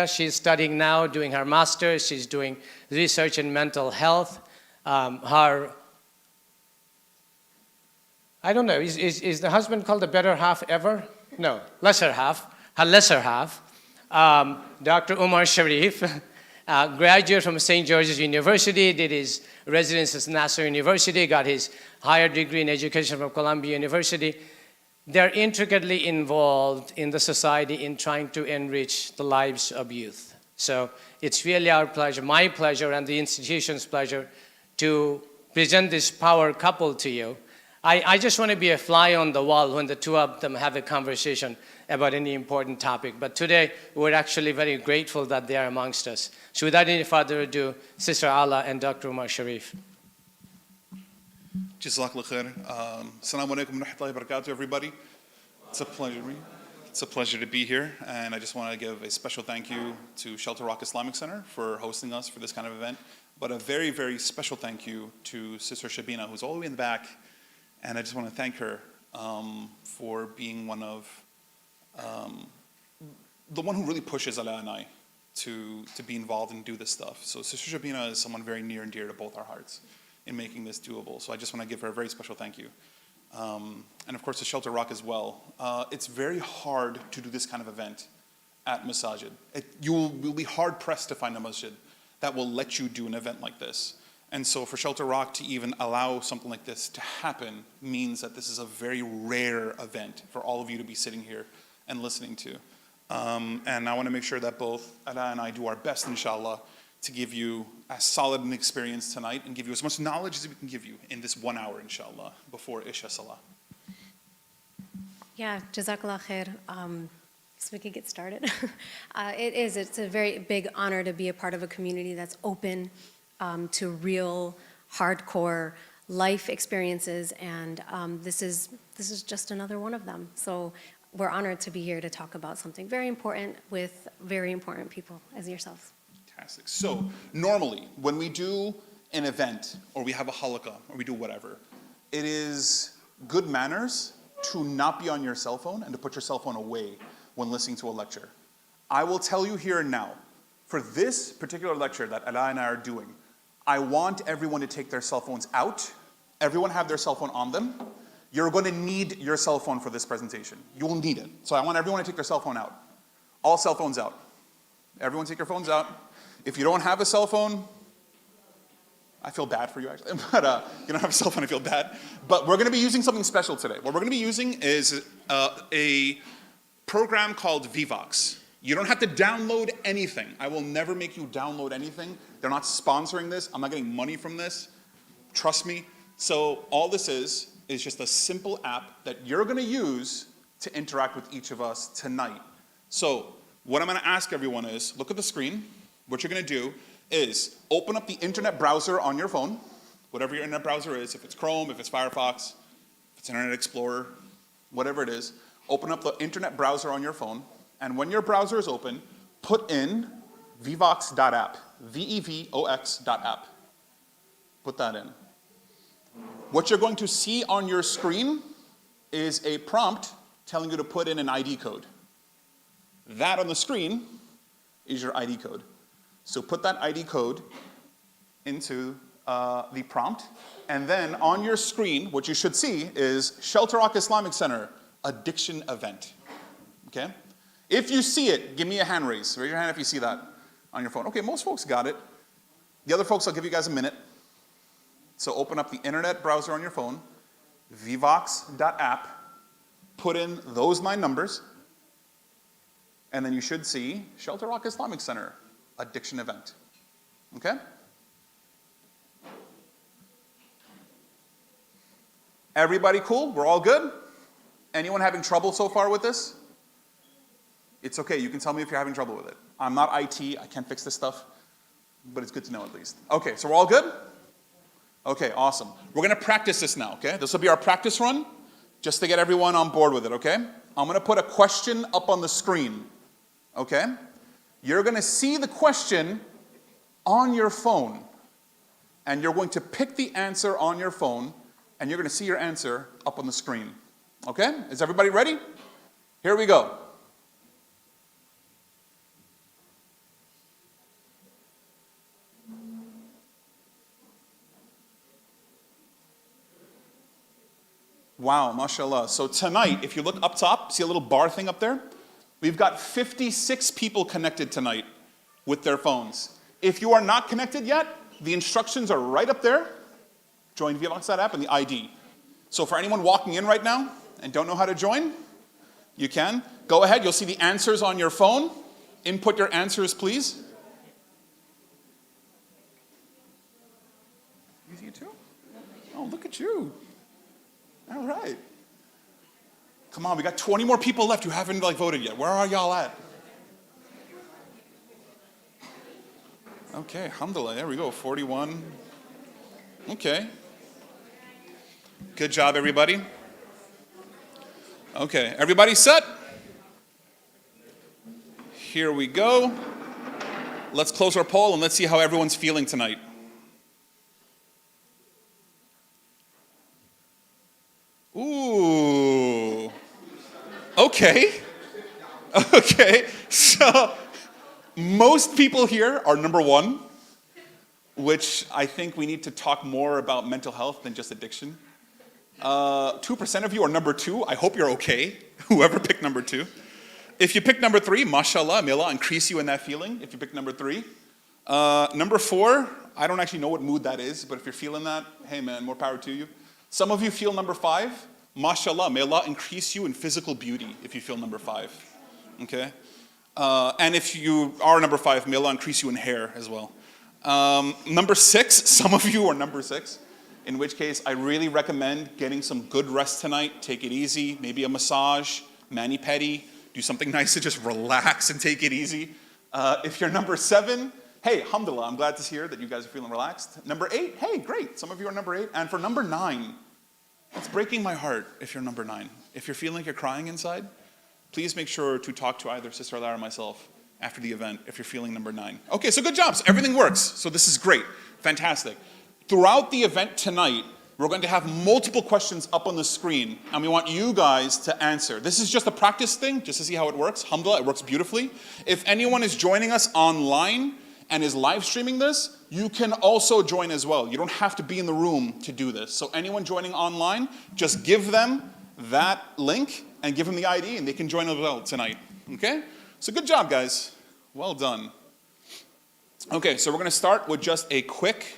She's studying now, doing her master's. She's doing research in mental health. I don't know, is the husband called the better half ever? No, lesser half, her lesser half. Dr. Omar Shareef, graduate from St. George's University, did his residency at Nassau University, got his higher degree in education from Columbia University. They're intricately involved in the society in trying to enrich the lives of youth. So it's really our pleasure, my pleasure, and the institution's pleasure to present this power couple to you. I just want to be a fly on the wall when the two of them have a conversation about any important topic. But today, we're actually very grateful that they are amongst us. So without any further ado, Sister Alaa and Dr. Omar Shareef. Jazakallah khair. Assalamu alaikum wa rahmatullahi wa barakatuh, everybody. It's a pleasure. It's a pleasure to be here, and I just want to give a special thank you to Shelter Rock Islamic Center for hosting us for this kind of event, but a very, very special thank you to Sister Shabina, who's all the way in the back, and I just want to thank her for being one of the one who really pushes Alaa and I to be involved and do this stuff. So Sister Shabina is someone very near and dear to both our hearts in making this doable. So I just want to give her a very special thank you. And of course to Shelter Rock as well. It's very hard to do this kind of event at Masajid. You will be hard pressed to find a masjid that will let you do an event like this. And so for Shelter Rock to even allow something like this to happen means that this is a very rare event for all of you to be sitting here and listening to. And I want to make sure that both Alaa and I do our best, inshallah, to give you as solid an experience tonight and give you as much knowledge as we can give you in this 1 hour, inshallah, before Isha Salah. Yeah, Jazakallah khair. So we could get started. It's a very big honor to be a part of a community that's open to real, hardcore life experiences, and this is just another one of them. So we're honored to be here to talk about something very important with very important people as yourselves. Fantastic. So normally when we do an event or we have a halaqah or we do whatever, it is good manners to not be on your cell phone and to put your cell phone away when listening to a lecture. I will tell you here and now, for this particular lecture that Alaa and I are doing, I want everyone to take their cell phones out. Everyone have their cell phone on them. You're going to need your cell phone for this presentation. You will need it. So I want everyone to take their cell phone out. All cell phones out. Everyone take your phones out. If you don't have a cell phone, I feel bad for you actually, but you don't have a cell phone, I feel bad. But we're going to be using something special today. What we're going to be using is a program called Vivox. You don't have to download anything. I will never make you download anything. They're not sponsoring this. I'm not getting money from this. Trust me. So all this is just a simple app that you're going to use to interact with each of us tonight. So what I'm going to ask everyone is, look at the screen. What you're going to do is open up the internet browser on your phone, whatever your internet browser is, if it's Chrome, if it's Firefox, if it's Internet Explorer, whatever it is, open up the internet browser on your phone, and when your browser is open, put in vivox.app, V-E-V-O-X.app. Put that in. What you're going to see on your screen is a prompt telling you to put in an ID code. That on the screen is your ID code. So put that ID code into the prompt, and then on your screen, what you should see is Shelter Rock Islamic Center addiction event. Okay? If you see it, give me a hand raise. Raise your hand if you see that on your phone. Okay, most folks got it. The other folks, I'll give you guys a minute. So open up the internet browser on your phone, vivox.app, put in those 9 numbers, and then you should see Shelter Rock Islamic Center addiction event. Okay? Everybody cool? We're all good? Anyone having trouble so far with this? It's okay, you can tell me if you're having trouble with it. I'm not IT, I can't fix this stuff, but it's good to know at least. Okay, so we're all good? Okay, awesome. We're gonna practice this now, okay? This will be our practice run, just to get everyone on board with it, okay? I'm gonna put a question up on the screen, okay? You're going to see the question on your phone, and you're going to pick the answer on your phone, and you're going to see your answer up on the screen. Okay? Is everybody ready? Here we go. Wow, mashallah. So tonight, if you look up top, see a little bar thing up there? We've got 56 people connected tonight with their phones. If you are not connected yet, the instructions are right up there. Join via Alongside app and the ID. So for anyone walking in right now and don't know how to join, you can. Go ahead, you'll see the answers on your phone. Input your answers, please. Easy too? Oh, look at you. All right. Come on, we got 20 more people left who haven't voted yet. Where are y'all at? Okay, alhamdulillah, there we go, 41. Okay. Good job, everybody. Okay, everybody set? Here we go. Let's close our poll and let's see how everyone's feeling tonight. Ooh. Okay. Okay. So most people here are number one, which I think we need to talk more about mental health than just addiction. 2% of you are number two. I hope you're okay, whoever picked number two. If you pick number three, mashallah, may Allah increase you in that feeling if you pick number three. Number four, I don't actually know what mood that is, but if you're feeling that, hey man, more power to you. Some of you feel number five, mashallah, may Allah increase you in physical beauty if you feel number five, okay? And if you are number five, may Allah increase you in hair as well. Number six, some of you are number six, in which case I really recommend getting some good rest tonight. Take it easy, maybe a massage, mani-pedi, do something nice to just relax and take it easy. If you're number seven, hey, alhamdulillah, I'm glad to hear that you guys are feeling relaxed. Number eight, hey, great, some of you are number eight. And for number nine, it's breaking my heart if you're number nine. If you're feeling like you're crying inside, please make sure to talk to either Sister Alaa or myself after the event if you're feeling number nine. Okay, so good job, so everything works. So this is great, fantastic. Throughout the event tonight, we're going to have multiple questions up on the screen, and we want you guys to answer. This is just a practice thing, just to see how it works. Alhamdulillah, it works beautifully. If anyone is joining us online and is live streaming this, you can also join as well. You don't have to be in the room to do this. So anyone joining online, just give them that link and give them the ID, and they can join as well tonight, okay? So good job, guys. Well done. Okay, so we're gonna start with just a quick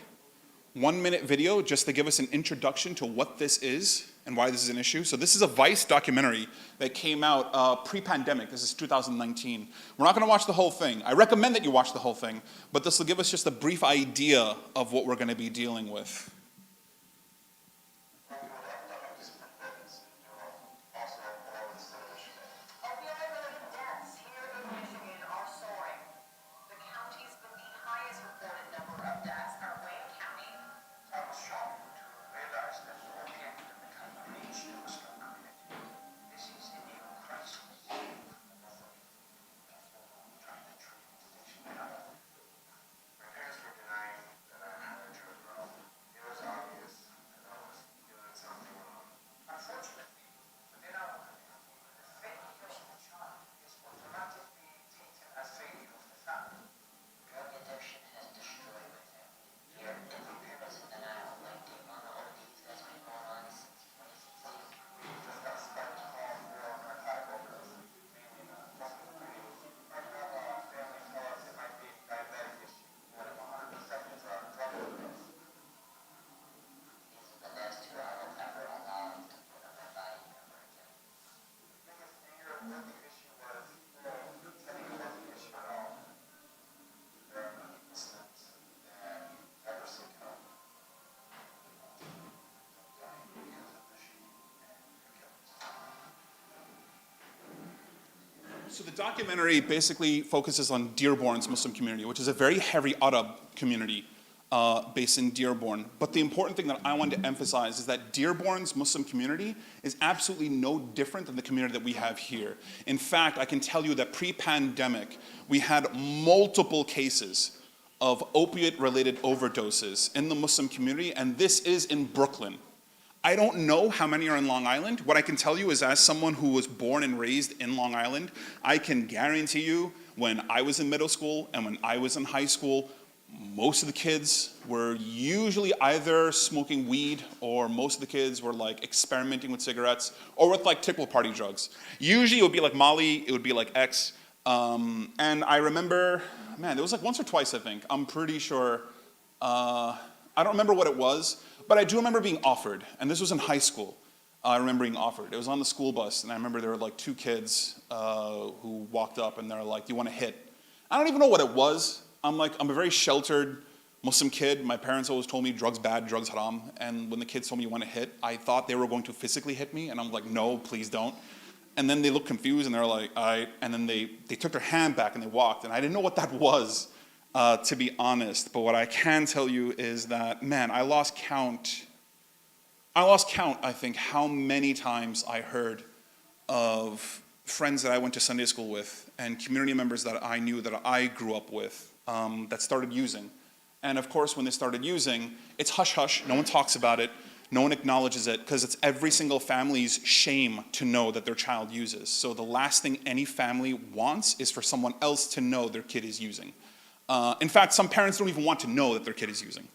1-minute video just to give us an introduction to what this is and why this is an issue. So this is a Vice documentary that came out pre-pandemic. This is 2019. We're not going to watch the whole thing. I recommend that you watch the whole thing, but this will give us just a brief idea of what we're going to be dealing with. So the documentary basically focuses on Dearborn's Muslim community, which is a very heavy Arab community based in Dearborn. But the important thing that I want to emphasize is that Dearborn's Muslim community is absolutely no different than the community that we have here. In fact, I can tell you that pre-pandemic, we had multiple cases of opiate-related overdoses in the Muslim community, and this is in Brooklyn. I don't know how many are in Long Island. What I can tell you is, as someone who was born and raised in Long Island, I can guarantee you when I was in middle school and when I was in high school, Most of the kids were usually either smoking weed, or most of the kids were like experimenting with cigarettes or with like typical party drugs. Usually it would be like Molly, it would be like X. And I remember, man, there was like once or twice, I think. I'm pretty sure, I don't remember what it was, but I do remember being offered, and this was in high school. I remember being offered. It was on the school bus, and I remember there were like two kids who walked up, and they're like, "Do you want to hit?" I don't even know what it was. I'm a very sheltered Muslim kid. My parents always told me drugs bad, drugs haram. And when the kids told me you want to hit, I thought they were going to physically hit me, and I'm like, no, please don't. And then they looked confused, and they're like, all right. And then they took their hand back and they walked, and I didn't know what that was, to be honest. But what I can tell you is that, man, I lost count, I think, how many times I heard of friends that I went to Sunday school with and community members that I knew, that I grew up with, that started using. And of course, when they started using, it's hush-hush. No one talks about it. No one acknowledges it, because it's every single family's shame to know that their child uses. So the last thing any family wants is for someone else to know their kid is using. In fact, some parents don't even want to know that their kid is using.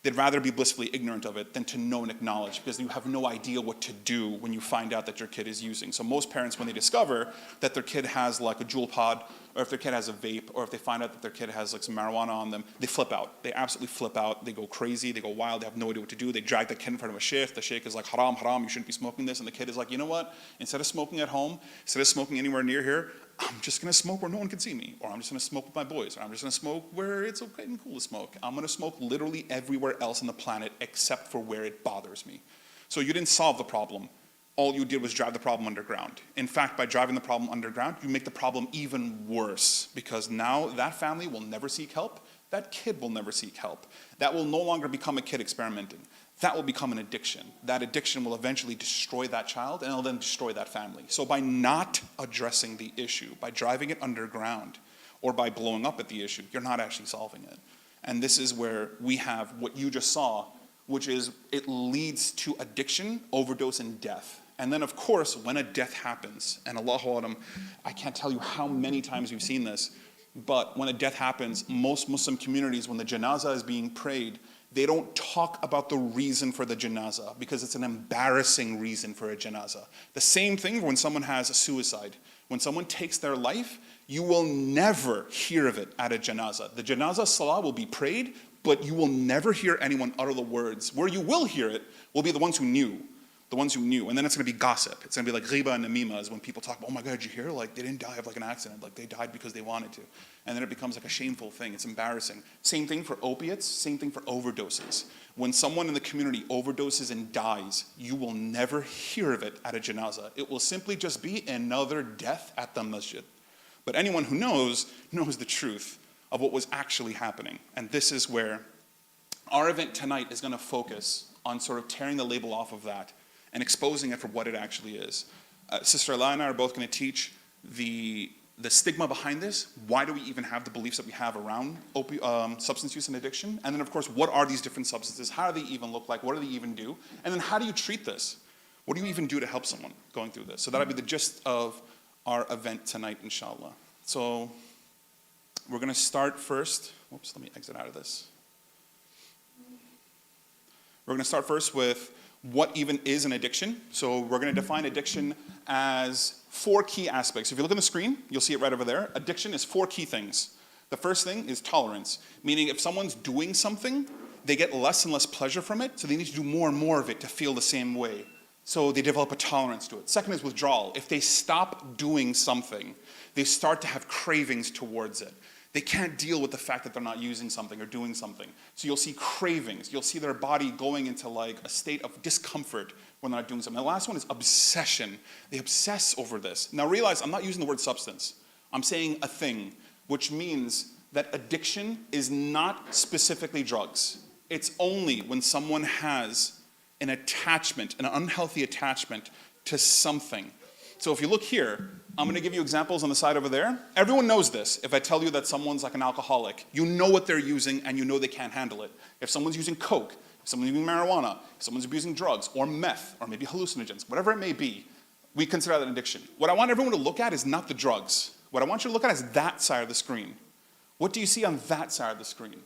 They'd rather be blissfully ignorant of it than to know and acknowledge, because you have no idea what to do when you find out that your kid is using. So most parents, when they discover that their kid has like a jewel pod, or if their kid has a vape, or if they find out that their kid has like some marijuana on them, they flip out. They absolutely flip out. They go crazy. They go wild. They have no idea what to do. They drag the kid in front of a sheikh. The sheikh is like, haram, haram, you shouldn't be smoking this. And the kid is like, you know what? Instead of smoking at home, instead of smoking anywhere near here, I'm just going to smoke where no one can see me. Or I'm just going to smoke with my boys. Or I'm just going to smoke where it's okay and cool to smoke. I'm going to smoke literally everywhere else on the planet except for where it bothers me. So you didn't solve the problem. All you did was drive the problem underground. In fact, by driving the problem underground, you make the problem even worse, because now that family will never seek help. That kid will never seek help. That will no longer become a kid experimenting. That will become an addiction. That addiction will eventually destroy that child, and it'll then destroy that family. So by not addressing the issue, by driving it underground, or by blowing up at the issue, you're not actually solving it. And this is where we have what you just saw, which is it leads to addiction, overdose, and death. And then, of course, when a death happens, and Allahu Alam, I can't tell you how many times we've seen this, but when a death happens, most Muslim communities, when the janazah is being prayed, they don't talk about the reason for the janazah, because it's an embarrassing reason for a janazah. The same thing when someone has a suicide. When someone takes their life, you will never hear of it at a janazah. The janazah salah will be prayed, but you will never hear anyone utter the words. Where you will hear it will be the ones who knew. The ones who knew, and then it's going to be gossip. It's going to be like ghiba and namima, is when people talk about, oh my God, did you hear? Like, they didn't die of like an accident. Like, they died because they wanted to. And then it becomes like a shameful thing. It's embarrassing. Same thing for opiates. Same thing for overdoses. When someone in the community overdoses and dies, you will never hear of it at a janazah. It will simply just be another death at the masjid. But anyone who knows the truth of what was actually happening. And this is where our event tonight is going to focus on sort of tearing the label off of that and exposing it for what it actually is. Sister Alaa and I are both going to teach the stigma behind this. Why do we even have the beliefs that we have around substance use and addiction? And then, of course, what are these different substances? How do they even look like? What do they even do? And then how do you treat this? What do you even do to help someone going through this? So that'll be the gist of our event tonight, inshallah. So we're going to start first. Whoops, let me exit out of this. We're going to start first with what even is an addiction. So we're going to define addiction as 4 key aspects. If you look on the screen, you'll see it right over there. Addiction is 4 key things. The first thing is tolerance, meaning if someone's doing something, they get less and less pleasure from it, so they need to do more and more of it to feel the same way. So they develop a tolerance to it. Second is withdrawal. If they stop doing something, they start to have cravings towards it. They can't deal with the fact that they're not using something or doing something. So you'll see cravings. You'll see their body going into like a state of discomfort when they're not doing something. The last one is obsession. They obsess over this. Now realize I'm not using the word substance. I'm saying a thing, which means that addiction is not specifically drugs. It's only when someone has an attachment, an unhealthy attachment to something. So if you look here, I'm going to give you examples on the side over there. Everyone knows this. If I tell you that someone's like an alcoholic, you know what they're using and you know they can't handle it. If someone's using coke, if someone's using marijuana, if someone's abusing drugs or meth or maybe hallucinogens, whatever it may be, we consider that an addiction. What I want everyone to look at is not the drugs. What I want you to look at is that side of the screen. What do you see on that side of the screen?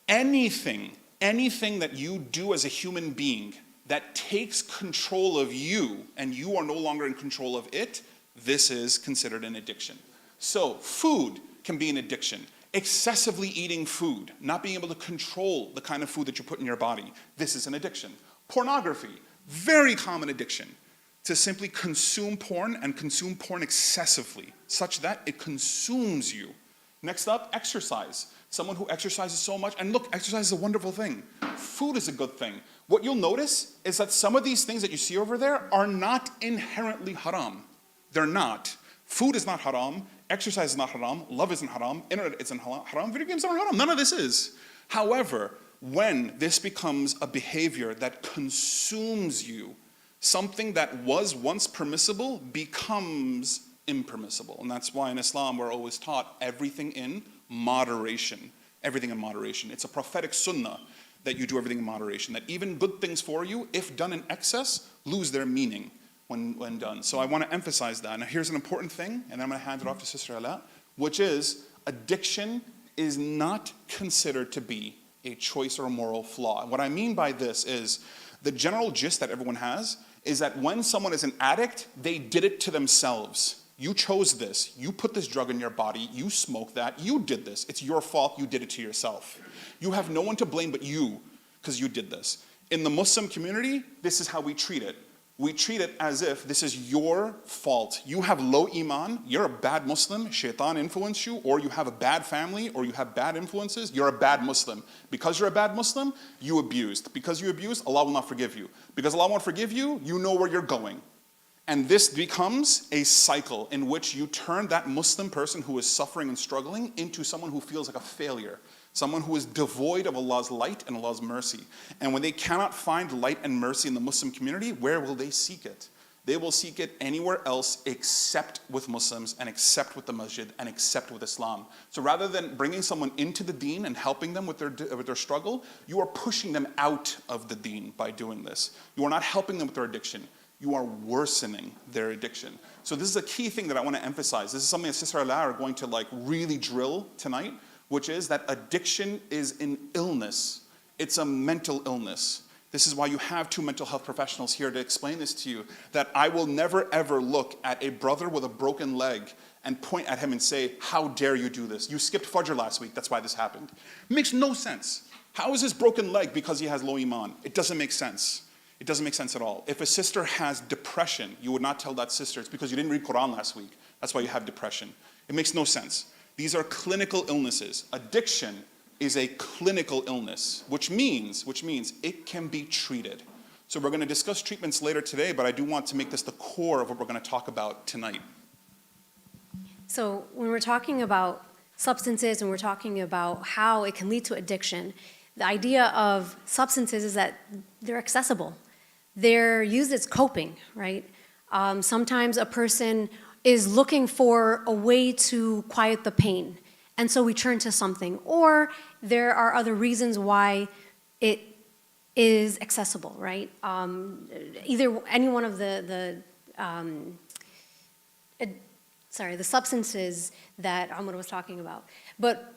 anything that you do as a human being that takes control of you and you are no longer in control of it, this is considered an addiction. So food can be an addiction. Excessively eating food, not being able to control the kind of food that you put in your body, this is an addiction. Pornography, very common addiction. To simply consume porn and consume porn excessively, such that it consumes you. Next up, exercise. Someone who exercises so much, and look, exercise is a wonderful thing. Food is a good thing. What you'll notice is that some of these things that you see over there are not inherently haram. They're not. Food is not haram, exercise is not haram, love isn't haram, internet isn't haram, video games aren't haram, none of this is. However, when this becomes a behavior that consumes you, something that was once permissible becomes impermissible. And that's why in Islam we're always taught everything in moderation. Everything in moderation. It's a prophetic sunnah that you do everything in moderation. That even good things for you, if done in excess, lose their meaning when done. So I want to emphasize that. Now here's an important thing, and then I'm going to hand it off to Sister Alaa, which is addiction is not considered to be a choice or a moral flaw. And what I mean by this is the general gist that everyone has is that when someone is an addict, they did it to themselves. You chose this. You put this drug in your body. You smoked that. You did this. It's your fault. You did it to yourself. You have no one to blame but you because you did this. In the Muslim community, this is how we treat it. We treat it as if this is your fault. You have low iman, you're a bad Muslim, shaitan influenced you, or you have a bad family, or you have bad influences, you're a bad Muslim. Because you're a bad Muslim, you abused. Because you abused, Allah will not forgive you. Because Allah won't forgive you, you know where you're going. And this becomes a cycle in which you turn that Muslim person who is suffering and struggling into someone who feels like a failure. Someone who is devoid of Allah's light and Allah's mercy. And when they cannot find light and mercy in the Muslim community, where will they seek it? They will seek it anywhere else except with Muslims and except with the masjid and except with Islam. So rather than bringing someone into the deen and helping them with their struggle, you are pushing them out of the deen by doing this. You are not helping them with their addiction. You are worsening their addiction. So this is a key thing that I want to emphasize. This is something that Sister Alaa are going to really drill tonight, which is that addiction is an illness. It's a mental illness. This is why you have two mental health professionals here to explain this to you, that I will never ever look at a brother with a broken leg and point at him and say, how dare you do this? You skipped Fajr last week, that's why this happened. It makes no sense. How is his broken leg because he has low iman? It doesn't make sense. It doesn't make sense at all. If a sister has depression, you would not tell that sister, it's because you didn't read Quran last week. That's why you have depression. It makes no sense. These are clinical illnesses. Addiction is a clinical illness, which means it can be treated. So we're going to discuss treatments later today, but I do want to make this the core of what we're going to talk about tonight. So when we're talking about substances and we're talking about how it can lead to addiction, the idea of substances is that they're accessible. They're used as coping, right? Sometimes a person is looking for a way to quiet the pain, and so we turn to something. Or there are other reasons why it is accessible, right? Either any one of the substances that Omar was talking about. But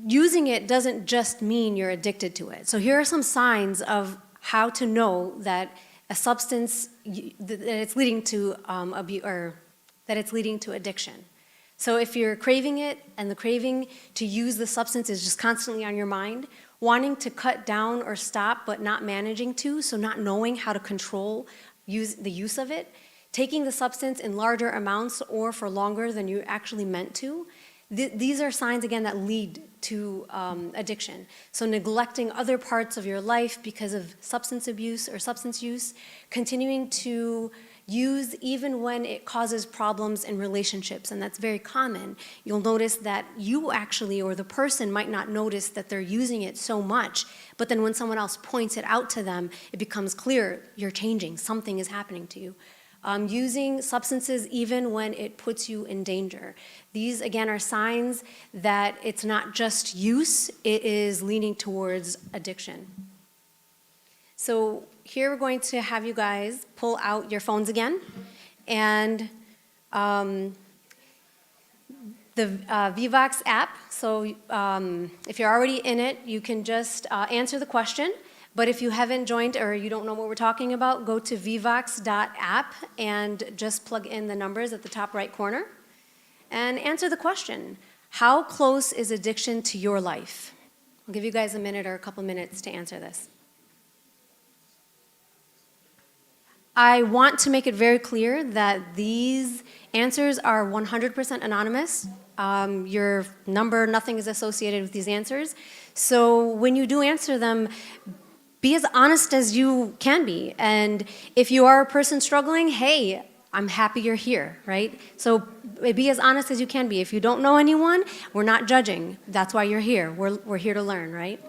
using it doesn't just mean you're addicted to it. So here are some signs of how to know that a substance, that it's leading to abuse, or that it's leading to addiction. So if you're craving it and the craving to use the substance is just constantly on your mind, wanting to cut down or stop but not managing to, so not knowing how to control the use of it, taking the substance in larger amounts or for longer than you actually meant to, these are signs, again, that lead to addiction. So neglecting other parts of your life because of substance abuse or substance use, continuing to use even when it causes problems in relationships, and that's very common. You'll notice that you actually, or the person might not notice that they're using it so much, but then when someone else points it out to them, it becomes clear you're changing, something is happening to you. Using substances even when it puts you in danger. These, again, are signs that it's not just use, it is leaning towards addiction. So here we're going to have you guys pull out your phones again, and the Vivox app. So if you're already in it, you can just answer the question. But if you haven't joined or you don't know what we're talking about, go to vivox.app and just plug in the numbers at the top right corner and answer the question. How close is addiction to your life? I'll give you guys a minute or a couple minutes to answer this. I want to make it very clear that these answers are 100% anonymous. Your number, nothing is associated with these answers. So when you do answer them, be as honest as you can be. And if you are a person struggling, hey, I'm happy you're here, right? So be as honest as you can be. If you don't know anyone, we're not judging. That's why you're here. We're here to learn, right?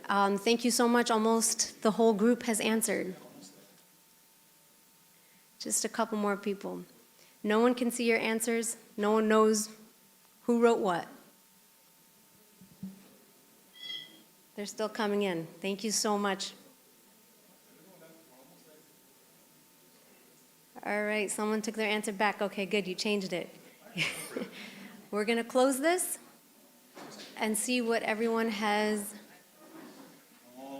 Thank you so much. Almost the whole group has answered. Just a couple more people. No one can see your answers. No one knows who wrote what. They're still coming in. Thank you so much. All right, someone took their answer back. Okay, good, you changed it. We're gonna close this and see what everyone has.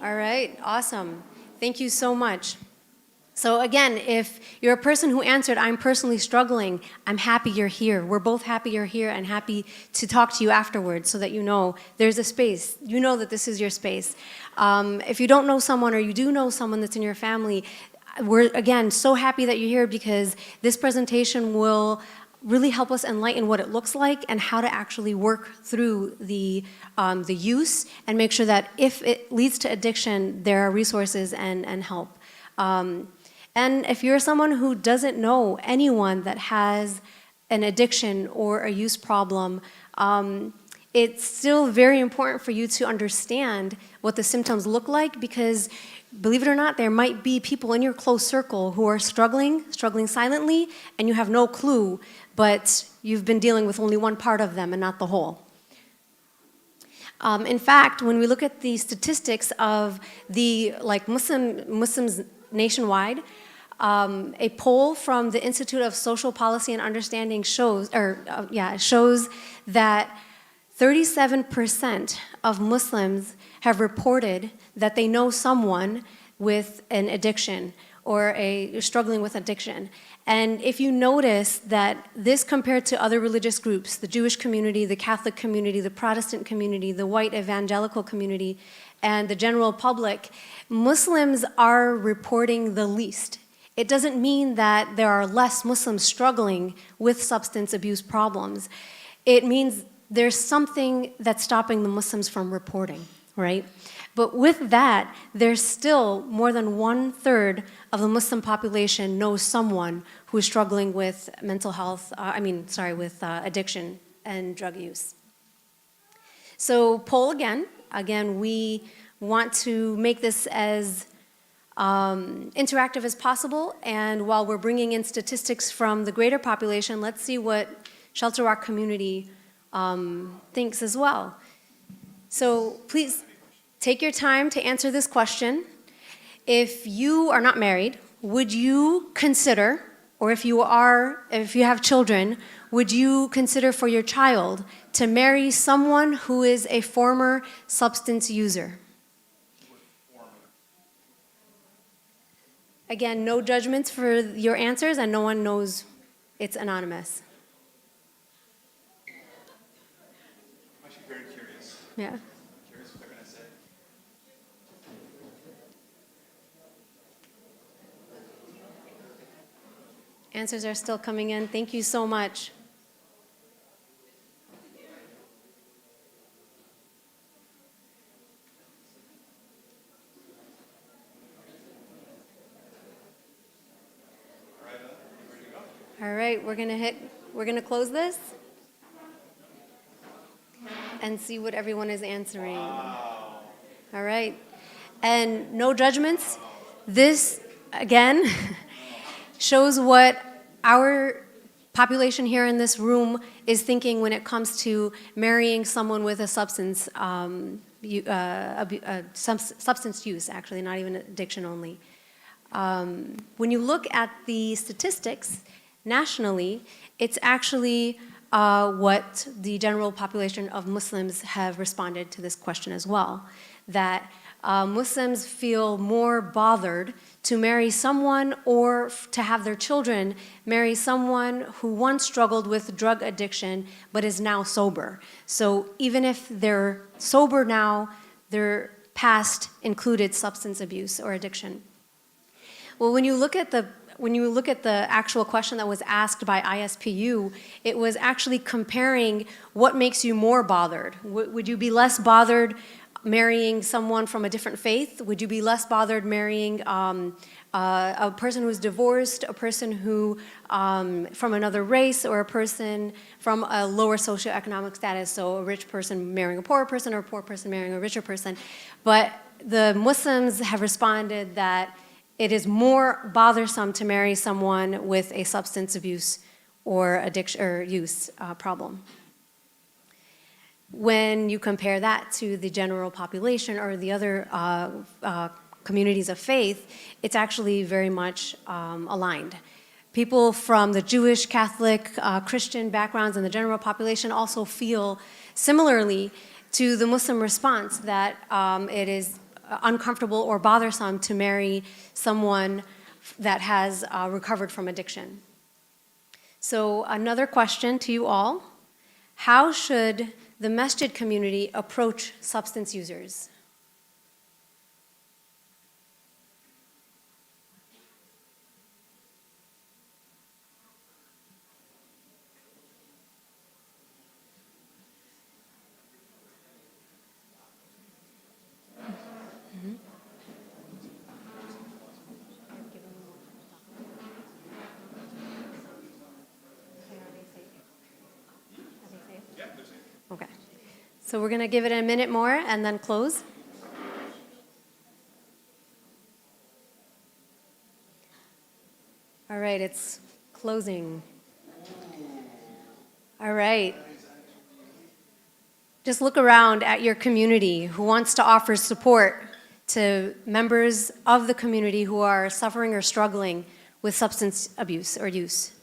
All right, awesome. Thank you so much. So again, if you're a person who answered, I'm personally struggling, I'm happy you're here. We're both happy you're here and happy to talk to you afterwards so that you know there's a space. You know that this is your space. If you don't know someone or you do know someone that's in your family, we're, again, so happy that you're here because this presentation will really help us enlighten what it looks like and how to actually work through the use and make sure that if it leads to addiction, there are resources and help. And if you're someone who doesn't know anyone that has an addiction or a use problem, it's still very important for you to understand what the symptoms look like because, believe it or not, there might be people in your close circle who are struggling silently, and you have no clue, but you've been dealing with only one part of them and not the whole. In fact, when we look at the statistics of the Muslims nationwide, a poll from the Institute of Social Policy and Understanding shows that 37% of Muslims have reported that they know someone with an addiction or struggling with addiction. And if you notice that this compared to other religious groups, the Jewish community, the Catholic community, the Protestant community, the white evangelical community, and the general public, Muslims are reporting the least. It doesn't mean that there are less Muslims struggling with substance abuse problems. It means there's something that's stopping the Muslims from reporting, right? But with that, there's still more than 1/3 of the Muslim population knows someone who is struggling with mental health, with addiction and drug use. So poll again. Again, we want to make this as interactive as possible, and while we're bringing in statistics from the greater population, let's see what Shelter Rock community thinks as well. So please take your time to answer this question. If you are not married, would you consider, or if you have children, would you consider for your child to marry someone who is a former substance user? Again, no judgments for your answers, and no one knows it's anonymous. I'm actually very curious. Yeah. Curious what they're going to say. Answers are still coming in. Thank you so much. All right, we're gonna close this and see what everyone is answering. Wow. All right, and no judgments. This, again, shows what our population here in this room is thinking when it comes to marrying someone with a substance use, actually, not even addiction only. When you look at the statistics nationally, it's actually what the general population of Muslims have responded to this question as well, that Muslims feel more bothered to marry someone or to have their children marry someone who once struggled with drug addiction but is now sober. So even if they're sober now, their past included substance abuse or addiction. Well, when you look at the actual question that was asked by ISPU, it was actually comparing what makes you more bothered. Would you be less bothered marrying someone from a different faith? Would you be less bothered marrying a person who's divorced, a person who from another race, or a person from a lower socioeconomic status, so a rich person marrying a poorer person or a poor person marrying a richer person? But the Muslims have responded that it is more bothersome to marry someone with a substance abuse or addiction or use problem. When you compare that to the general population or the other communities of faith, it's actually very much aligned. People from the Jewish, Catholic, Christian backgrounds and the general population also feel similarly to the Muslim response that it is uncomfortable or bothersome to marry someone that has recovered from addiction. So another question to you all: how should the masjid community approach substance users? Okay. So we're going to give it a minute more and then close. All right, it's closing. All right. Just look around at your community who wants to offer support to members of the community who are suffering or struggling with substance abuse or use.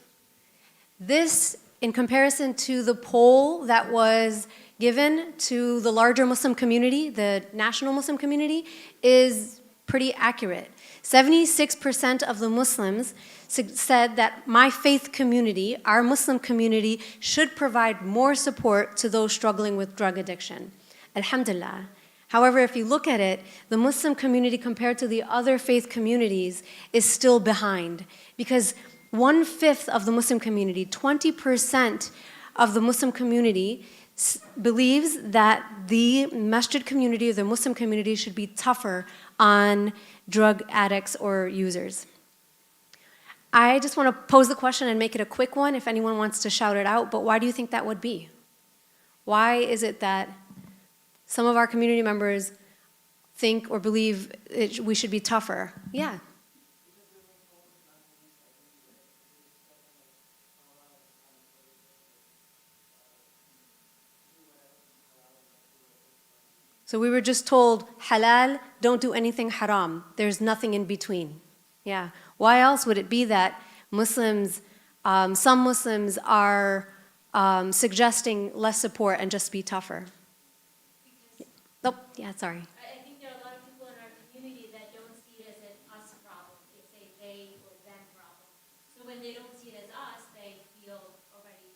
This, in comparison to the poll that was given to the larger Muslim community, the national Muslim community, is pretty accurate. 76% of the Muslims said that my faith community, our Muslim community, should provide more support to those struggling with drug addiction. Alhamdulillah. However, if you look at it, the Muslim community compared to the other faith communities is still behind, because 1/5 of the Muslim community, 20% of the Muslim community believes that the masjid community or the Muslim community should be tougher on drug addicts or users. I just want to pose the question and make it a quick one if anyone wants to shout it out, but why do you think that would be? Why is it that some of our community members think or believe we should be tougher? Yeah. So we were just told, halal, don't do anything haram. There's nothing in between. Yeah. Why else would it be that Muslims, some Muslims are suggesting less support and just be tougher? Oh, yeah, sorry. I think there are a lot of people in our community that don't see it as an us problem. It's a they or them problem. So when they don't see it as us, they feel already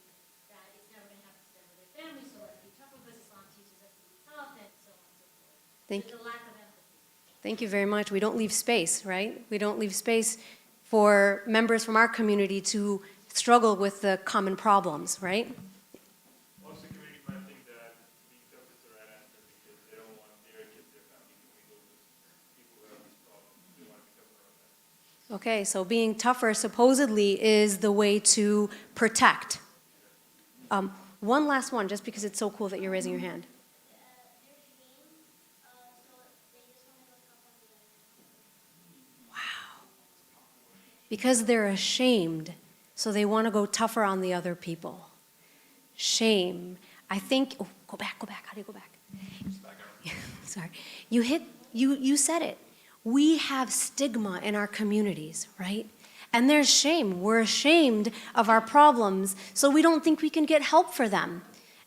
that it's never going to happen to them or their family, so let's be tougher because Islam teaches us to be tough and so on and so forth. Thank you. There's a lack of empathy. Thank you very much. We don't leave space, right? We don't leave space for members from our community to struggle with the common problems, right? Most community might think that being tough is the right answer because they don't want their kids, their family to mingle with people who have these problems. They want to be tougher on that. Okay, so being tougher supposedly is the way to protect. One last one, just because it's so cool that you're raising your hand. Because they're ashamed, so they want to go tougher on the other people. Shame. I think, oh, go back. How do you go back? Sorry. You said it. We have stigma in our communities, right? And there's shame. We're ashamed of our problems, so we don't think we can get help for them.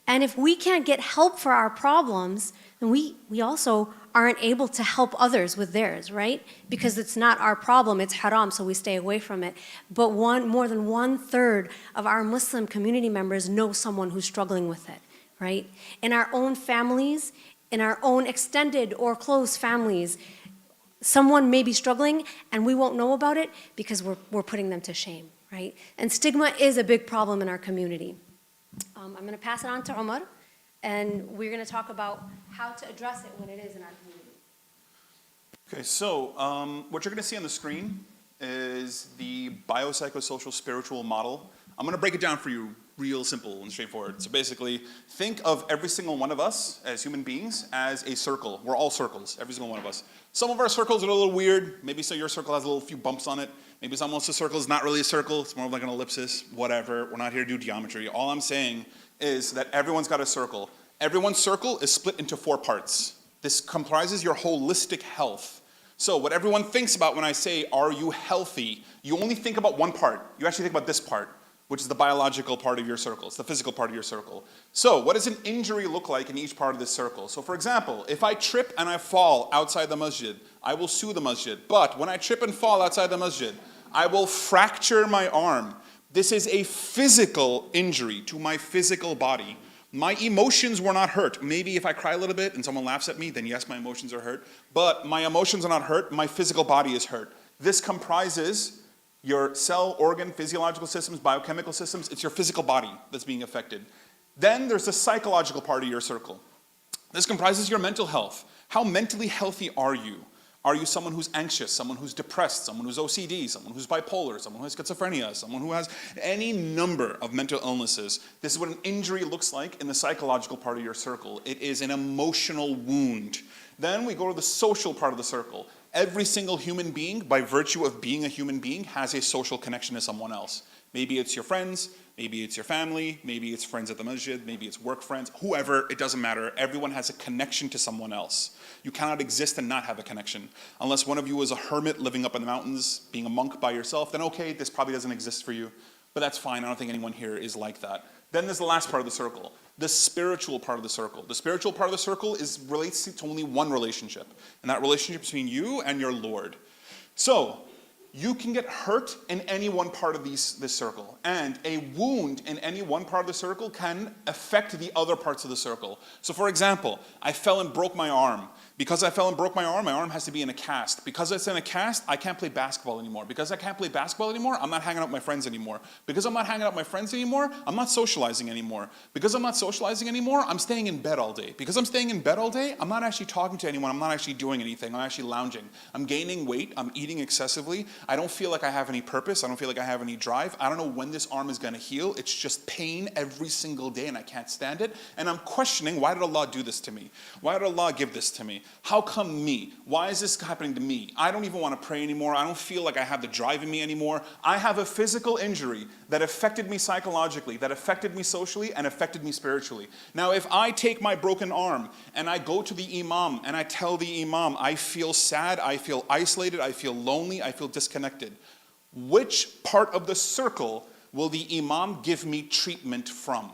And if we can't get help for our problems, then we also aren't able to help others with theirs, right? Because it's not our problem, it's haram, so we stay away from it. But more than 1/3 of our Muslim community members know someone who's struggling with it, right? In our own families, in our own extended or close families, someone may be struggling and we won't know about it because we're putting them to shame, right? And stigma is a big problem in our community. I'm going to pass it on to Omar, and we're going to talk about how to address it when it is in our community. Okay, so what you're going to see on the screen is the biopsychosocial spiritual model. I'm going to break it down for you real simple and straightforward. So basically, think of every single one of us as human beings as a circle. We're all circles, every single one of us. Some of our circles are a little weird. Maybe so your circle has a little few bumps on it. Maybe some of the circle is not really a circle. It's more like an ellipsis, whatever. We're not here to do geometry. All I'm saying is that everyone's got a circle. Everyone's circle is split into 4 parts. This comprises your holistic health. So what everyone thinks about when I say, are you healthy? You only think about one part. You actually think about this part, which is the biological part of your circle. It's the physical part of your circle. So what does an injury look like in each part of this circle? So for example, if I trip and I fall outside the masjid, I will sue the masjid. But when I trip and fall outside the masjid, I will fracture my arm. This is a physical injury to my physical body. My emotions were not hurt. Maybe if I cry a little bit and someone laughs at me, then yes, my emotions are hurt. But my emotions are not hurt, my physical body is hurt. This comprises your cell, organ, physiological systems, biochemical systems. It's your physical body that's being affected. Then there's the psychological part of your circle. This comprises your mental health. How mentally healthy are you? Are you someone who's anxious, someone who's depressed, someone who's OCD, someone who's bipolar, someone who has schizophrenia, someone who has any number of mental illnesses? This is what an injury looks like in the psychological part of your circle. It is an emotional wound. Then we go to the social part of the circle. Every single human being, by virtue of being a human being, has a social connection to someone else. Maybe it's your friends, maybe it's your family, maybe it's friends at the masjid, maybe it's work friends, whoever, it doesn't matter. Everyone has a connection to someone else. You cannot exist and not have a connection. Unless one of you is a hermit living up in the mountains, being a monk by yourself, then okay, this probably doesn't exist for you. But that's fine, I don't think anyone here is like that. Then there's the last part of the circle, the spiritual part of the circle. The spiritual part of the circle relates to only one relationship, and that relationship between you and your Lord. So, you can get hurt in any one part of this circle, and a wound in any one part of the circle can affect the other parts of the circle. So for example, I fell and broke my arm. Because I fell and broke my arm has to be in a cast. Because it's in a cast, I can't play basketball anymore. Because I can't play basketball anymore, I'm not hanging out with my friends anymore. Because I'm not hanging out with my friends anymore, I'm not socializing anymore. Because I'm not socializing anymore, I'm staying in bed all day. Because I'm staying in bed all day, I'm not actually talking to anyone, I'm not actually doing anything, I'm actually lounging. I'm gaining weight, I'm eating excessively, I don't feel like I have any purpose, I don't feel like I have any drive, I don't know when this arm is gonna heal, it's just pain every single day and I can't stand it. And I'm questioning, why did Allah do this to me? Why did Allah give this to me? How come me? Why is this happening to me? I don't even want to pray anymore. I don't feel like I have the drive in me anymore. I have a physical injury that affected me psychologically, that affected me socially, and affected me spiritually. Now, if I take my broken arm and I go to the imam and I tell the imam, I feel sad, I feel isolated, I feel lonely, I feel disconnected, which part of the circle will the imam give me treatment from?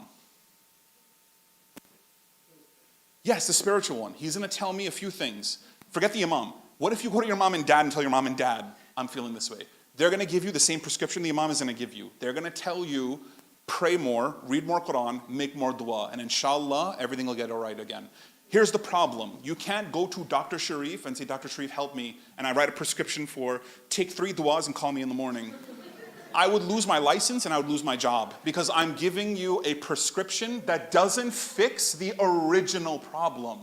Yes, the spiritual one. He's going to tell me a few things. Forget the imam. What if you go to your mom and dad and tell your mom and dad, I'm feeling this way? They're going to give you the same prescription the imam is going to give you. They're going to tell you, pray more, read more Quran, make more dua, and inshallah, everything will get all right again. Here's the problem. You can't go to Dr. Shareef and say, Dr. Shareef, help me, and I write a prescription for, take 3 duas and call me in the morning. I would lose my license and I would lose my job because I'm giving you a prescription that doesn't fix the original problem.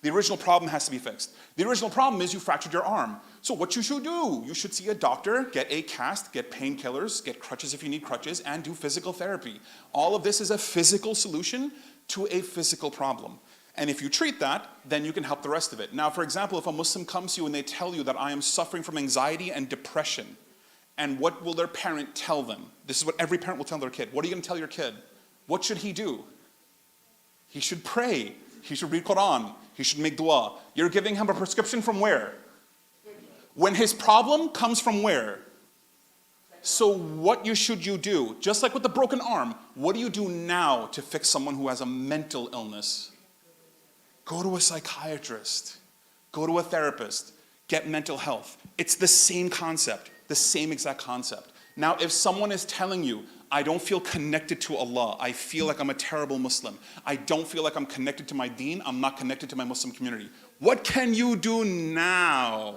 The original problem has to be fixed. The original problem is you fractured your arm. So what you should do, you should see a doctor, get a cast, get painkillers, get crutches if you need crutches, and do physical therapy. All of this is a physical solution to a physical problem. And if you treat that, then you can help the rest of it. Now, for example, if a Muslim comes to you and they tell you that I am suffering from anxiety and depression, and what will their parent tell them? This is what every parent will tell their kid. What are you going to tell your kid? What should he do? He should pray. He should read Quran. He should make dua. You're giving him a prescription from where? When his problem comes from where? So what should you do? Just like with the broken arm, what do you do now to fix someone who has a mental illness? Go to a psychiatrist. Go to a therapist. Get mental health. It's the same concept, the same exact concept. Now, if someone is telling you, I don't feel connected to Allah, I feel like I'm a terrible Muslim, I don't feel like I'm connected to my deen, I'm not connected to my Muslim community, what can you do now?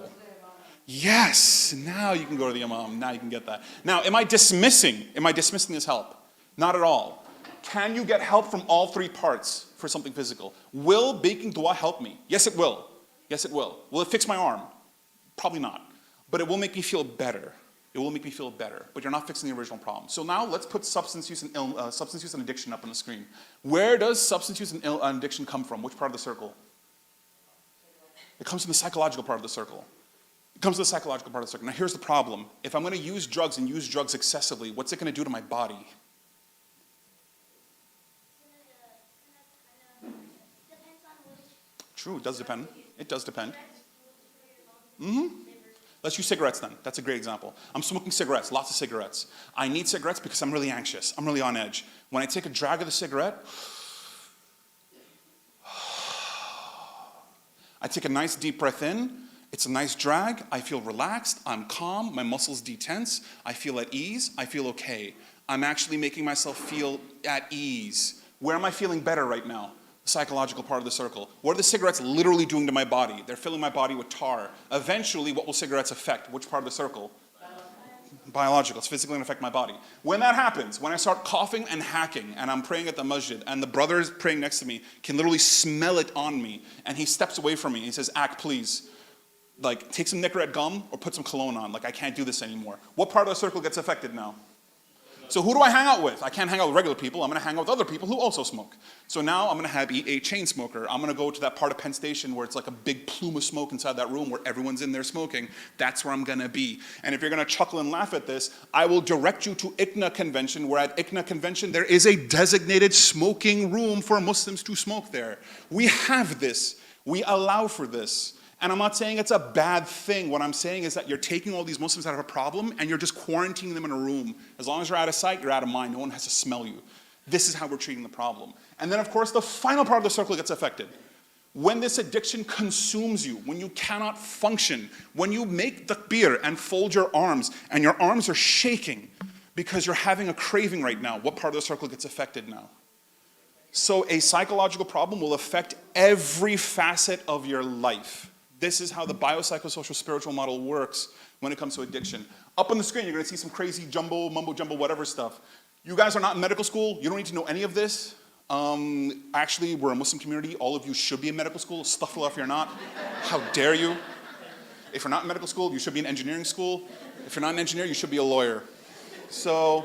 Yes, now you can go to the Imam, now you can get that. Now, am I dismissing this help? Not at all. Can you get help from all three parts for something physical? Will baking dua help me? Yes, it will. Yes, it will. Will it fix my arm? Probably not. But it will make me feel better. It will make me feel better, but you're not fixing the original problem. So now let's put substance use and addiction up on the screen. Where does substance use and addiction come from? Which part of the circle? It comes from the psychological part of the circle. It comes from the psychological part of the circle. Now here's the problem. If I'm going to use drugs and use drugs excessively, what's it going to do to my body? True, it does depend. It does depend. Let's use cigarettes then. That's a great example. I'm smoking cigarettes, lots of cigarettes. I need cigarettes because I'm really anxious. I'm really on edge. When I take a drag of the cigarette, I take a nice deep breath in. It's a nice drag. I feel relaxed. I'm calm. My muscles detense. I feel at ease. I feel okay. I'm actually making myself feel at ease. Where am I feeling better right now? Psychological part of the circle. What are the cigarettes literally doing to my body? They're filling my body with tar. Eventually, what will cigarettes affect? Which part of the circle? Biological. It's physically going to affect my body. When that happens, when I start coughing and hacking, and I'm praying at the masjid, and the brother praying next to me can literally smell it on me, and he steps away from me, and he says, "Ack, please. Like, take some Nicorette gum or put some cologne on. Like, I can't do this anymore." What part of the circle gets affected now? So who do I hang out with? I can't hang out with regular people. I'm going to hang out with other people who also smoke. So now I'm going to be a chain smoker. I'm going to go to that part of Penn Station where it's like a big plume of smoke inside that room where everyone's in there smoking. That's where I'm going to be. And if you're going to chuckle and laugh at this, I will direct you to ICNA convention, where at ICNA convention there is a designated smoking room for Muslims to smoke there. We have this. We allow for this. And I'm not saying it's a bad thing. What I'm saying is that you're taking all these Muslims that have a problem and you're just quarantining them in a room. As long as you're out of sight, you're out of mind. No one has to smell you. This is how we're treating the problem. And then, of course, the final part of the circle gets affected. When this addiction consumes you, when you cannot function, when you make takbir and fold your arms and your arms are shaking because you're having a craving right now, what part of the circle gets affected now? So a psychological problem will affect every facet of your life. This is how the biopsychosocial spiritual model works when it comes to addiction. Up on the screen, you're going to see some crazy jumbo, mumbo jumbo, whatever stuff. You guys are not in medical school. You don't need to know any of this. Actually, we're a Muslim community. All of you should be in medical school. Astaghfirullah if you're not. How dare you? If you're not in medical school, you should be in engineering school. If you're not an engineer, you should be a lawyer. So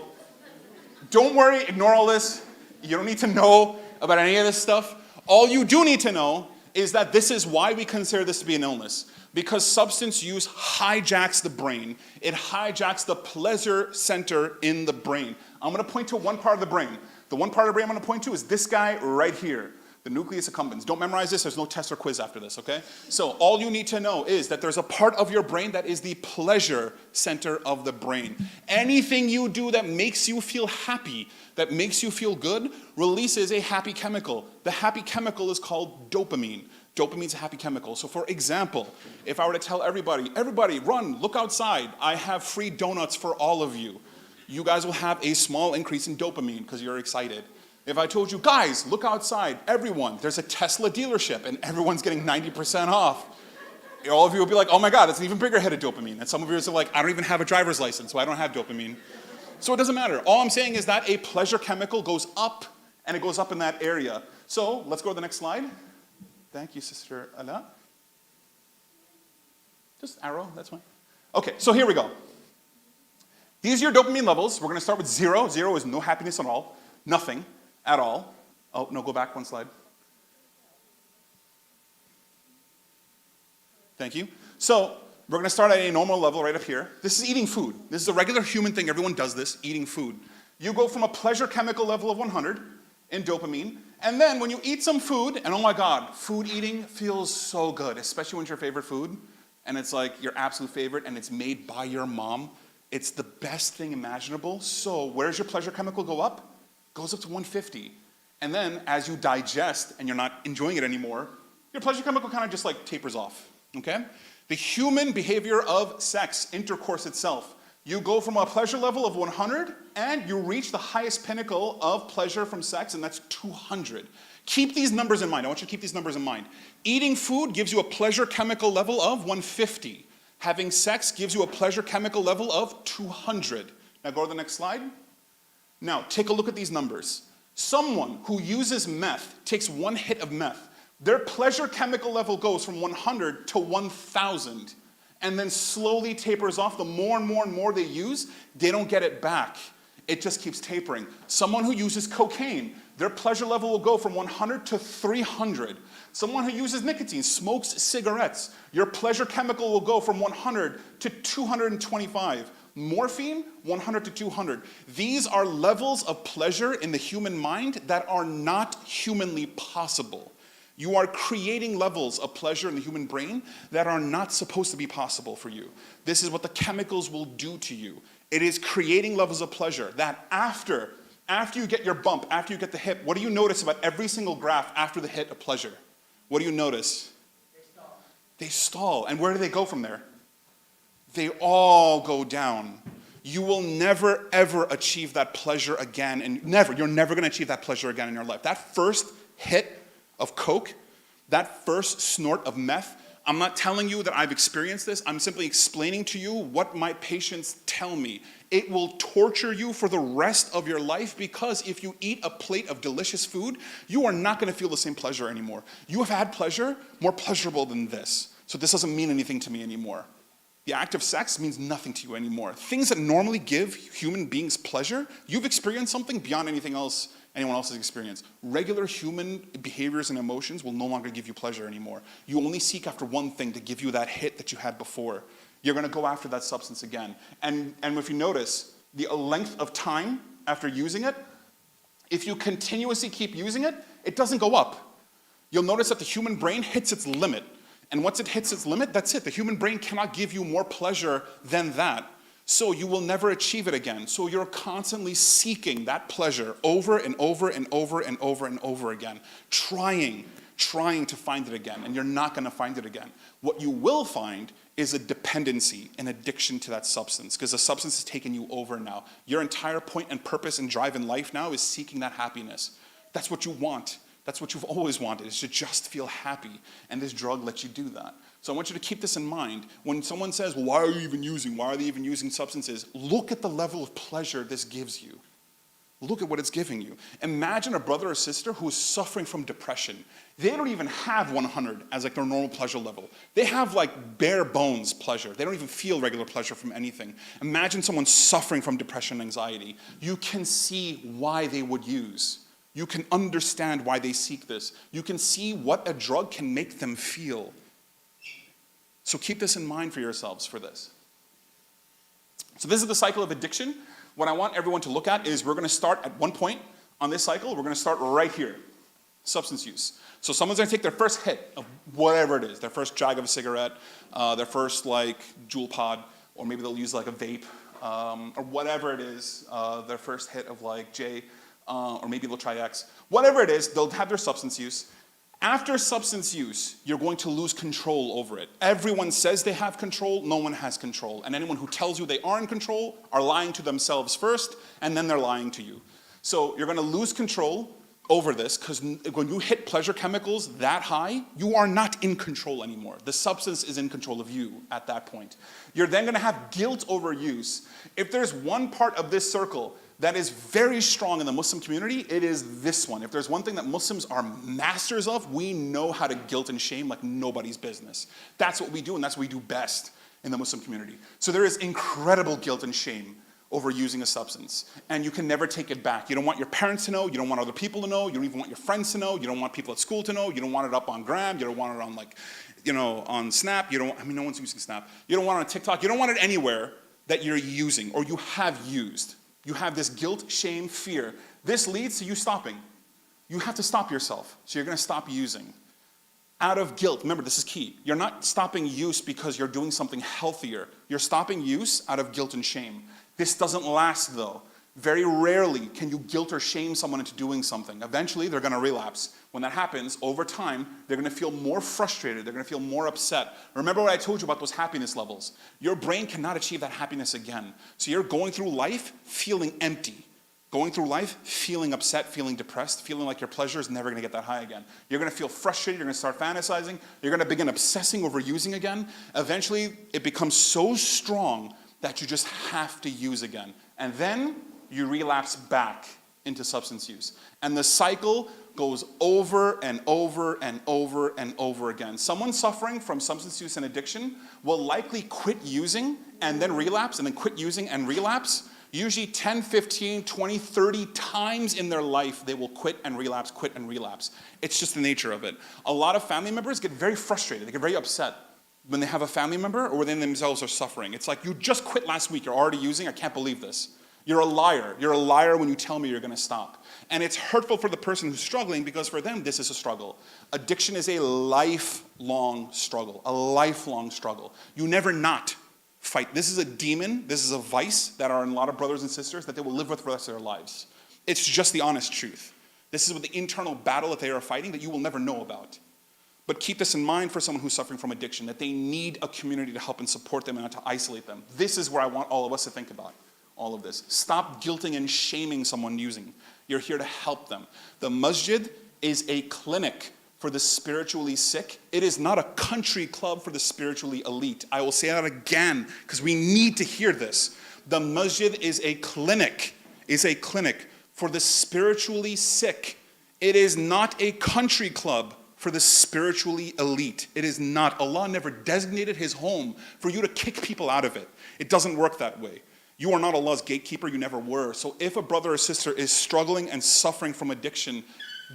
don't worry, ignore all this. You don't need to know about any of this stuff. All you do need to know is that this is why we consider this to be an illness. Because substance use hijacks the brain. It hijacks the pleasure center in the brain. I'm going to point to one part of the brain. The one part of the brain I'm going to point to is this guy right here, the nucleus accumbens. Don't memorize this. There's no test or quiz after this, okay? So all you need to know is that there's a part of your brain that is the pleasure center of the brain. Anything you do that makes you feel happy, that makes you feel good, releases a happy chemical. The happy chemical is called dopamine. Dopamine is a happy chemical. So for example, if I were to tell everybody run, look outside, I have free donuts for all of you, you guys will have a small increase in dopamine because you're excited. If I told you, guys, look outside, everyone, there's a Tesla dealership and everyone's getting 90% off, all of you will be like, oh my God, it's an even bigger hit of dopamine. And some of you are like, I don't even have a driver's license, so I don't have dopamine. So it doesn't matter. All I'm saying is that a pleasure chemical goes up, and it goes up in that area. So let's go to the next slide. Thank you, Sister Alaa. Just arrow, that's fine. Okay, so here we go. These are your dopamine levels. We're going to start with 0. 0 is no happiness at all. Nothing at all. Oh, no, go back one slide. Thank you. So we're going to start at a normal level right up here. This is eating food. This is a regular human thing. Everyone does this, eating food. You go from a pleasure chemical level of 100 in dopamine, and then when you eat some food, and oh my God, food eating feels so good, especially when it's your favorite food, and it's like your absolute favorite, and it's made by your mom, It's the best thing imaginable. So where's your pleasure chemical go up? Goes up to 150. And then as you digest and you're not enjoying it anymore, your pleasure chemical kind of just like tapers off, okay? The human behavior of sex, intercourse itself, you go from a pleasure level of 100 and you reach the highest pinnacle of pleasure from sex, and that's 200. Keep these numbers in mind. I want you to keep these numbers in mind. Eating food gives you a pleasure chemical level of 150. Having sex gives you a pleasure chemical level of 200. Now go to the next slide. Now take a look at these numbers. Someone who uses meth, takes one hit of meth, their pleasure chemical level goes from 100 to 1,000 and then slowly tapers off. The more and more and more they use, they don't get it back. It just keeps tapering. Someone who uses cocaine, their pleasure level will go from 100 to 300. Someone who uses nicotine, smokes cigarettes, your pleasure chemical will go from 100 to 225. Morphine, 100 to 200. These are levels of pleasure in the human mind that are not humanly possible. You are creating levels of pleasure in the human brain that are not supposed to be possible for you. This is what the chemicals will do to you. It is creating levels of pleasure that after you get your bump, after you get the hit, what do you notice about every single graph after the hit of pleasure? What do you notice? They stall. They stall. And where do they go from there? They all go down. You will never, ever achieve that pleasure again. And you're never going to achieve that pleasure again in your life. That first hit of coke, that first snort of meth, I'm not telling you that I've experienced this. I'm simply explaining to you what my patients tell me. It will torture you for the rest of your life, because if you eat a plate of delicious food, you are not going to feel the same pleasure anymore. You have had pleasure more pleasurable than this. So this doesn't mean anything to me anymore. The act of sex means nothing to you anymore. Things that normally give human beings pleasure, you've experienced something beyond anything else anyone else has experienced. Regular human behaviors and emotions will no longer give you pleasure anymore. You only seek after one thing to give you that hit that you had before. You're going to go after that substance again. And if you notice, the length of time after using it, if you continuously keep using it, it doesn't go up. You'll notice that the human brain hits its limit. And once it hits its limit, that's it. The human brain cannot give you more pleasure than that. So you will never achieve it again. So you're constantly seeking that pleasure over and over and over and over and over again, trying to find it again, and you're not going to find it again. What you will find is a dependency, an addiction to that substance, because the substance has taken you over now. Your entire point and purpose and drive in life now is seeking that happiness. That's what you want. That's what you've always wanted, is to just feel happy, and this drug lets you do that. So I want you to keep this in mind. When someone says, well, why are you even using? Why are they even using substances? Look at the level of pleasure this gives you. Look at what it's giving you. Imagine a brother or sister who is suffering from depression. They don't even have 100 as like their normal pleasure level. They have like bare bones pleasure. They don't even feel regular pleasure from anything. Imagine someone suffering from depression and anxiety. You can see why they would use. You can understand why they seek this. You can see what a drug can make them feel. So keep this in mind for yourselves for this. So this is the cycle of addiction. What I want everyone to look at is we're going to start at one point on this cycle. We're going to start right here, substance use. So someone's going to take their first hit of whatever it is, their first jag of a cigarette, their first like Juul pod, or maybe they'll use like a vape, or whatever it is, their first hit of like J, or maybe they'll try X. Whatever it is, they'll have their substance use. After substance use, you're going to lose control over it. Everyone says they have control, no one has control. And anyone who tells you they are in control are lying to themselves first, and then they're lying to you. So you're going to lose control over this, because when you hit pleasure chemicals that high, you are not in control anymore. The substance is in control of you at that point. You're then going to have guilt over use. If there's one part of this circle that is very strong in the Muslim community, it is this one. If there's one thing that Muslims are masters of, we know how to guilt and shame like nobody's business. That's what we do, and that's what we do best in the Muslim community. So there is incredible guilt and shame over using a substance, and you can never take it back. You don't want your parents to know, you don't want other people to know, you don't even want your friends to know, you don't want people at school to know, you don't want it up on Gram, you don't want it on like, on Snap, no one's using Snap. You don't want it on TikTok, you don't want it anywhere that you're using or you have used. You have this guilt, shame, fear. This leads to you stopping. You have to stop yourself. So you're going to stop using. out of guilt. Remember, this is key. You're not stopping use because you're doing something healthier. You're stopping use out of guilt and shame. This doesn't last, though. Very rarely can you guilt or shame someone into doing something. Eventually, they're going to relapse. When that happens, over time, they're going to feel more frustrated. They're going to feel more upset. Remember what I told you about those happiness levels. Your brain cannot achieve that happiness again. So you're going through life feeling empty. Going through life feeling upset, feeling depressed, feeling like your pleasure is never going to get that high again. You're going to feel frustrated. You're going to start fantasizing. You're going to begin obsessing over using again. Eventually, it becomes so strong that you just have to use again. And then you relapse back into substance use. And the cycle goes over and over and over and over again. Someone suffering from substance use and addiction will likely quit using and then relapse and then quit using and relapse. Usually 10, 15, 20, 30 times in their life they will quit and relapse, quit and relapse. It's just the nature of it. A lot of family members get very frustrated. They get very upset when they have a family member or when they themselves are suffering. It's like, you just quit last week. You're already using. I can't believe this. You're a liar. You're a liar when you tell me you're going to stop. And it's hurtful for the person who's struggling because for them, this is a struggle. Addiction is a lifelong struggle, a lifelong struggle. You never not fight. This is a demon. This is a vice that are in a lot of brothers and sisters that they will live with for the rest of their lives. It's just the honest truth. This is what the internal battle that they are fighting that you will never know about. But keep this in mind for someone who's suffering from addiction, that they need a community to help and support them and not to isolate them. This is where I want all of us to think about all of this. Stop guilting and shaming someone using. You're here to help them. The masjid is a clinic for the spiritually sick. It is not a country club for the spiritually elite. I will say that again because we need to hear this. The masjid is a clinic for the spiritually sick. It is not a country club for the spiritually elite. It is not. Allah never designated his home for you to kick people out of it. It doesn't work that way. You are not Allah's gatekeeper, you never were. So if a brother or sister is struggling and suffering from addiction,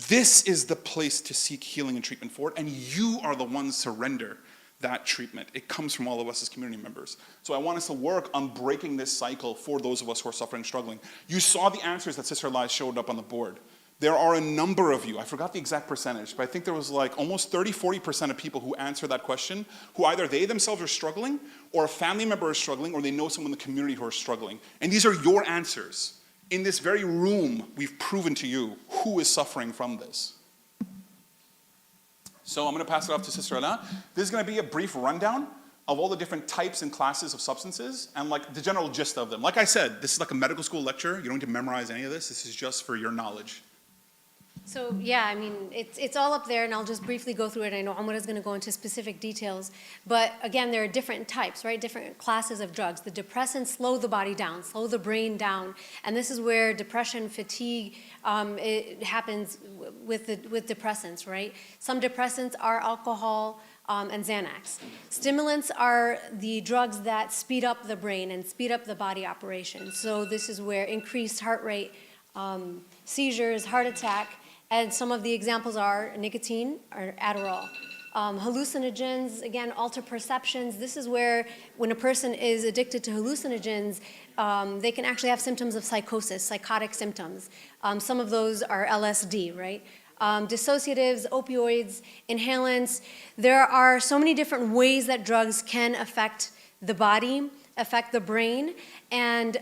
this is the place to seek healing and treatment for it, and you are the ones to render that treatment. It comes from all of us as community members. So I want us to work on breaking this cycle for those of us who are suffering and struggling. You saw the answers that Sister Alaa showed up on the board. There are a number of you, I forgot the exact percentage, but I think there was like almost 30-40% of people who answered that question, who either they themselves are struggling, or a family member is struggling, or they know someone in the community who are struggling. And these are your answers. In this very room, we've proven to you who is suffering from this. So I'm going to pass it off to Sister Alaa. This is going to be a brief rundown of all the different types and classes of substances and like the general gist of them. Like I said, this is like a medical school lecture. You don't need to memorize any of this. This is just for your knowledge. So yeah, I mean, it's all up there, and I'll just briefly go through it. I know Omar is going to go into specific details, but again, there are different types, right? Different classes of drugs. The depressants slow the body down, slow the brain down, and this is where depression, fatigue, it happens with depressants, right? Some depressants are alcohol and Xanax. Stimulants are the drugs that speed up the brain and speed up the body operation. So this is where increased heart rate, seizures, heart attack. And some of the examples are nicotine or Adderall. Hallucinogens, again, alter perceptions. This is where when a person is addicted to hallucinogens, they can actually have symptoms of psychosis, psychotic symptoms. Some of those are LSD, right? Dissociatives, opioids, inhalants. There are so many different ways that drugs can affect the body, affect the brain, and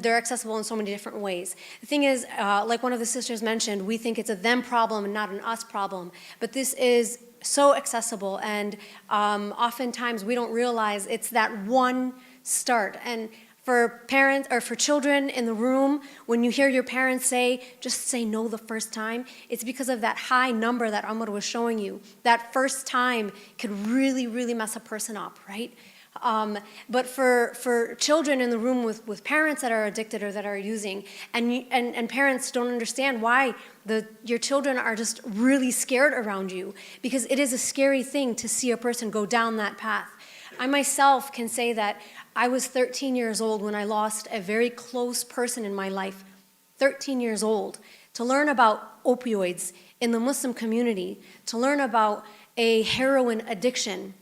they're accessible in so many different ways. The thing is, like one of the sisters mentioned, we think it's a them problem and not an us problem, but this is so accessible, and oftentimes we don't realize it's that one start. And for parents or for children in the room, when you hear your parents say, just say no the first time, it's because of that high number that Omar was showing you. That first time could really, really mess a person up, right? But for children in the room with parents that are addicted or that are using, and parents don't understand why your children are just really scared around you, because it is a scary thing to see a person go down that path. I myself can say that I was 13 years old when I lost a very close person in my life, 13 years old, to learn about opioids in the Muslim community, to learn about a heroin addiction,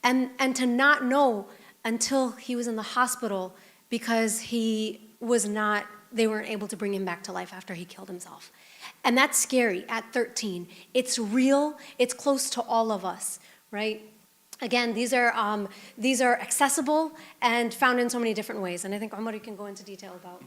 and to not know until he was in the hospital because they weren't able to bring him back to life after he killed himself. And that's scary at 13. It's real, it's close to all of us, right? Again, these are accessible and found in so many different ways. And I think Omar can go into detail about.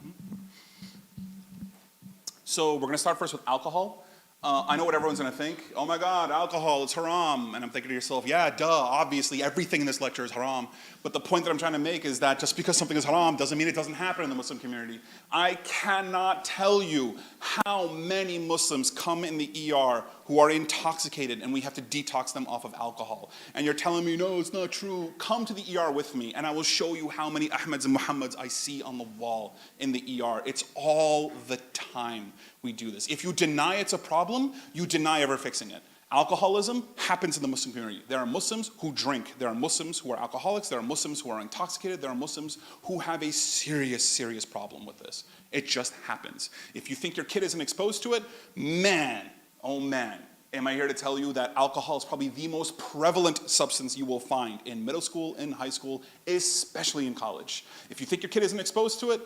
So we're going to start first with alcohol. I know what everyone's going to think. Oh my God, alcohol, it's haram. And I'm thinking to yourself, yeah, duh, obviously everything in this lecture is haram. But the point that I'm trying to make is that just because something is haram doesn't mean it doesn't happen in the Muslim community. I cannot tell you how many Muslims come in the ER who are intoxicated and we have to detox them off of alcohol. And you're telling me, no, it's not true. Come to the ER with me and I will show you how many Ahmeds and Muhammads I see on the wall in the ER. It's all the time we do this. If you deny it's a problem, you deny ever fixing it. Alcoholism happens in the Muslim community. There are Muslims who drink. There are Muslims who are alcoholics. There are Muslims who are intoxicated. There are Muslims who have a serious, serious problem with this. It just happens. If you think your kid isn't exposed to it, man, oh man, am I here to tell you that alcohol is probably the most prevalent substance you will find in middle school, in high school, especially in college. If you think your kid isn't exposed to it,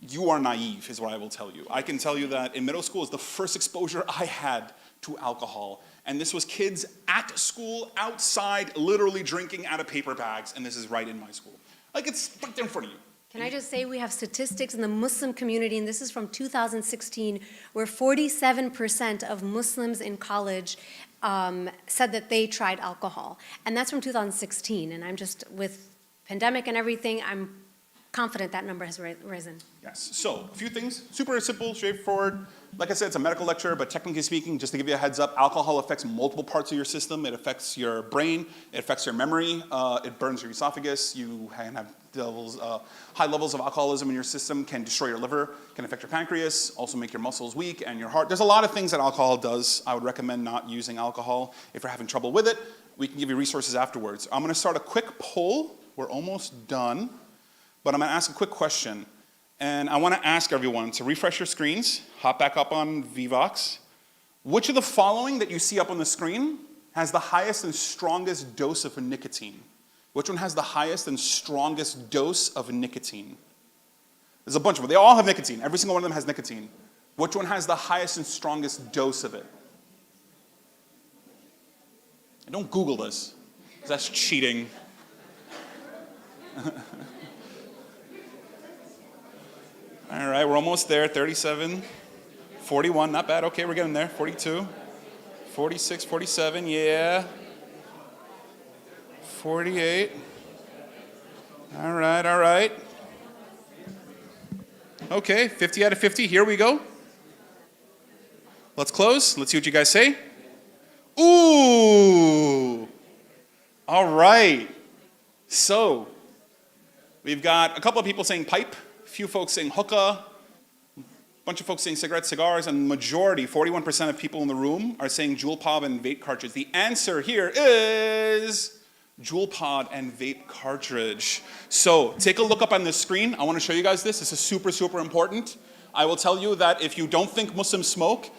you are naive, is what I will tell you. I can tell you that in middle school is the first exposure I had to alcohol. And this was kids at school, outside, literally drinking out of paper bags, and this is right in my school. Like, it's right there in front of you. Can I just say we have statistics in the Muslim community, and this is from 2016, where 47% of Muslims in college said that they tried alcohol. And that's from 2016, and I'm just, with pandemic and everything, I'm confident that number has risen. Yes, so a few things, super simple, straightforward. Like I said, it's a medical lecture, but technically speaking, just to give you a heads up, alcohol affects multiple parts of your system. It affects your brain, it affects your memory, it burns your esophagus, you can have high levels of alcoholism in your system, can destroy your liver, can affect your pancreas, also make your muscles weak and your heart. There's a lot of things that alcohol does. I would recommend not using alcohol. If you're having trouble with it, we can give you resources afterwards. I'm gonna start a quick poll. We're almost done. But I'm going to ask a quick question, and I want to ask everyone to refresh your screens, hop back up on Vivox. Which of the following that you see up on the screen has the highest and strongest dose of nicotine? Which one has the highest and strongest dose of nicotine? There's a bunch of them. They all have nicotine. Every single one of them has nicotine. Which one has the highest and strongest dose of it? And don't Google this, because that's cheating. All right, we're almost there, 37, 41, not bad, okay, we're getting there, 42, 46, 47, yeah, 48, all right, okay, 50 out of 50, here we go. Let's close, let's see what you guys say. Ooh, all right, so we've got a couple of people saying pipe, few folks saying hookah, a bunch of folks saying cigarettes, cigars, and majority, 41% of people in the room are saying Juul pod and vape cartridge. The answer here is Juul pod and vape cartridge. So take a look up on the screen. I want to show you guys this. This is super, super important. I will tell you that if you don't think Muslims smoke,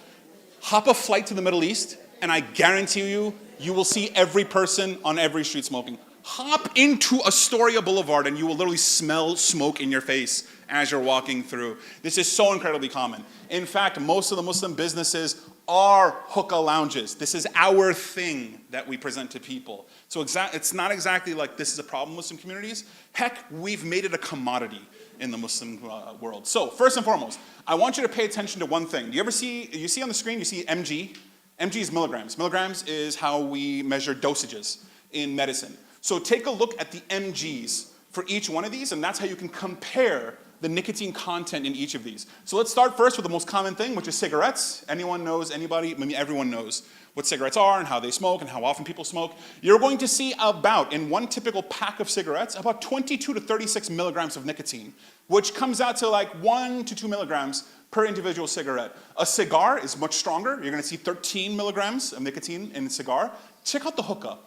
hop a flight to the Middle East, and I guarantee you, you will see every person on every street smoking. Hop into Astoria Boulevard and you will literally smell smoke in your face as you're walking through. This is so incredibly common. In fact, most of the Muslim businesses are hookah lounges. This is our thing that we present to people. So it's not exactly like this is a problem in Muslim communities. Heck, we've made it a commodity in the Muslim world. So first and foremost, I want you to pay attention to one thing. You see on the screen, you see mg. Mg is milligrams. Milligrams is how we measure dosages in medicine. So take a look at the mgs for each one of these, and that's how you can compare the nicotine content in each of these. So let's start first with the most common thing, which is cigarettes. Anyone knows, anybody, I mean, everyone knows what cigarettes are and how they smoke and how often people smoke. You're going to see about, in one typical pack of cigarettes, about 22 to 36 milligrams of nicotine, which comes out to like 1 to 2 milligrams per individual cigarette. A cigar is much stronger. You're going to see 13 milligrams of nicotine in a cigar. Check out the hookah.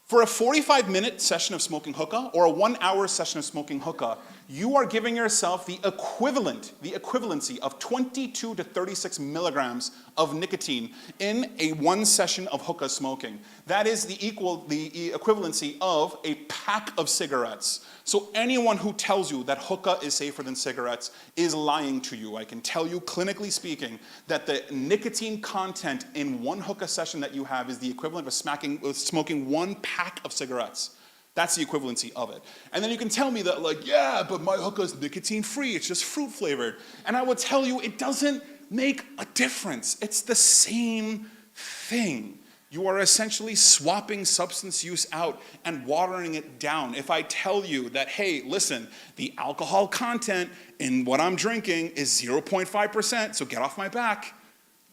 For a 45-minute session of smoking hookah or a 1-hour session of smoking hookah, you are giving yourself the equivalency of 22 to 36 milligrams of nicotine in a one session of hookah smoking. That is the equivalency of a pack of cigarettes. So anyone who tells you that hookah is safer than cigarettes is lying to you. I can tell you, clinically speaking, that the nicotine content in one hookah session that you have is the equivalent of smoking one pack of cigarettes. That's the equivalency of it. And then you can tell me that, like, yeah, but my hookah's nicotine-free, it's just fruit-flavored. And I would tell you, it doesn't make a difference. It's the same thing. You are essentially swapping substance use out and watering it down. If I tell you that, hey, listen, the alcohol content in what I'm drinking is 0.5%, so get off my back,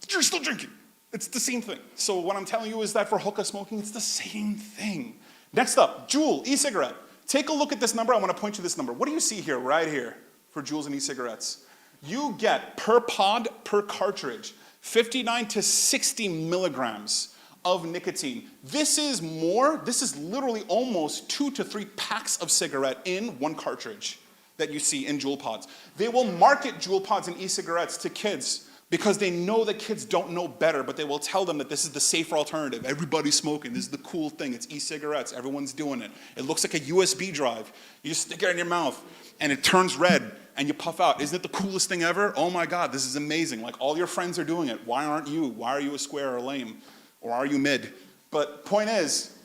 you're still drinking. It's the same thing. So what I'm telling you is that for hookah smoking, it's the same thing. Next up, Juul, e-cigarette. Take a look at this number. I want to point you this number. What do you see here, right here, for Juuls and e-cigarettes? You get per pod, per cartridge, 59 to 60 milligrams of nicotine. This is literally almost 2 to 3 packs of cigarette in one cartridge that you see in Juul pods. They will market Juul pods and e-cigarettes to kids because they know that kids don't know better, but they will tell them that this is the safer alternative. Everybody's smoking. This is the cool thing. It's e-cigarettes. Everyone's doing it. It looks like a USB drive. You just stick it in your mouth, and it turns red, and you puff out. Isn't it the coolest thing ever? Oh my God, this is amazing. Like, all your friends are doing it. Why aren't you? Why are you a square or lame? Or are you mid? But point is,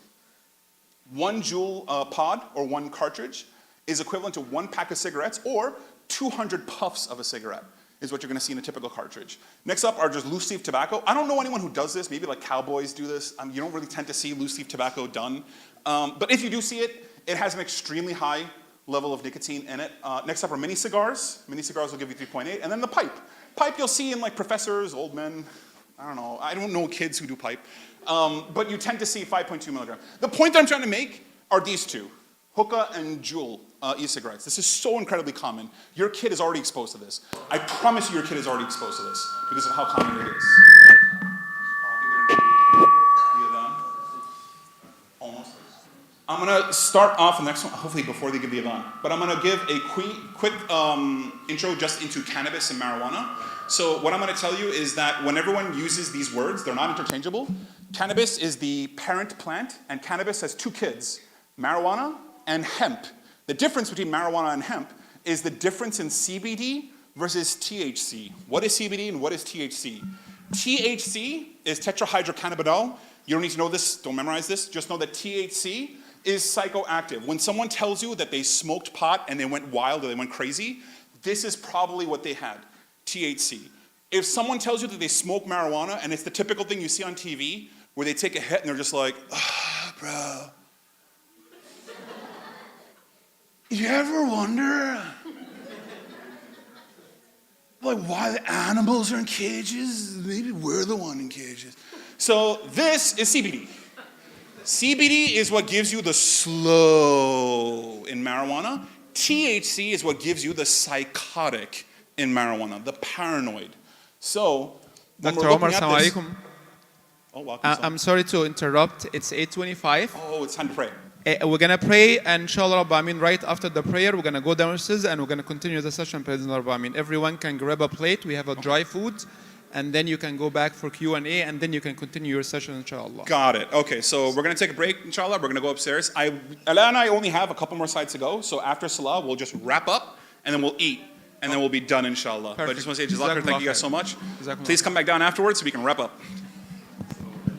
one Juul pod or one cartridge is equivalent to one pack of cigarettes or 200 puffs of a cigarette. Is what you're going to see in a typical cartridge. Next up are just loose leaf tobacco. I don't know anyone who does this. Maybe like cowboys do this. You don't really tend to see loose leaf tobacco done. But if you do see it, it has an extremely high level of nicotine in it. Next up are mini cigars. Mini cigars will give you 3.8. And then the pipe. Pipe you'll see in like professors, old men. I don't know kids who do pipe. But you tend to see 5.2 milligrams. The point that I'm trying to make are these two. Hookah and Juul e-cigarettes. This is so incredibly common. Your kid is already exposed to this. I promise you your kid is already exposed to this because of how common it is. Almost. I'm going to start off the next one, hopefully before they give the adhan. But I'm going to give a quick intro just into cannabis and marijuana. So what I'm going to tell you is that when everyone uses these words, they're not interchangeable. Cannabis is the parent plant, and cannabis has two kids, marijuana and hemp. The difference between marijuana and hemp is the difference in CBD versus THC. What is CBD and what is THC? THC is tetrahydrocannabinol. You don't need to know this, don't memorize this. Just know that THC is psychoactive. When someone tells you that they smoked pot and they went wild or they went crazy, this is probably what they had, THC. If someone tells you that they smoke marijuana, and it's the typical thing you see on TV, where they take a hit and they're just like, bro. You ever wonder, like, why the animals are in cages? Maybe we're the one in cages. So this is CBD. CBD is what gives you the slow in marijuana. THC is what gives you the psychotic in marijuana, the paranoid. So, Dr. Omar, assalamu alaikum. Oh, welcome. I'm sorry to interrupt. It's 8:25. Oh, it's time to pray. We're going to pray, and inshallah, right after the prayer, we're going to go downstairs and we're going to continue the session. Everyone can grab a plate. We have a dry food, and then you can go back for Q&A, and then you can continue your session, inshallah. Got it. Okay, so we're going to take a break, inshallah. We're going to go upstairs. Alaa and I only have a couple more slides to go, so after Salah, we'll just wrap up, and then we'll eat, and then we'll be done, inshallah. But I just want to say, Jazakallah, thank you guys so much. Please come back down afterwards so we can wrap up.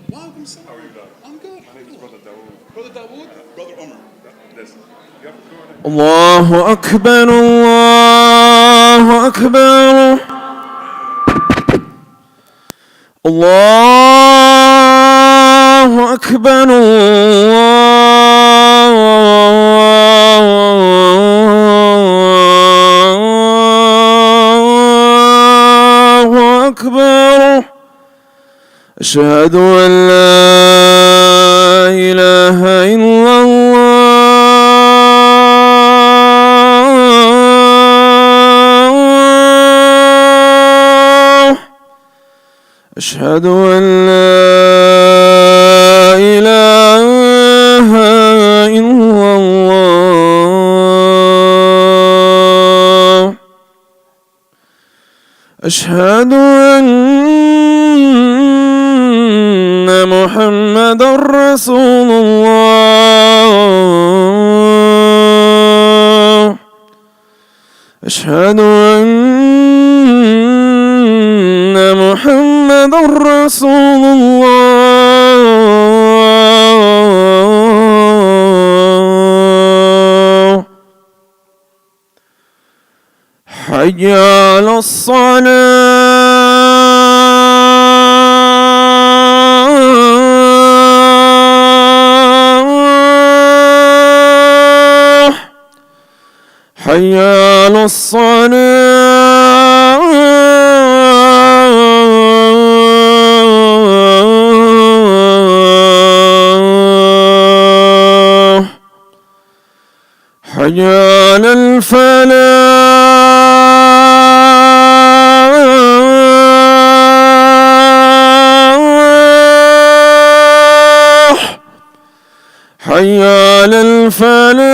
Welcome, sir. How are you, brother? I'm good. My name is Brother Dawood. Brother Dawood? Brother Omar. الله أكبر الله أكبر الله أكبر الله أكبر أشهد أن لا إله إلا الله أشهد أن لا إله إلا الله أشهد أن محمد رسول الله أشهد أن محمد رسول الله حي على الصلاة حي على الصلاة حي على الفلاح حي على الفلاح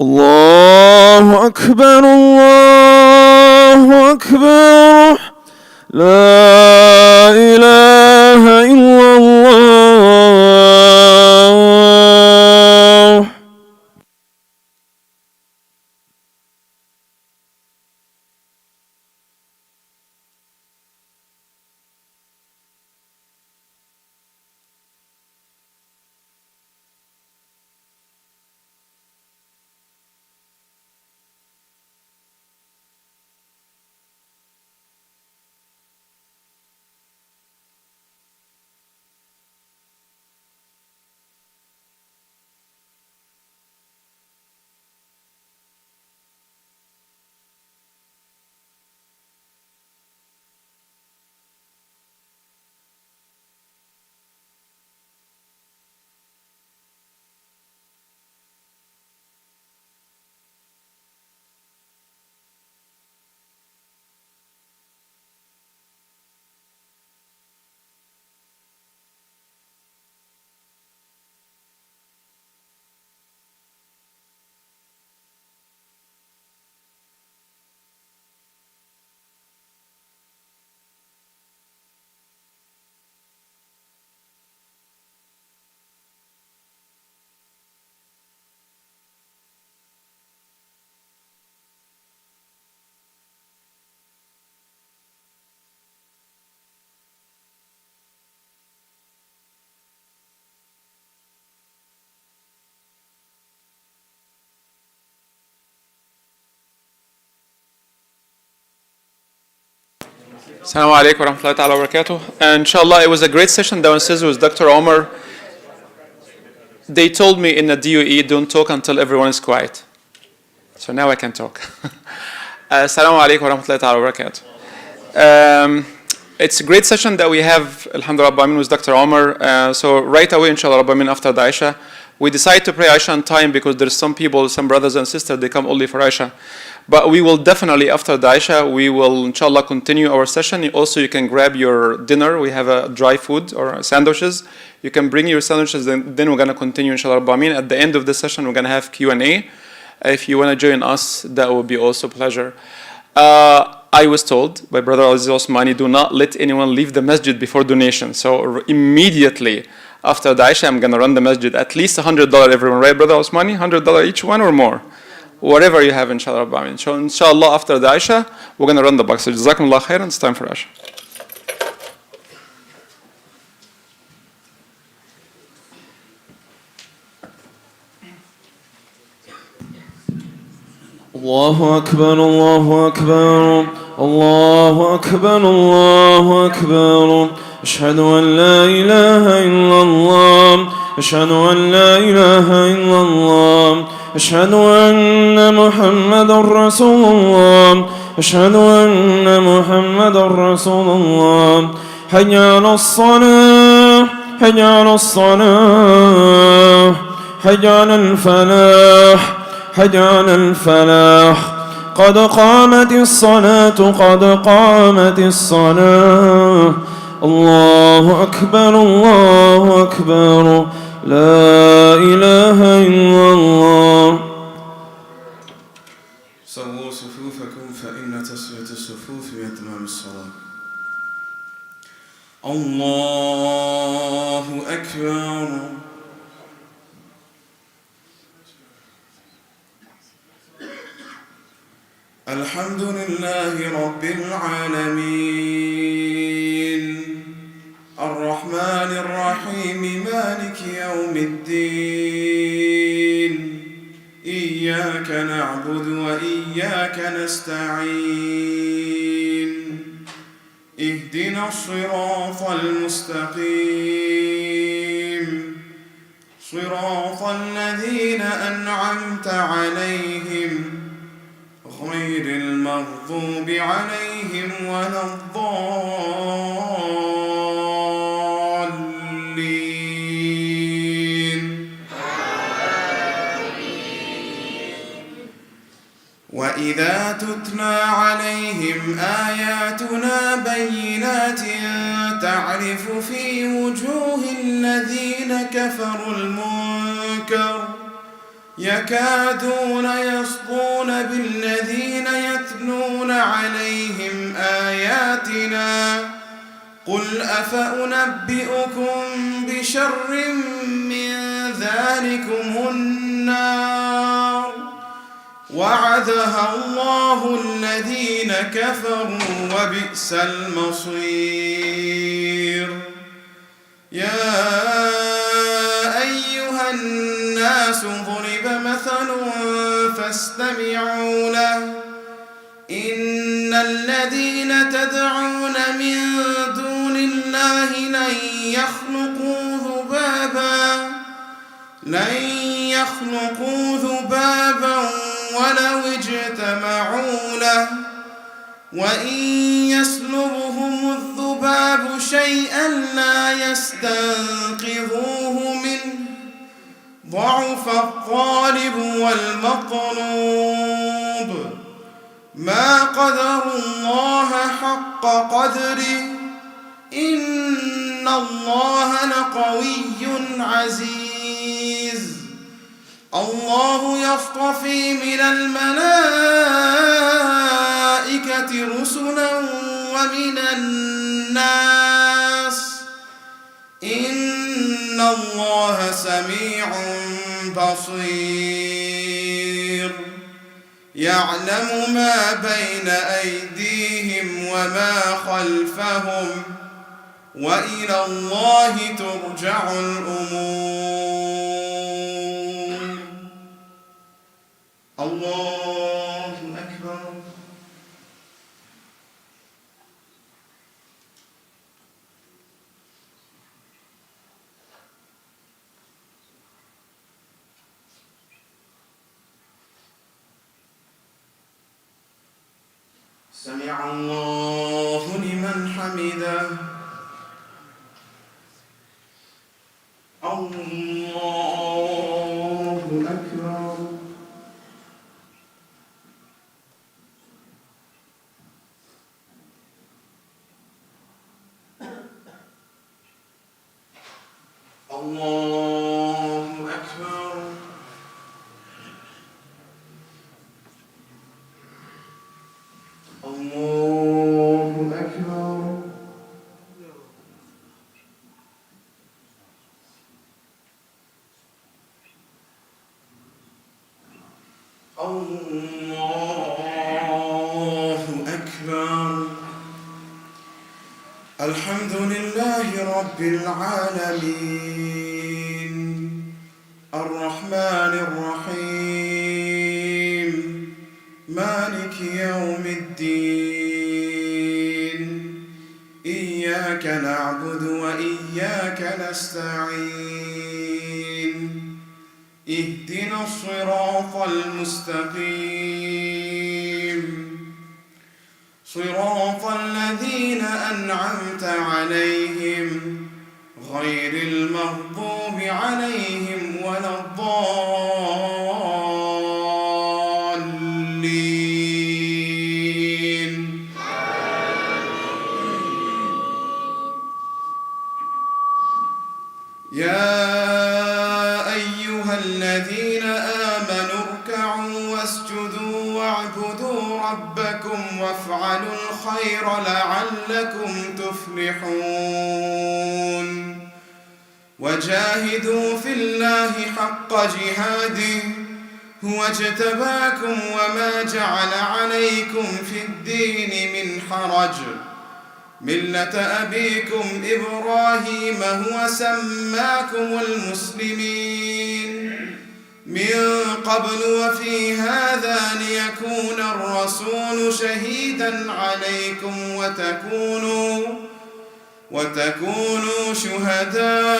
الله أكبر الله أكبر لا إله إلا الله Assalamu alaikum wa rahmatullahi ta'ala wa barakatuh. And inshallah, it was a great session downstairs with Dr. Omar. They told me in the DOE, don't talk until everyone is quiet. So now I can talk. Assalamu alaikum wa rahmatullahi ta'ala wa barakatuh. It's a great session that we have, alhamdulillah, Rabbil Alamin, with Dr. Omar. So right away, inshallah, Rabbil Alamin, after the Aisha, we decide to pray Aisha on time because there's some people, some brothers and sisters, they come only for Aisha. But we will definitely, after the Aisha, we will, inshallah, continue our session. Also, you can grab your dinner. We have a dry food or sandwiches. You can bring your sandwiches, and then we're going to continue, inshallah, Rabbil Alamin. At the end of the session, we're going to have Q&A. If you want to join us, that would be also a pleasure. I was told by Brother Aziz Osmani, do not let anyone leave the masjid before donation. So immediately after the Aisha, I'm going to run the masjid. At least $100 everyone, right, Brother Osmani? $100 each one or more? Whatever you have, inshallah. So inshallah, after the Aisha, we're going to run the box. So jazakumullah khairan, it's time for Aisha. الله أكبر الله أكبر الله أكبر الله أكبر أشهد أن لا إله إلا الله أشهد أن لا إله إلا الله أشهد أن محمد رسول الله أشهد أن محمد رسول الله حي على الصلاة حي على الصلاة حي على الفلاح حي على الفلاح قد قامت الصلاة قد قامت الصلاة الله أكبر الله أكبر لا إله إلا الله. سووا صفوفكم فإن تسوية الصفوف من تمام الصلاة. الله أكبر. الحمد لله رب العالمين الرحمن الرحيم مالك يوم الدين إياك نعبد وإياك نستعين اهدنا الصراط المستقيم صراط الذين أنعمت عليهم غير المغضوب عليهم ولا الضالين. وإذا تتلى عليهم آياتنا بينات تعرف في وجوه الذين كفروا المنكر يكادون يسطون بالذين يتلون عليهم آياتنا قل أفأنبئكم بشر من ذلكم النار وعدها الله الذين كفروا وبئس المصير. يا أيها الناس ضرب مثل فاستمعوا له إن الذين تدعون من دون الله لن يخلقوا ذبابا ولو اجتمعوا له وإن يسلبهم الذباب شيئا لا يستنقذوه منه ضعف الطالب والمطلوب ما قدروا الله حق قدره إن الله لقوي عزيز. الله يصطفي من الملائكة رسلا ومن الناس إن الله سميع بصير. يعلم ما بين أيديهم وما خلفهم وإلى الله ترجع الأمور. الله أكبر. سمع الله لمن حمده. الله أكبر. الله أكبر. الله أكبر. الله أكبر. الحمد لله رب العالمين الرحمن الرحيم مالك يوم الدين إياك نعبد وإياك نستعين اهدنا الصراط المستقيم صراط الذين أنعمت عليهم غير المغضوب عليهم ولا الضالين. ربكم وافعلوا الخير لعلكم تفلحون وجاهدوا في الله حق جهاده هو اجتباكم وما جعل عليكم في الدين من حرج ملة أبيكم إبراهيم هو سماكم المسلمين من قبل وفي هذا ليكون الرسول شهيدا عليكم وتكونوا شهداء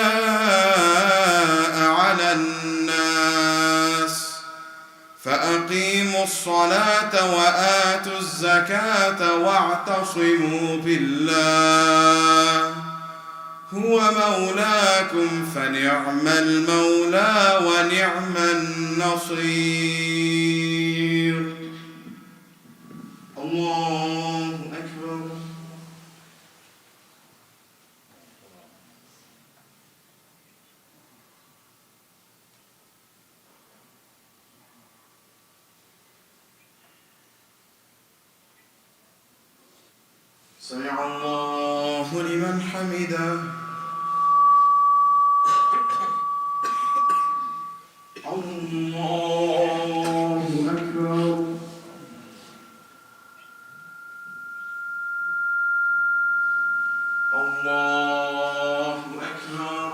على الناس فأقيموا الصلاة وآتوا الزكاة واعتصموا بالله هو مولاكم فنعم المولى ونعم النصير الله أكبر سمع الله لمن حمده الله أكبر الله أكبر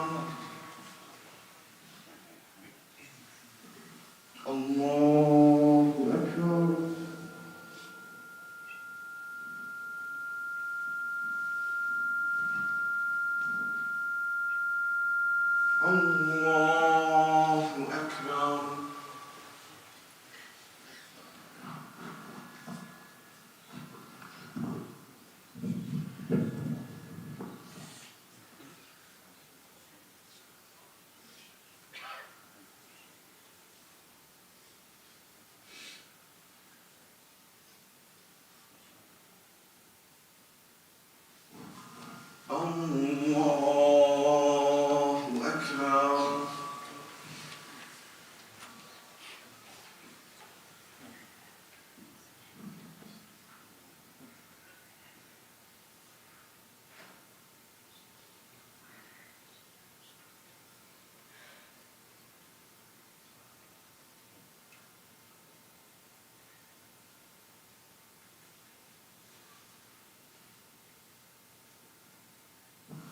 الله أكبر الله أكبر الله أكبر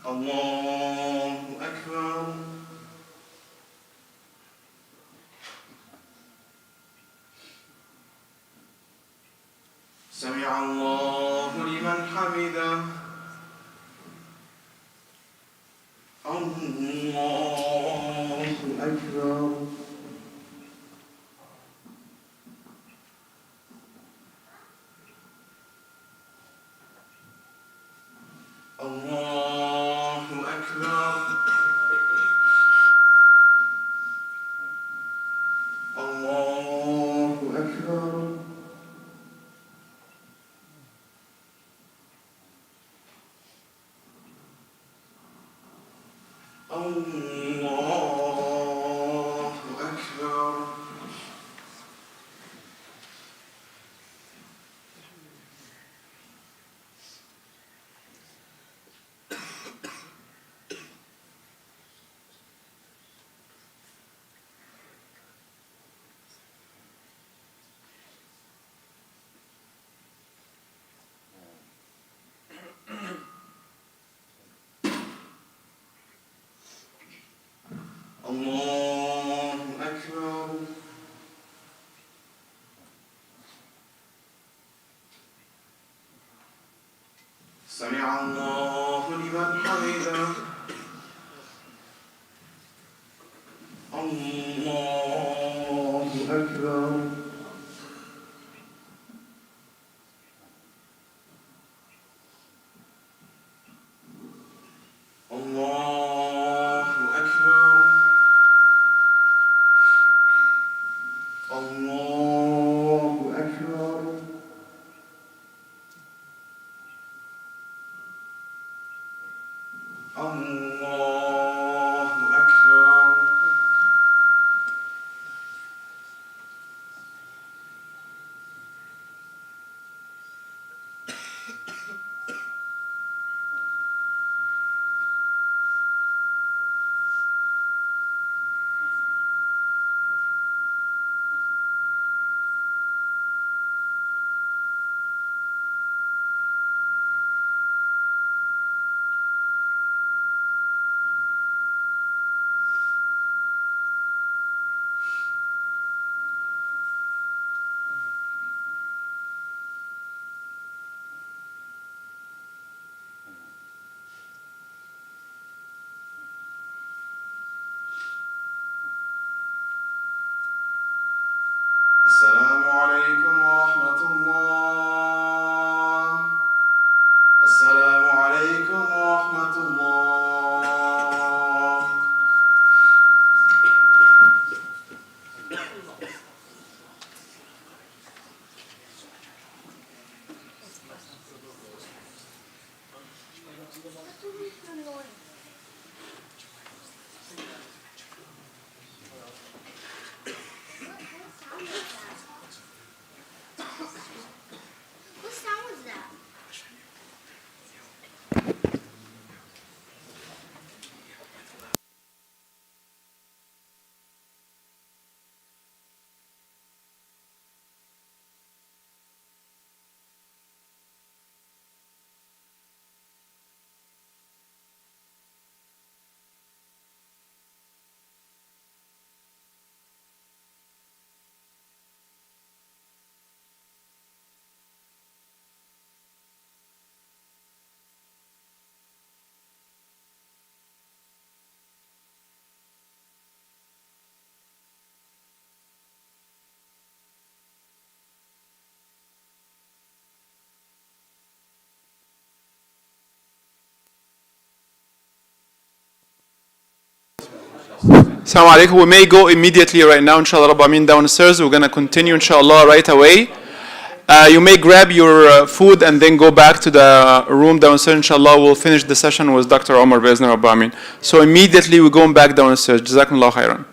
الله أكبر سمع الله لمن حمده الله أكبر الله أكبر الله أكبر الله أكبر الله أكبر سمع الله لمن حمده الله أكبر الله أكبر الله أكبر الله Assalamu alaikum. We may go immediately right now, inshallah, Rabbi Amin, downstairs. We're going to continue, inshallah, right away. You may grab your food and then go back to the room downstairs. Inshallah, we'll finish the session with Dr. Omar Bezni Rabbi Amin. So immediately we're going back downstairs. Jazakumullah khairan.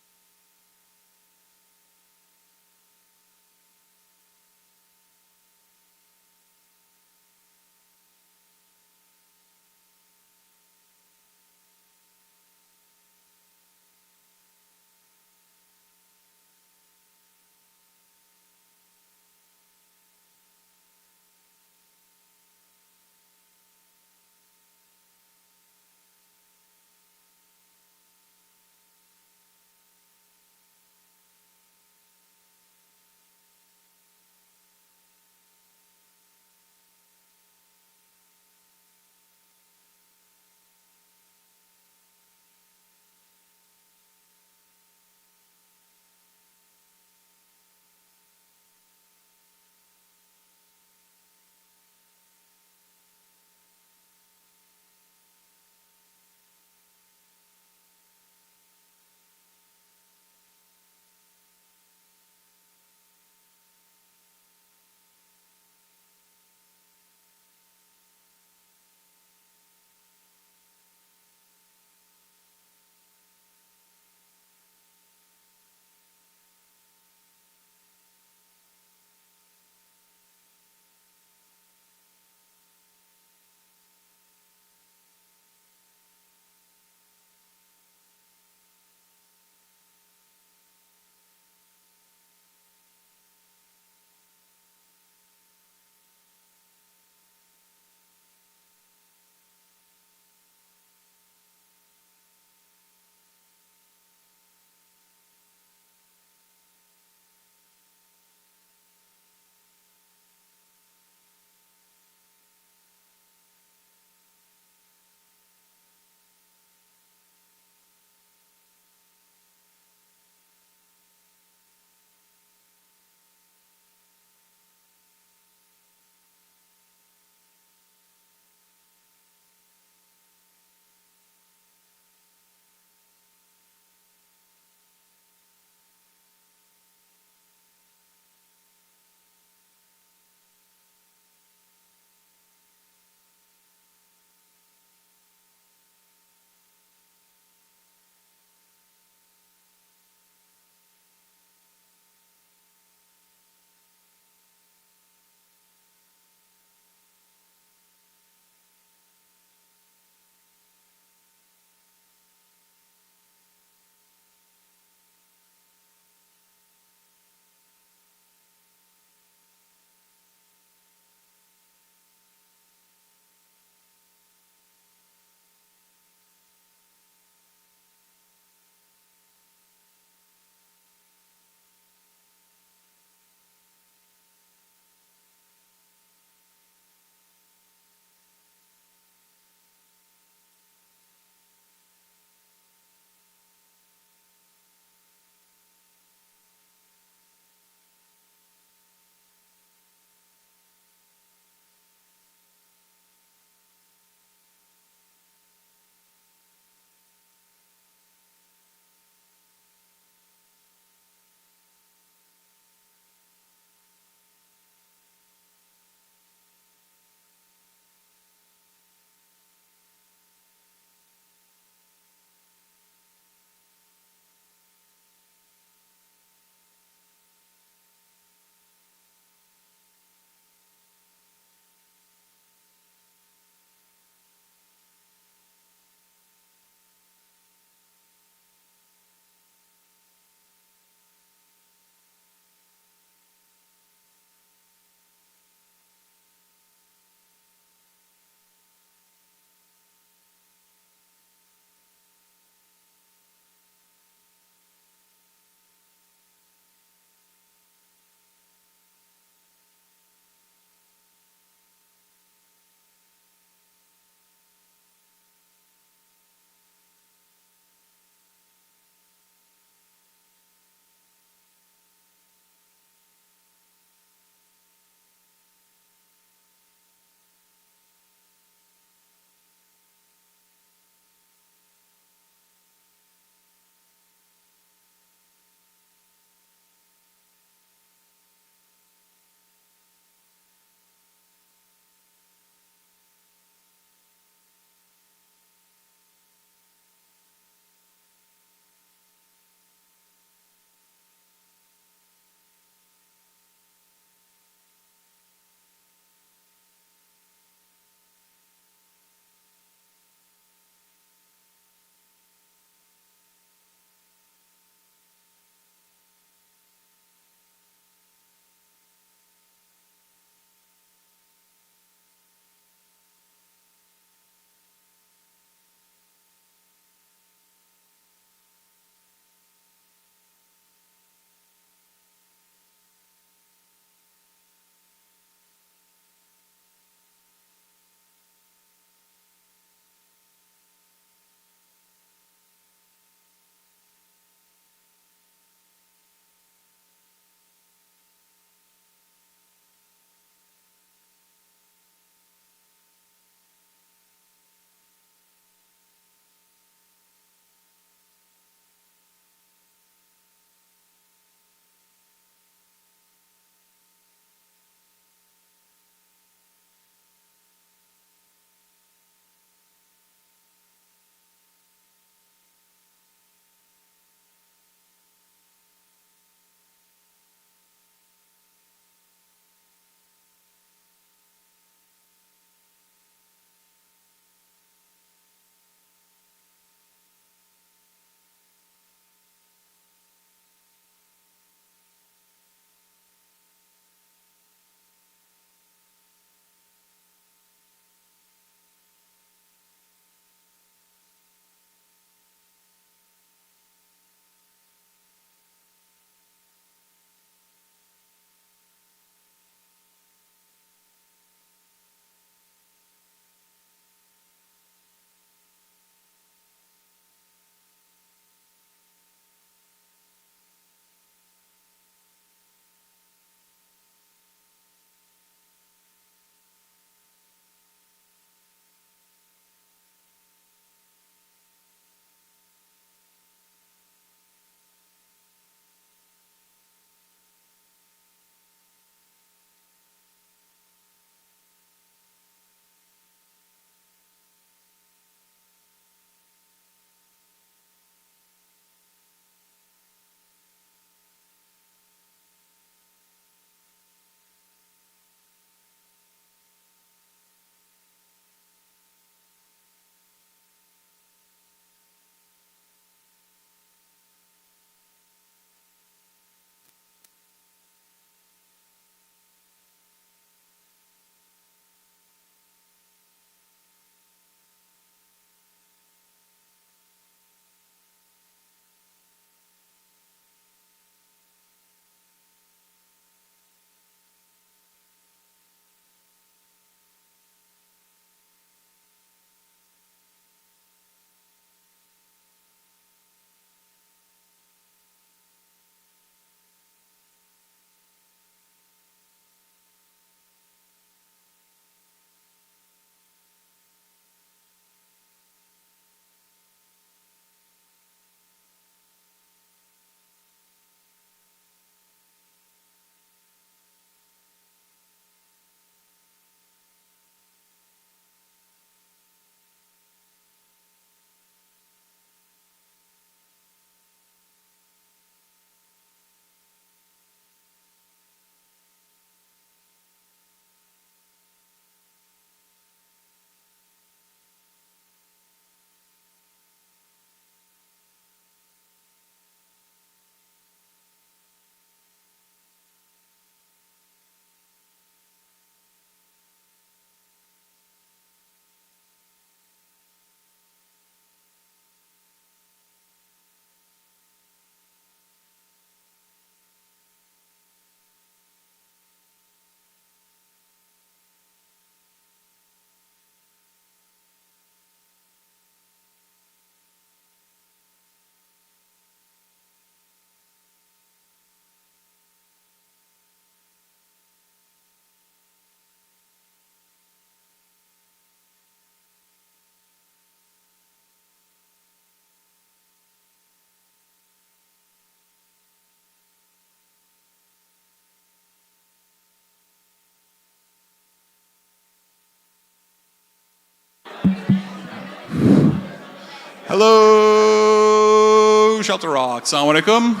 Hello, Shelter Rock. Assalamu alaikum.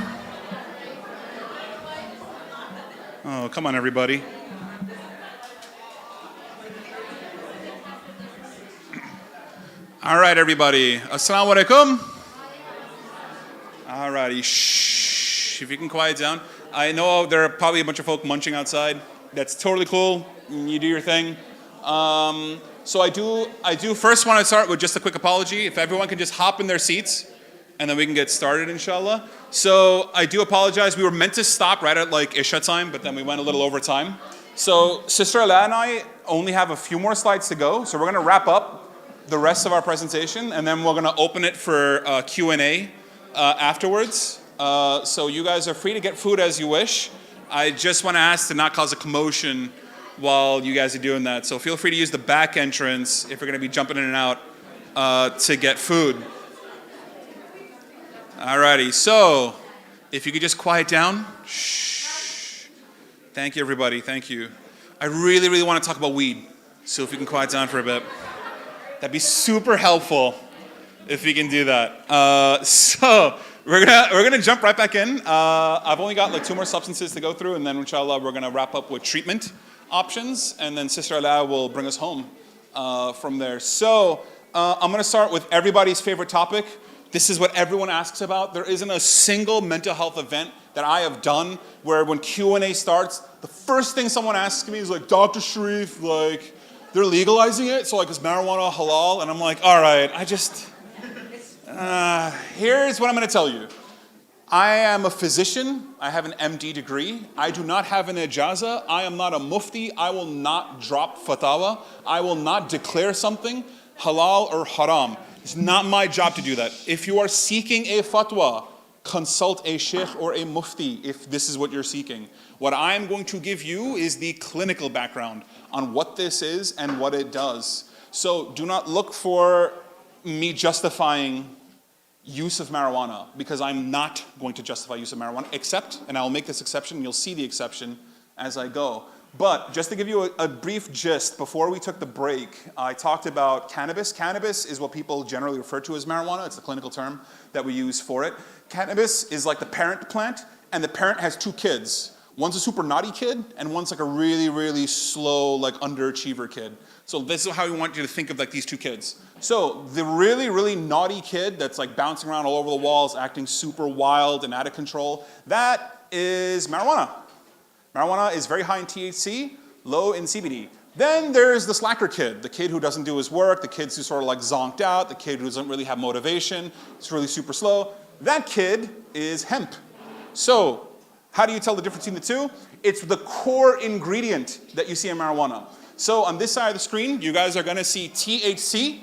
Oh, come on, everybody. All right, everybody. Assalamu alaikum. All righty. Shh. If you can quiet down. I know there are probably a bunch of folk munching outside. That's totally cool. You do your thing. So I do first want to start with just a quick apology. If everyone can just hop in their seats, and then we can get started, inshallah. So I do apologize. We were meant to stop right at like Isha time, but then we went a little over time. So Sister Alaa and I only have a few more slides to go. So we're going to wrap up the rest of our presentation, and then we're going to open it for Q&A afterwards. So you guys are free to get food as you wish. I just want to ask to not cause a commotion while you guys are doing that. So feel free to use the back entrance if you're going to be jumping in and out to get food. Alrighty, so if you could just quiet down. Shh. Thank you, everybody. Thank you. I really, really want to talk about weed. So if you can quiet down for a bit, that'd be super helpful if we can do that. So we're gonna jump right back in. I've only got like 2 more substances to go through, and then inshallah we're gonna wrap up with treatment options, and then Sister Alaa will bring us home from there. So I'm gonna start with everybody's favorite topic. This is what everyone asks about. There isn't a single mental health event that I have done where when Q&A starts, the first thing someone asks me is like, Dr. Shareef, like, they're legalizing it, so like, is marijuana halal? And I'm like, all right, here's what I'm gonna tell you. I am a physician. I have an MD degree. I do not have an ijaza. I am not a mufti. I will not drop fatwa. I will not declare something halal or haram. It's not my job to do that. If you are seeking a fatwa, consult a sheikh or a mufti if this is what you're seeking. What I am going to give you is the clinical background on what this is and what it does. So do not look for me justifying use of marijuana, because I'm not going to justify use of marijuana, except, and I'll make this exception, you'll see the exception as I go. But just to give you a brief gist, before we took the break, I talked about cannabis. Cannabis is what people generally refer to as marijuana. It's the clinical term that we use for it. Cannabis is like the parent plant, and the parent has 2 kids. One's a super naughty kid, and one's like a really, really slow, like underachiever kid. So this is how we want you to think of like these 2 kids. So the really, really naughty kid that's like bouncing around all over the walls, acting super wild and out of control, that is marijuana. Marijuana is very high in THC, low in CBD. Then there's the slacker kid, the kid who doesn't do his work, the kid who's sort of like zonked out, the kid who doesn't really have motivation, it's really super slow. That kid is hemp. So how do you tell the difference between the two? It's the core ingredient that you see in marijuana. So on this side of the screen, you guys are gonna see THC.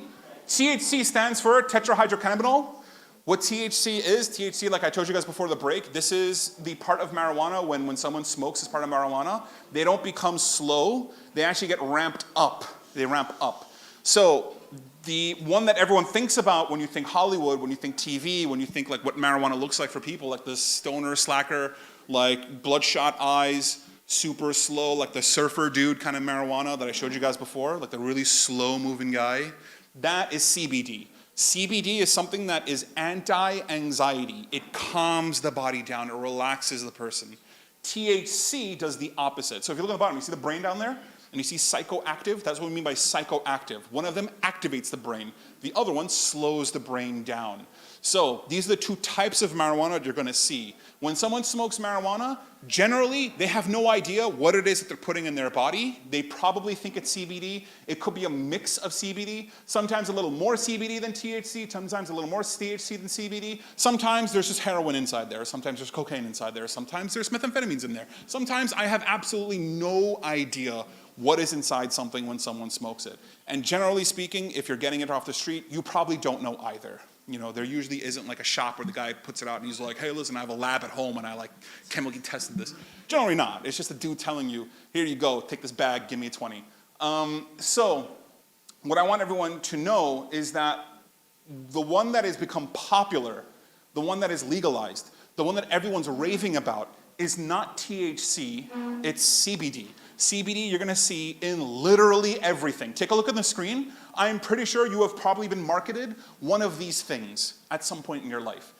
THC stands for tetrahydrocannabinol. What THC is, THC, like I told you guys before the break, this is the part of marijuana when someone smokes as part of marijuana, they don't become slow, they actually get ramped up. They ramp up. So the one that everyone thinks about when you think Hollywood, when you think TV, when you think like what marijuana looks like for people, like the stoner slacker, like bloodshot eyes, super slow, like the surfer dude kind of marijuana that I showed you guys before, like the really slow moving guy, that is CBD. CBD is something that is anti-anxiety. It calms the body down, it relaxes the person. THC does the opposite. So if you look at the bottom, you see the brain down there? And you see psychoactive, that's what we mean by psychoactive. One of them activates the brain. The other one slows the brain down. So these are the 2 types of marijuana you're gonna see. When someone smokes marijuana, generally they have no idea what it is that they're putting in their body. They probably think it's CBD. It could be a mix of CBD. Sometimes a little more CBD than THC, sometimes a little more THC than CBD. Sometimes there's just heroin inside there. Sometimes there's cocaine inside there. Sometimes there's methamphetamines in there. Sometimes I have absolutely no idea what is inside something when someone smokes it. And generally speaking, if you're getting it off the street, you probably don't know either. You know, there usually isn't like a shop where the guy puts it out and he's like, hey, listen, I have a lab at home and I like chemically tested this. Generally not. It's just a dude telling you, here you go, take this bag, give me a 20. So what I want everyone to know is that the one that has become popular, the one that is legalized, the one that everyone's raving about is not THC, it's CBD. CBD you're gonna see in literally everything. Take a look at the screen. I'm pretty sure you have probably been marketed one of these things at some point in your life.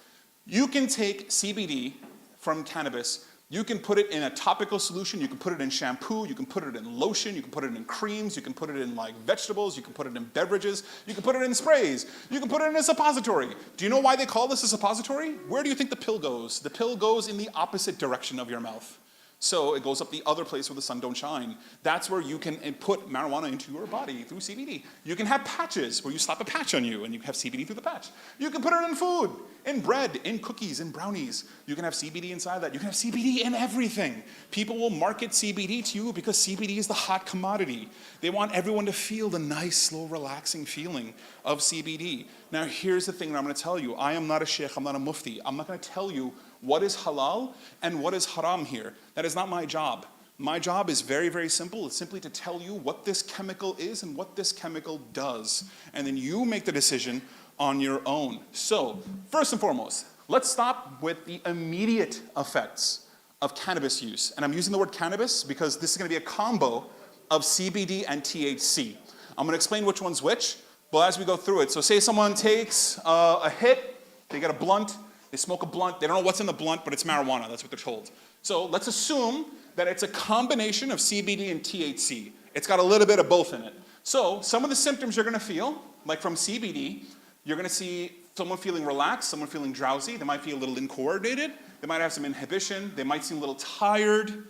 You can take CBD from cannabis, you can put it in a topical solution, you can put it in shampoo, you can put it in lotion, you can put it in creams, you can put it in like vegetables, you can put it in beverages, you can put it in sprays, you can put it in a suppository. Do you know why they call this a suppository? Where do you think the pill goes? The pill goes in the opposite direction of your mouth. So it goes up the other place where the sun don't shine. That's where you can put marijuana into your body through CBD. You can have patches where you slap a patch on you and you have CBD through the patch. You can put it in food, in bread, in cookies, in brownies. You can have CBD inside that. You can have CBD in everything. People will market CBD to you because CBD is the hot commodity. They want everyone to feel the nice, slow, relaxing feeling of CBD. Now here's the thing that I'm going to tell you. I am not a sheikh, I'm not a mufti. I'm not going to tell you what is halal and what is haram here. That is not my job. My job is very, very simple. It's simply to tell you what this chemical is and what this chemical does. And then you make the decision on your own. So, first and foremost, let's stop with the immediate effects of cannabis use. And I'm using the word cannabis because this is going to be a combo of CBD and THC. I'm going to explain which one's which, but as we go through it. So say someone takes a hit, they get a blunt, they smoke a blunt, they don't know what's in the blunt, but it's marijuana, that's what they're told. So let's assume that it's a combination of CBD and THC. It's got a little bit of both in it. So some of the symptoms you're gonna feel, like from CBD, you're gonna see someone feeling relaxed, someone feeling drowsy, they might feel a little incoordinated, they might have some inhibition, they might seem a little tired.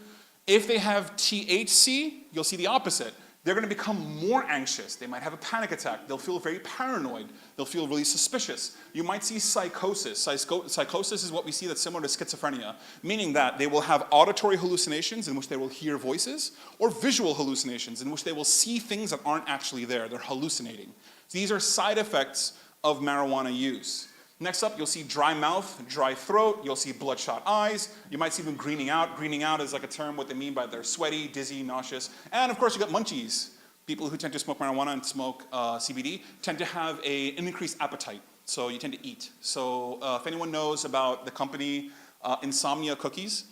If they have THC, you'll see the opposite. They're going to become more anxious. They might have a panic attack. They'll feel very paranoid. They'll feel really suspicious. You might see psychosis. Psychosis is what we see that's similar to schizophrenia, meaning that they will have auditory hallucinations in which they will hear voices, or visual hallucinations in which they will see things that aren't actually there. They're hallucinating. These are side effects of marijuana use. Next up, you'll see dry mouth, dry throat, you'll see bloodshot eyes, you might see them greening out. Greening out is like a term, what they mean by they're sweaty, dizzy, nauseous. And of course, you got munchies. People who tend to smoke marijuana and smoke CBD tend to have an increased appetite, so you tend to eat. So if anyone knows about the company Insomnia Cookies,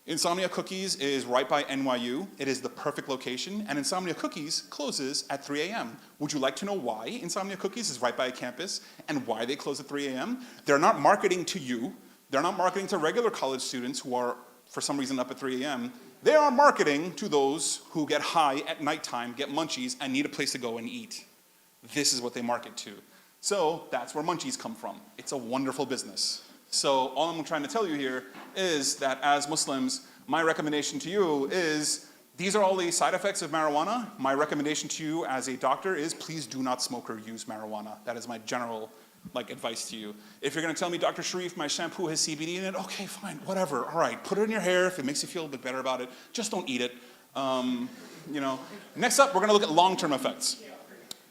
Insomnia Cookies is right by NYU. It is the perfect location, and Insomnia Cookies closes at 3 a.m. Would you like to know why Insomnia Cookies is right by a campus and why they close at 3 a.m.? They're not marketing to you. They're not marketing to regular college students who are, for some reason, up at 3 a.m. They are marketing to those who get high at nighttime, get munchies, and need a place to go and eat. This is what they market to. So that's where munchies come from. It's a wonderful business. So all I'm trying to tell you here is that as Muslims, my recommendation to you is, these are all the side effects of marijuana. My recommendation to you as a doctor is, please do not smoke or use marijuana. That is my general advice to you. If you're gonna tell me, Dr. Shareef, my shampoo has CBD in it, okay, fine, whatever, all right. Put it in your hair if it makes you feel a bit better about it. Just don't eat it. Next up, we're gonna look at long-term effects.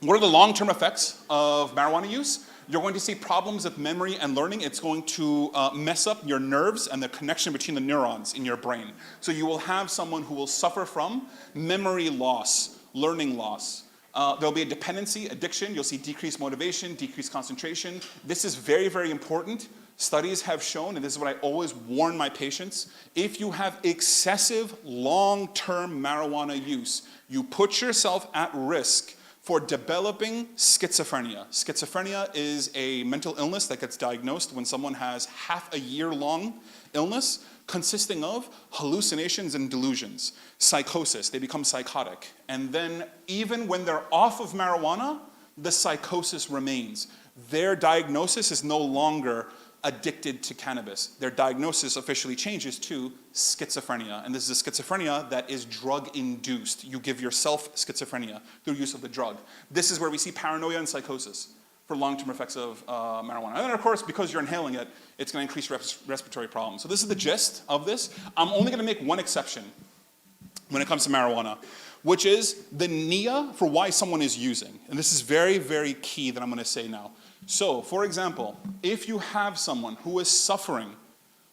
What are the long-term effects of marijuana use? You're going to see problems with memory and learning. It's going to mess up your nerves and the connection between the neurons in your brain. So you will have someone who will suffer from memory loss, learning loss. There'll be a dependency, addiction. You'll see decreased motivation, decreased concentration. This is very, very important. Studies have shown, and this is what I always warn my patients, if you have excessive long-term marijuana use, you put yourself at risk for developing schizophrenia. Schizophrenia is a mental illness that gets diagnosed when someone has half a year-long illness consisting of hallucinations and delusions, psychosis, they become psychotic. And then even when they're off of marijuana, the psychosis remains. Their diagnosis is no longer addicted to cannabis. Their diagnosis officially changes to schizophrenia. And this is a schizophrenia that is drug-induced. You give yourself schizophrenia through use of the drug. This is where we see paranoia and psychosis for long-term effects of marijuana. And then of course, because you're inhaling it, it's gonna increase respiratory problems. So this is the gist of this. I'm only gonna make one exception when it comes to marijuana, which is the niyyah for why someone is using. And this is very, very key that I'm gonna say now. So, for example, if you have someone who is suffering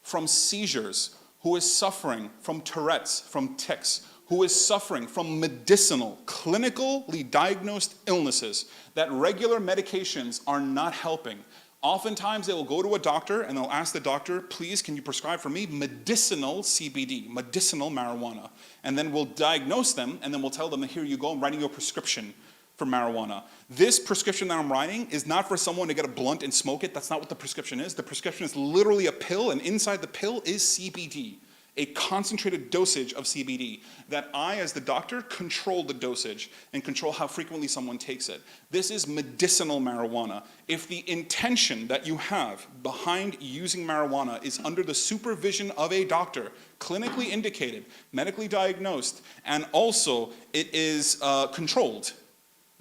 from seizures, who is suffering from Tourette's, from tics, who is suffering from medicinal, clinically diagnosed illnesses that regular medications are not helping, Oftentimes they will go to a doctor and they'll ask the doctor, please can you prescribe for me medicinal CBD, medicinal marijuana? And then we'll diagnose them and then we'll tell them, here you go, I'm writing you a prescription for marijuana. This prescription that I'm writing is not for someone to get a blunt and smoke it. That's not what the prescription is. The prescription is literally a pill, and inside the pill is CBD, a concentrated dosage of CBD that I, as the doctor, control the dosage and control how frequently someone takes it. This is medicinal marijuana. If the intention that you have behind using marijuana is under the supervision of a doctor, clinically indicated, medically diagnosed, and also it is controlled,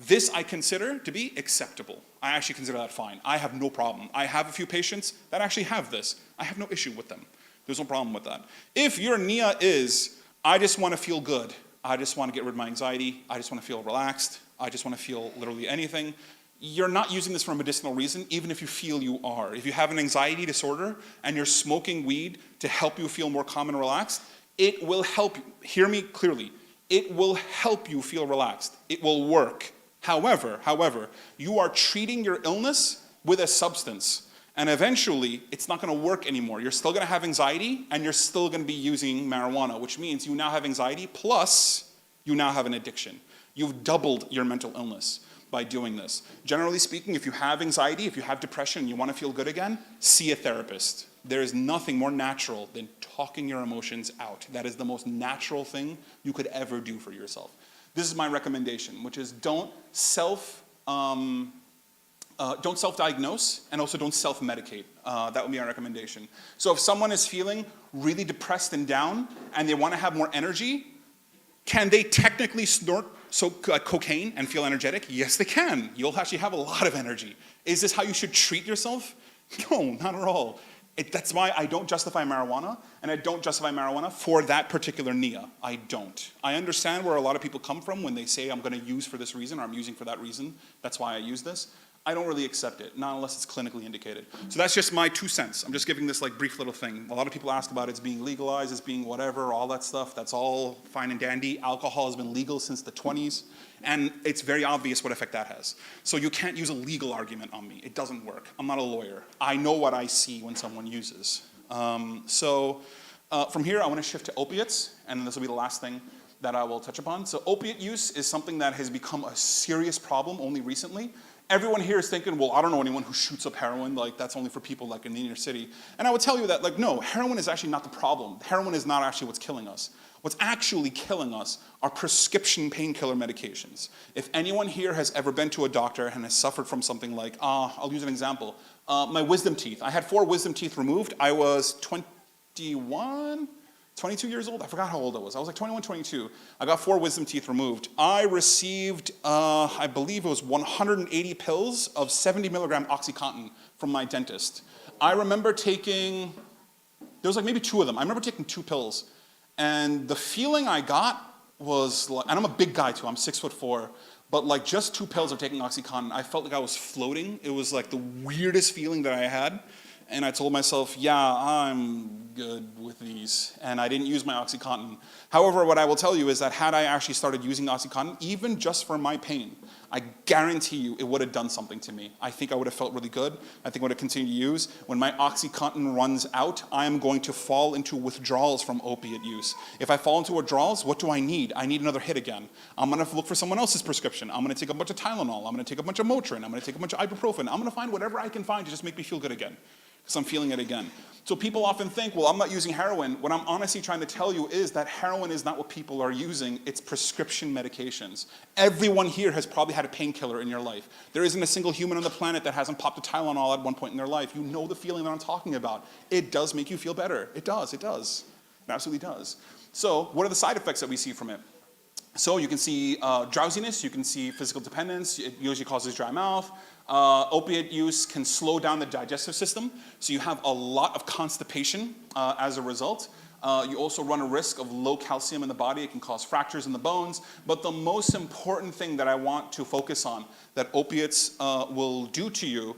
this I consider to be acceptable. I actually consider that fine. I have no problem. I have a few patients that actually have this. I have no issue with them. There's no problem with that. If your niyyah is, I just want to feel good, I just want to get rid of my anxiety, I just want to feel relaxed, I just want to feel literally anything, you're not using this for a medicinal reason, even if you feel you are. If you have an anxiety disorder and you're smoking weed to help you feel more calm and relaxed, it will help you. Hear me clearly. It will help you feel relaxed. It will work. However, you are treating your illness with a substance, and eventually it's not going to work anymore. You're still going to have anxiety, and you're still going to be using marijuana, which means you now have anxiety, plus you now have an addiction. You've doubled your mental illness by doing this. Generally speaking, if you have anxiety, if you have depression, and you want to feel good again, see a therapist. There is nothing more natural than talking your emotions out. That is the most natural thing you could ever do for yourself. This is my recommendation, which is don't self-diagnose and also don't self-medicate. That would be our recommendation. So if someone is feeling really depressed and down and they want to have more energy, can they technically snort cocaine and feel energetic? Yes, they can. You'll actually have a lot of energy. Is this how you should treat yourself? No, not at all. That's why I don't justify marijuana, and I don't justify marijuana for that particular niyyah. I don't. I understand where a lot of people come from when they say I'm going to use for this reason or I'm using for that reason. That's why I use this. I don't really accept it, not unless it's clinically indicated. So that's just my 2 cents. I'm just giving this like brief little thing. A lot of people ask about it's being legalized, it's being whatever, all that stuff. That's all fine and dandy. Alcohol has been legal since the 20s, and it's very obvious what effect that has. So you can't use a legal argument on me. It doesn't work. I'm not a lawyer. I know what I see when someone uses. From here, I want to shift to opiates, and this will be the last thing that I will touch upon. So opiate use is something that has become a serious problem only recently. Everyone here is thinking, well, I don't know anyone who shoots up heroin, like that's only for people like in the inner city. And I would tell you that, like, no, heroin is actually not the problem. Heroin is not actually what's killing us. What's actually killing us are prescription painkiller medications. If anyone here has ever been to a doctor and has suffered from something like, I'll use an example, my wisdom teeth. I had 4 wisdom teeth removed. I was 22 years old? I forgot how old I was. I was like 21, 22. I got 4 wisdom teeth removed. I received, I believe it was 180 pills of 70 milligram OxyContin from my dentist. I remember taking, there was like maybe 2 of them. I remember taking 2 pills. And the feeling I got was like, and I'm a big guy too, I'm 6'4", but like just 2 pills of taking OxyContin, I felt like I was floating. It was like the weirdest feeling that I had. And I told myself, yeah, I'm good with these. And I didn't use my OxyContin. However, what I will tell you is that had I actually started using OxyContin, even just for my pain, I guarantee you it would have done something to me. I think I would have felt really good. I think I would have continued to use. When my OxyContin runs out, I am going to fall into withdrawals from opiate use. If I fall into withdrawals, what do I need? I need another hit again. I'm going to look for someone else's prescription. I'm going to take a bunch of Tylenol. I'm going to take a bunch of Motrin. I'm going to take a bunch of ibuprofen. I'm going to find whatever I can find to just make me feel good again, because I'm feeling it again. So people often think, well, I'm not using heroin. What I'm honestly trying to tell you is that heroin is not what people are using. It's prescription medications. Everyone here has probably had a painkiller in your life. There isn't a single human on the planet that hasn't popped a Tylenol at one point in their life. You know the feeling that I'm talking about. It does make you feel better. It does, it does. It absolutely does. So what are the side effects that we see from it? So you can see drowsiness, you can see physical dependence, it usually causes dry mouth. Opiate use can slow down the digestive system, so you have a lot of constipation as a result. You also run a risk of low calcium in the body. It can cause fractures in the bones. But the most important thing that I want to focus on that opiates will do to you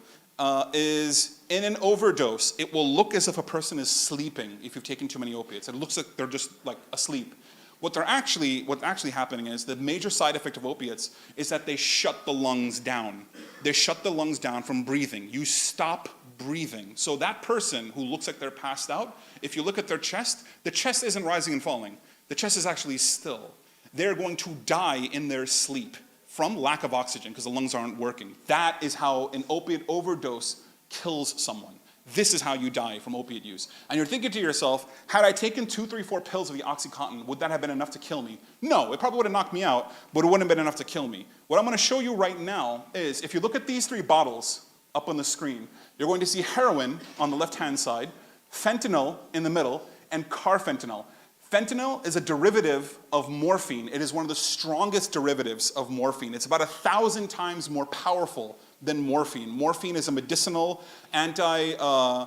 is in an overdose, it will look as if a person is sleeping if you've taken too many opiates. It looks like they're just like asleep. What's actually happening is the major side effect of opiates is that they shut the lungs down. They shut the lungs down from breathing. You stop breathing. So that person who looks like they're passed out, if you look at their chest, the chest isn't rising and falling. The chest is actually still. They're going to die in their sleep from lack of oxygen because the lungs aren't working. That is how an opiate overdose kills someone. This is how you die from opiate use. And you're thinking to yourself, had I taken 2, 3, 4 pills of the OxyContin, would that have been enough to kill me? No, it probably would have knocked me out, but it wouldn't have been enough to kill me. What I'm going to show you right now is, if you look at these 3 bottles up on the screen, you're going to see heroin on the left-hand side, fentanyl in the middle, and carfentanil. Fentanyl is a derivative of morphine. It is one of the strongest derivatives of morphine. It's about 1,000 times more powerful than morphine. Morphine is a medicinal anti-pain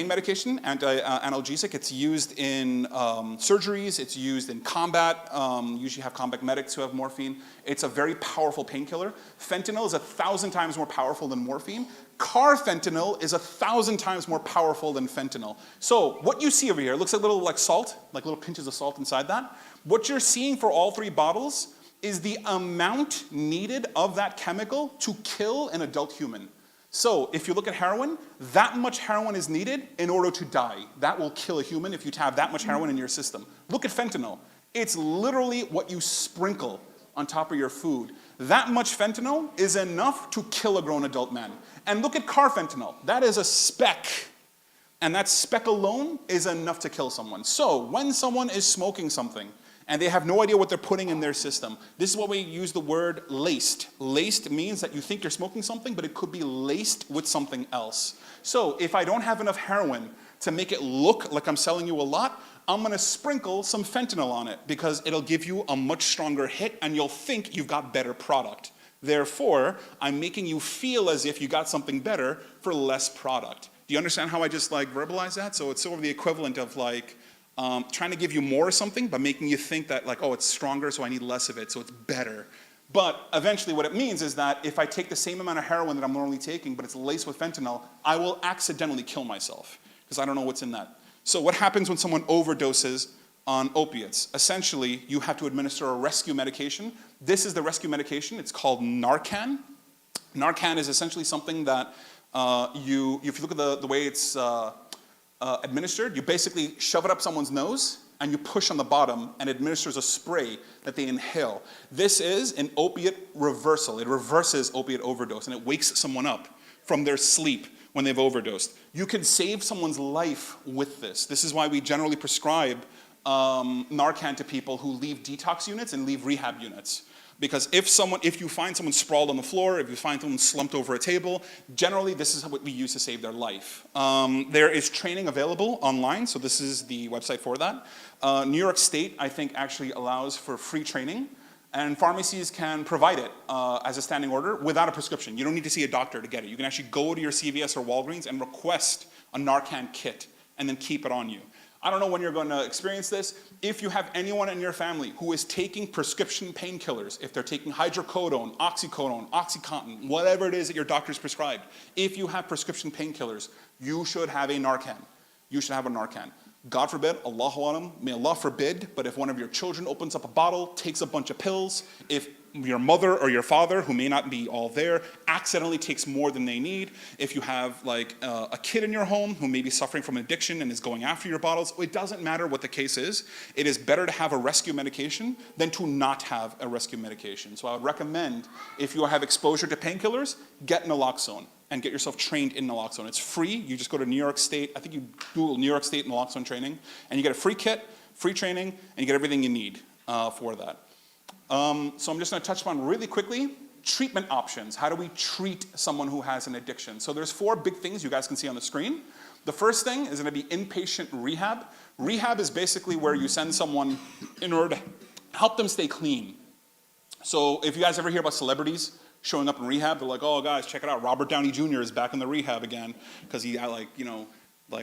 medication, analgesic. It's used in surgeries. It's used in combat. Usually have combat medics who have morphine. It's a very powerful painkiller. Fentanyl is 1,000 times more powerful than morphine. Carfentanil is 1,000 times more powerful than fentanyl. So what you see over here looks like little salt, like little pinches of salt inside that. What you're seeing for all 3 bottles is the amount needed of that chemical to kill an adult human. So if you look at heroin, that much heroin is needed in order to die. That will kill a human if you have that much heroin in your system. Look at fentanyl. It's literally what you sprinkle on top of your food. That much fentanyl is enough to kill a grown adult man. And look at carfentanil. That is a speck. And that speck alone is enough to kill someone. So when someone is smoking something and they have no idea what they're putting in their system, this is what we use the word laced. Laced means that you think you're smoking something, but it could be laced with something else. So if I don't have enough heroin to make it look like I'm selling you a lot, I'm going to sprinkle some fentanyl on it because it'll give you a much stronger hit and you'll think you've got better product. Therefore, I'm making you feel as if you got something better for less product. Do you understand how I just verbalize that? So it's sort of the equivalent of trying to give you more of something but making you think that oh, it's stronger so I need less of it, so it's better. But eventually what it means is that if I take the same amount of heroin that I'm normally taking but it's laced with fentanyl, I will accidentally kill myself because I don't know what's in that. So what happens when someone overdoses on opiates? Essentially, you have to administer a rescue medication. This is the rescue medication. It's called Narcan. Narcan is essentially something that if you look at the way it's administered, you basically shove it up someone's nose and you push on the bottom and it administers a spray that they inhale. This is an opiate reversal. It reverses opiate overdose and it wakes someone up from their sleep when they've overdosed. You can save someone's life with this. This is why we generally prescribe Narcan to people who leave detox units and leave rehab units. Because if you find someone sprawled on the floor, if you find someone slumped over a table, generally this is what we use to save their life. There is training available online, so this is the website for that. New York State, I think, actually allows for free training, and pharmacies can provide it as a standing order without a prescription. You don't need to see a doctor to get it. You can actually go to your CVS or Walgreens and request a Narcan kit and then keep it on you. I don't know when you're going to experience this. If you have anyone in your family who is taking prescription painkillers, if they're taking hydrocodone, oxycodone, OxyContin, whatever it is that your doctor's prescribed, if you have prescription painkillers, you should have a Narcan. You should have a Narcan. God forbid, Allahu Alam, may Allah forbid, but if one of your children opens up a bottle, takes a bunch of pills, if your mother or your father, who may not be all there, accidentally takes more than they need, if you have a kid in your home who may be suffering from addiction and is going after your bottles, it doesn't matter what the case is. It is better to have a rescue medication than to not have a rescue medication. So I would recommend, if you have exposure to painkillers, get naloxone and get yourself trained in naloxone. It's free. You just go to New York State. I think you Google New York State naloxone training, and you get a free kit, free training, and you get everything you need for that. So I'm just going to touch upon really quickly treatment options. How do we treat someone who has an addiction? So there's 4 big things you guys can see on the screen. The first thing is going to be inpatient rehab. Rehab is basically where you send someone in order to help them stay clean. So if you guys ever hear about celebrities showing up in rehab, they're like, oh guys, check it out, Robert Downey Jr. is back in the rehab again because he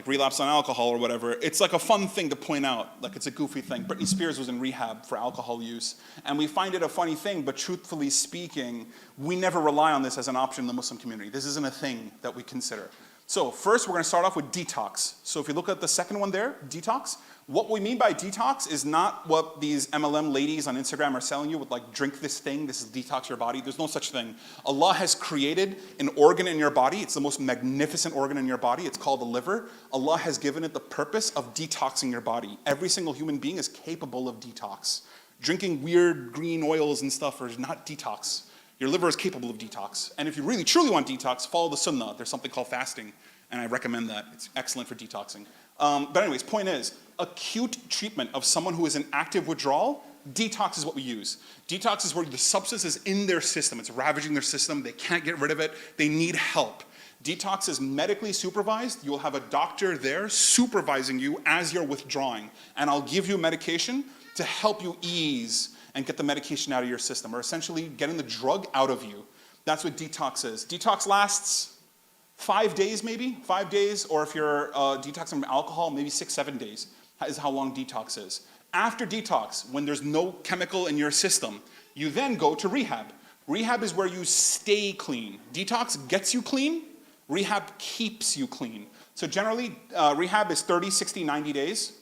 relapsed on alcohol or whatever. It's like a fun thing to point out, like it's a goofy thing. Britney Spears was in rehab for alcohol use, and we find it a funny thing, but truthfully speaking, we never rely on this as an option in the Muslim community. This isn't a thing that we consider. So first, we're going to start off with detox. So if you look at the second one there, detox, what we mean by detox is not what these MLM ladies on Instagram are selling you with like, drink this thing, this is detox your body. There's no such thing. Allah has created an organ in your body. It's the most magnificent organ in your body. It's called the liver. Allah has given it the purpose of detoxing your body. Every single human being is capable of detox. Drinking weird green oils and stuff is not detox. Your liver is capable of detox. And if you really truly want detox, follow the sunnah. There's something called fasting, and I recommend that. It's excellent for detoxing. But anyways, point is, acute treatment of someone who is in active withdrawal, detox is what we use. Detox is where the substance is in their system. It's ravaging their system. They can't get rid of it. They need help. Detox is medically supervised. You'll have a doctor there supervising you as you're withdrawing. And I'll give you medication to help you ease and get the medication out of your system, or essentially getting the drug out of you. That's what detox is. Detox lasts 5 days maybe, 5 days, or if you're detoxing from alcohol, maybe 6-7 days is how long detox is. After detox, when there's no chemical in your system, you then go to rehab. Rehab is where you stay clean. Detox gets you clean, rehab keeps you clean. So generally, rehab is 30, 60, 90 days.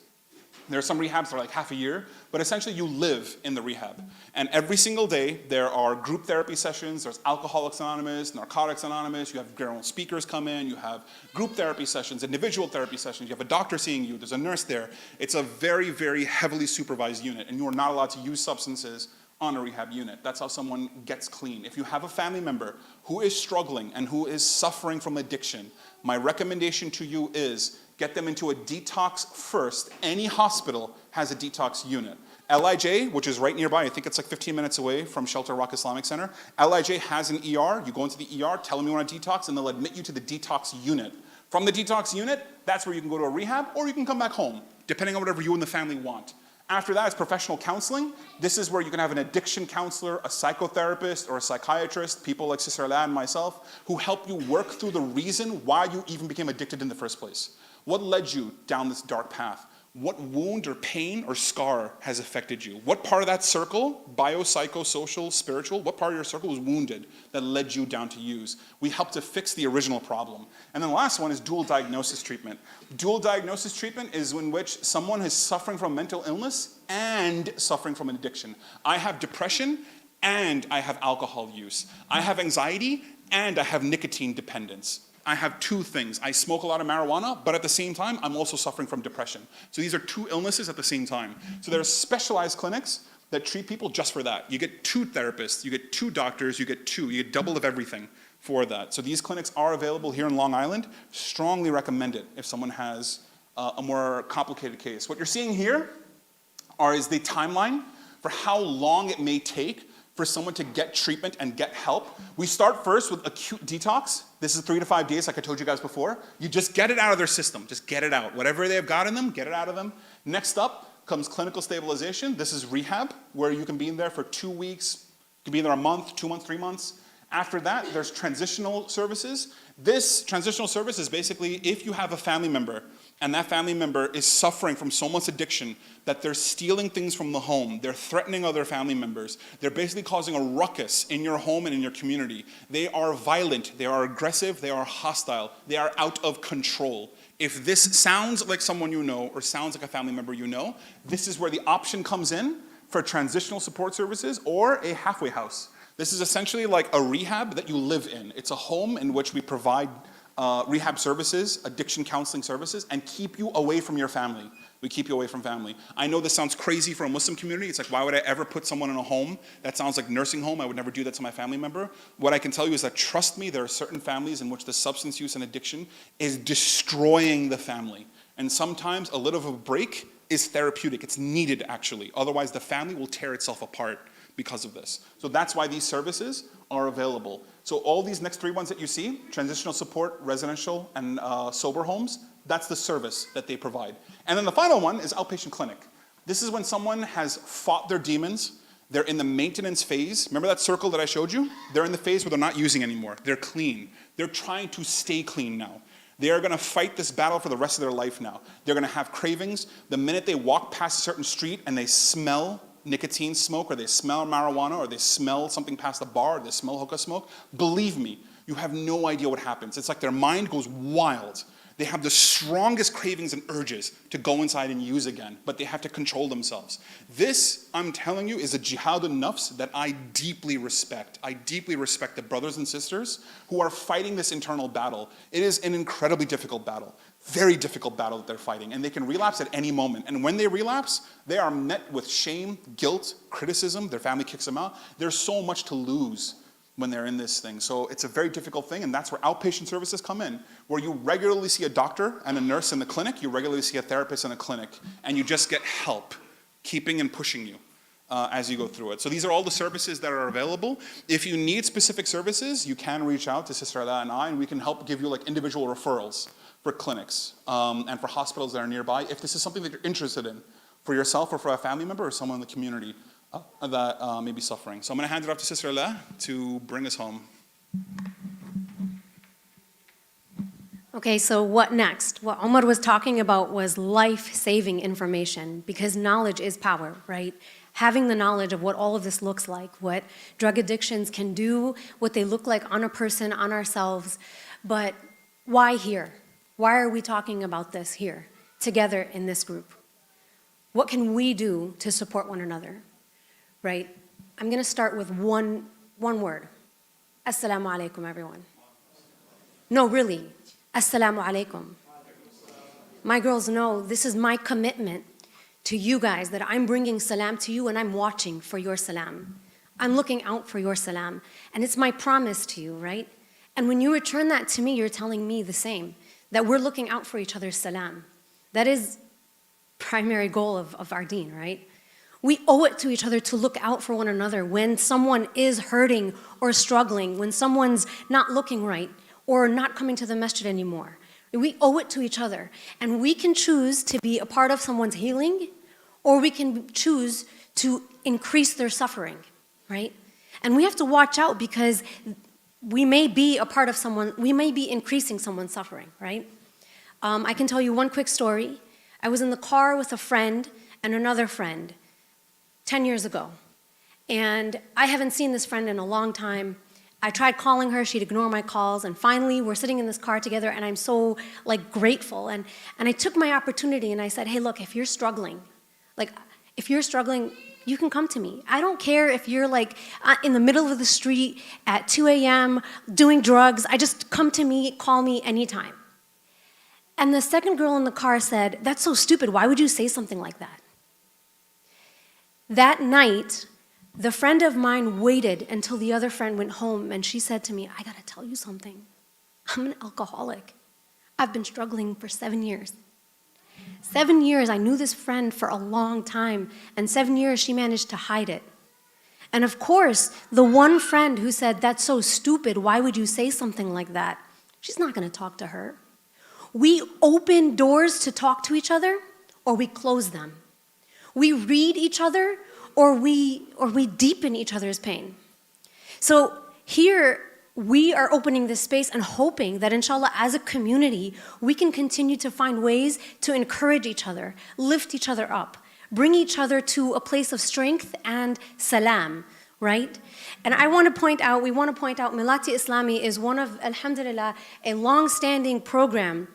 There are some rehabs that are like half a year, but essentially you live in the rehab. And every single day, there are group therapy sessions, there's Alcoholics Anonymous, Narcotics Anonymous, you have your own speakers come in, you have group therapy sessions, individual therapy sessions, you have a doctor seeing you, there's a nurse there. It's a very, very heavily supervised unit, and you are not allowed to use substances on a rehab unit. That's how someone gets clean. If you have a family member who is struggling and who is suffering from addiction, my recommendation to you is get them into a detox first. Any hospital has a detox unit. LIJ, which is right nearby, I think it's like 15 minutes away from Shelter Rock Islamic Center, LIJ has an ER. You go into the ER, tell them you want a detox, and they'll admit you to the detox unit. From the detox unit, that's where you can go to a rehab, or you can come back home, depending on whatever you and the family want. After that, it's professional counseling. This is where you can have an addiction counselor, a psychotherapist, or a psychiatrist, people like Sister Alaa and myself, who help you work through the reason why you even became addicted in the first place. What led you down this dark path? What wound or pain or scar has affected you? What part of that circle, bio, psycho, social, spiritual, what part of your circle was wounded that led you down to use? We help to fix the original problem. And then the last one is dual diagnosis treatment. Dual diagnosis treatment is in which someone is suffering from mental illness and suffering from an addiction. I have depression and I have alcohol use. I have anxiety and I have nicotine dependence. I have two things. I smoke a lot of marijuana, but at the same time, I'm also suffering from depression. So these are two illnesses at the same time. So there are specialized clinics that treat people just for that. You get 2 therapists, you get 2 doctors, you get double of everything for that. So these clinics are available here in Long Island. Strongly recommend it if someone has a more complicated case. What you're seeing here is the timeline for how long it may take for someone to get treatment and get help. We start first with acute detox. This is 3 to 5 days, like I told you guys before. You just get it out of their system. Just get it out. Whatever they've got in them, get it out of them. Next up comes clinical stabilization. This is rehab, where you can be in there for 2 weeks. You can be in there a month, 2 months, 3 months. After that, there's transitional services. This transitional service is basically if you have a family member and that family member is suffering from so much addiction that they're stealing things from the home, they're threatening other family members, they're basically causing a ruckus in your home and in your community. They are violent, they are aggressive, they are hostile, they are out of control. If this sounds like someone you know or sounds like a family member you know, this is where the option comes in for transitional support services or a halfway house. This is essentially like a rehab that you live in. It's a home in which we provide rehab services, addiction counseling services, and keep you away from your family. We keep you away from family. I know this sounds crazy for a Muslim community. It's like, why would I ever put someone in a home? That sounds like nursing home. I would never do that to my family member. What I can tell you is that, trust me, there are certain families in which the substance use and addiction is destroying the family. And sometimes a little of a break is therapeutic. It's needed, actually. Otherwise, the family will tear itself apart because of this. So that's why these services are available. So all these next 3 ones that you see, transitional support, residential, and sober homes, that's the service that they provide. And then the final one is outpatient clinic. This is when someone has fought their demons, they're in the maintenance phase. Remember that circle that I showed you? They're in the phase where they're not using anymore. They're clean. They're trying to stay clean now. They are gonna fight this battle for the rest of their life now. They're gonna have cravings. The minute they walk past a certain street and they smell nicotine smoke, or they smell marijuana, or they smell something past the bar, or they smell hookah smoke, believe me, You have no idea what happens. It's like their mind goes wild. They have the strongest cravings and urges to go inside and use again, but they have to control themselves. This, I'm telling you, is a jihad al-nafs that I deeply respect. I deeply respect the brothers and sisters who are fighting this internal battle. It is an incredibly difficult battle, very difficult battle that they're fighting, and they can relapse at any moment. And when they relapse, they are met with shame, guilt, criticism. Their family kicks them out. There's so much to lose when they're in this thing. So it's a very difficult thing, and that's where outpatient services come in, where you regularly see a doctor and a nurse in the clinic, you regularly see a therapist in a clinic, and you just get help, keeping and pushing you as you go through it. So these are all the services that are available. If you need specific services, you can reach out to Sister Alaa and I, and we can help give you like individual referrals for clinics and for hospitals that are nearby, if this is something that you're interested in, for yourself or for a family member or someone in the community that may be suffering. So I'm going to hand it off to Sister Alaa to bring us home. Okay, so what next? What Omar was talking about was life-saving information, because knowledge is power, right? Having the knowledge of what all of this looks like, what drug addictions can do, what they look like on a person, on ourselves. But why here? Why are we talking about this here, together in this group? What can we do to support one another? Right? I'm going to start with one word. Assalamu alaikum, everyone. No, really. Assalamu alaikum. My girls know this is my commitment to you guys, that I'm bringing salam to you and I'm watching for your salam. I'm looking out for your salam. And it's my promise to you, right? And when you return that to me, you're telling me the same, that we're looking out for each other's salam. That is primary goal of our deen, right? We owe it to each other to look out for one another when someone is hurting or struggling, when someone's not looking right or not coming to the masjid anymore. We owe it to each other. And we can choose to be a part of someone's healing, or we can choose to increase their suffering, right? And we have to watch out, because we may be a part of someone, we may be increasing someone's suffering, right? I can tell you one quick story. I was in the car with a friend and another friend 10 years ago. And I haven't seen this friend in a long time. I tried calling her, she'd ignore my calls, and finally we're sitting in this car together, and I'm so grateful. And I took my opportunity and I said, hey, look, if you're struggling, you can come to me. I don't care if you're in the middle of the street at 2 a.m. doing drugs. I just come to me, call me anytime. And the second girl in the car said, that's so stupid. Why would you say something like that? That night, the friend of mine waited until the other friend went home, and she said to me, I gotta tell you something. I'm an alcoholic. I've been struggling for 7 years. 7 years, I knew this friend for a long time, and 7 years she managed to hide it. And of course, the one friend who said, that's so stupid, why would you say something like that? She's not gonna talk to her. We open doors to talk to each other, or we close them. We read each other, or we deepen each other's pain. So here, we are opening this space and hoping that inshallah, as a community, we can continue to find ways to encourage each other, lift each other up, bring each other to a place of strength and salam, right? And we want to point out, Milati Islami is one of, alhamdulillah, a long-standing program.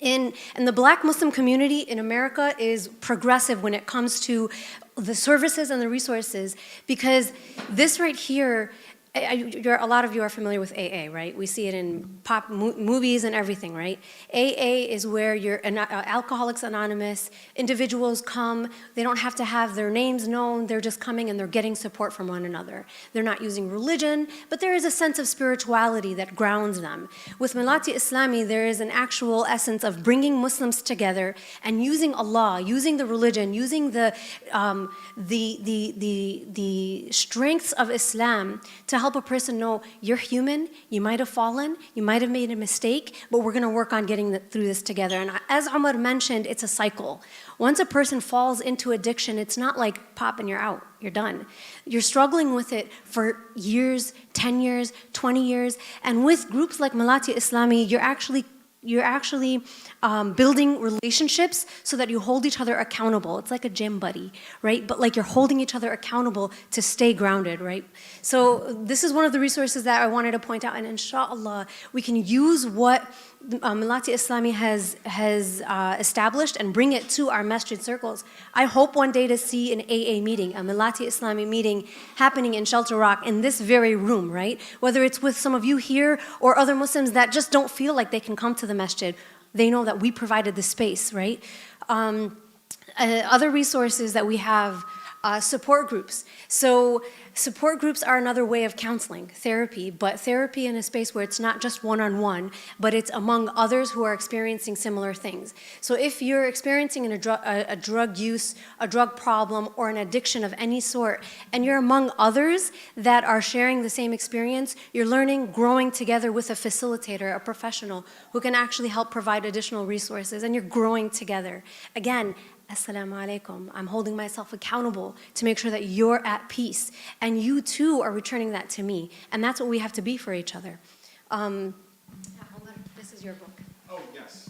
And the Black Muslim community in America is progressive when it comes to the services and the resources, because this right here, a lot of you are familiar with AA, right? We see it in pop movies and everything, right? AA is where Alcoholics Anonymous, individuals come, they don't have to have their names known, they're just coming and they're getting support from one another. They're not using religion, but there is a sense of spirituality that grounds them. With Milati Islami, there is an actual essence of bringing Muslims together and using Allah, using the religion, using the strengths of Islam to help a person know you're human, you might have fallen, you might have made a mistake, but we're going to work on getting through this together. And as Omar mentioned, it's a cycle. Once a person falls into addiction, it's not like pop and you're out, you're done. You're struggling with it for years, 10 years, 20 years, and with groups like Milati Islami, you're actually You're actually building relationships so that you hold each other accountable. It's like a gym buddy, right? But like you're holding each other accountable to stay grounded, right? So this is one of the resources that I wanted to point out, and inshallah, we can use what Milati Islami has established and bring it to our masjid circles. I hope one day to see an AA meeting, a Milati Islami meeting happening in Shelter Rock in this very room, right? Whether it's with some of you here or other Muslims that just don't feel like they can come to the masjid. They know that we provided the space, right? Other resources that we have, support groups. So support groups are another way of counseling, therapy, but therapy in a space where it's not just one-on-one, but it's among others who are experiencing similar things. So if you're experiencing a drug use, a drug problem, or an addiction of any sort, and you're among others that are sharing the same experience, you're learning, growing together with a facilitator, a professional, who can actually help provide additional resources, and you're growing together. Again, Assalamu alaikum. I'm holding myself accountable to make sure that you're at peace. And you too are returning that to me. And that's what we have to be for each other. Omar, this is your book. Oh, yes.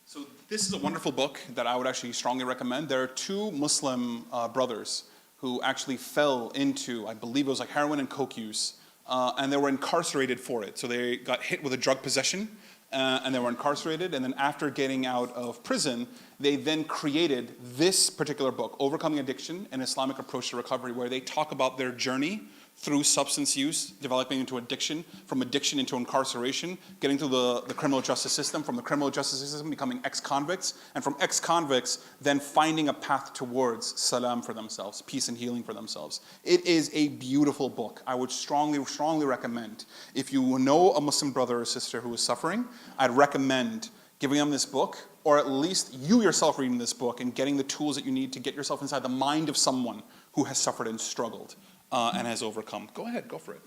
So this is a wonderful book that I would actually strongly recommend. There are two Muslim brothers who actually fell into, I believe it was like heroin and coke use, and they were incarcerated for it. So they got hit with a drug possession, and they were incarcerated, and then after getting out of prison, they then created this particular book, Overcoming Addiction, an Islamic Approach to Recovery, where they talk about their journey through substance use, developing into addiction, from addiction into incarceration, getting through the criminal justice system, from the criminal justice system becoming ex-convicts, and from ex-convicts then finding a path towards salam for themselves, peace and healing for themselves. It is a beautiful book. I would strongly, strongly recommend, if you know a Muslim brother or sister who is suffering, I'd recommend giving them this book, or at least you yourself reading this book and getting the tools that you need to get yourself inside the mind of someone who has suffered and struggled and has overcome. Go ahead, go for it.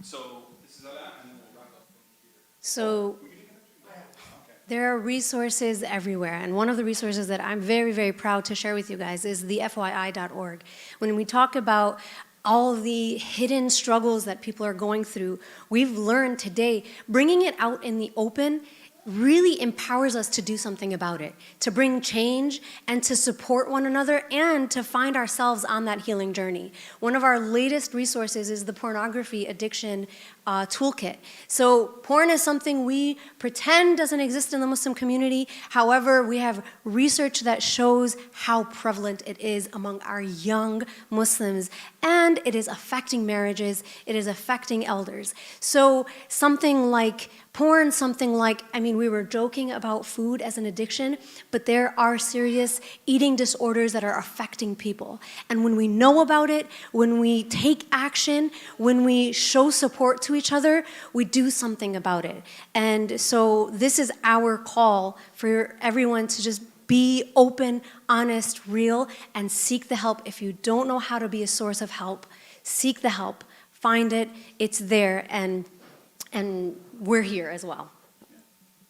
So this is Alaa, and then we'll wrap up from here. So there are resources everywhere, and one of the resources that I'm very, very proud to share with you guys is the FYI.org. When we talk about all the hidden struggles that people are going through, we've learned today, bringing it out in the open really empowers us to do something about it, to bring change and to support one another and to find ourselves on that healing journey. One of our latest resources is the pornography addiction toolkit. So porn is something we pretend doesn't exist in the Muslim community. However, we have research that shows how prevalent it is among our young Muslims, and it is affecting marriages, it is affecting elders. So something like porn, we were joking about food as an addiction, but there are serious eating disorders that are affecting people. And when we know about it, when we take action, when we show support to each other, we do something about it. And so this is our call for everyone to just be open, honest, real, and seek the help. If you don't know how to be a source of help, seek the help, find it, it's there, and we're here as well.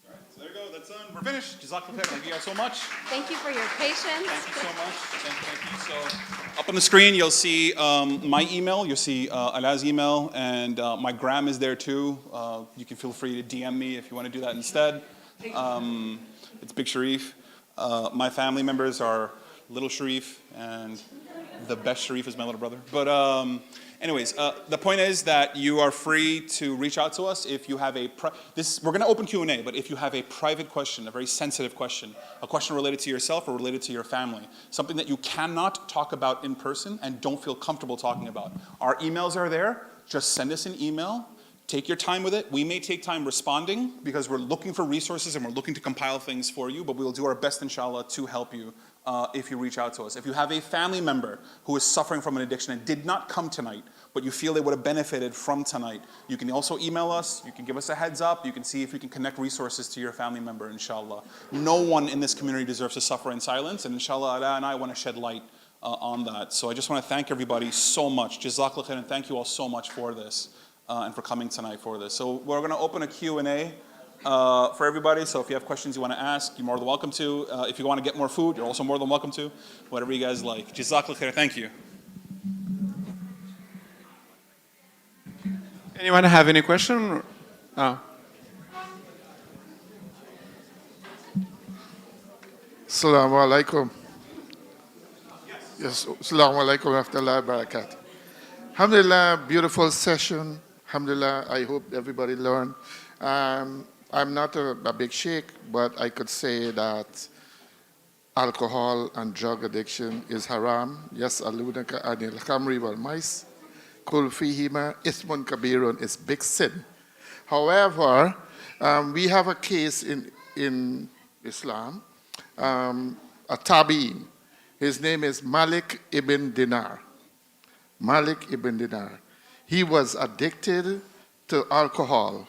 All right, so there you go, that's done. We're finished. Jazakallah khair. Thank you guys so much. Thank you for your patience. Thank you so much. Thank you. So up on the screen, you'll see my email. You'll see Alaa's email, and my gram is there too. You can feel free to DM me if you want to do that instead. It's Big Shareef. My family members are Little Shareef, and the best Shareef is my little brother. But anyways, the point is that you are free to reach out to us if you have we're going to open Q&A, but if you have a private question, a very sensitive question, a question related to yourself or related to your family, something that you cannot talk about in person and don't feel comfortable talking about, our emails are there. Just send us an email. Take your time with it. We may take time responding because we're looking for resources and we're looking to compile things for you, but we will do our best, inshallah, to help you if you reach out to us. If you have a family member who is suffering from an addiction and did not come tonight, but you feel they would have benefited from tonight, you can also email us, you can give us a heads up, you can see if we can connect resources to your family member, inshallah. No one in this community deserves to suffer in silence, and inshallah, Alaa and I want to shed light on that. So I just want to thank everybody so much. Jazakallah khair, and thank you all so much for this. And for coming tonight for this. So we're going to open a Q&A for everybody. So if you have questions you want to ask, you're more than welcome to. If you want to get more food, you're also more than welcome to. Whatever you guys like. Jazakallah khair. Thank you. Anyone have any question? Oh. Assalamu alaikum. Yes, assalamu alaikum wa rahmatullahi wa barakatuh. Alhamdulillah, beautiful session. Alhamdulillah, I hope everybody learned. I'm not a big sheikh, but I could say that alcohol and drug addiction is haram. Yes, alunaka anil khamri wal mais. Kul fihima ismun kabirun is big sin. However, we have a case in Islam, a tabi'in. His name is Malik ibn Dinar. Malik ibn Dinar. He was addicted to alcohol.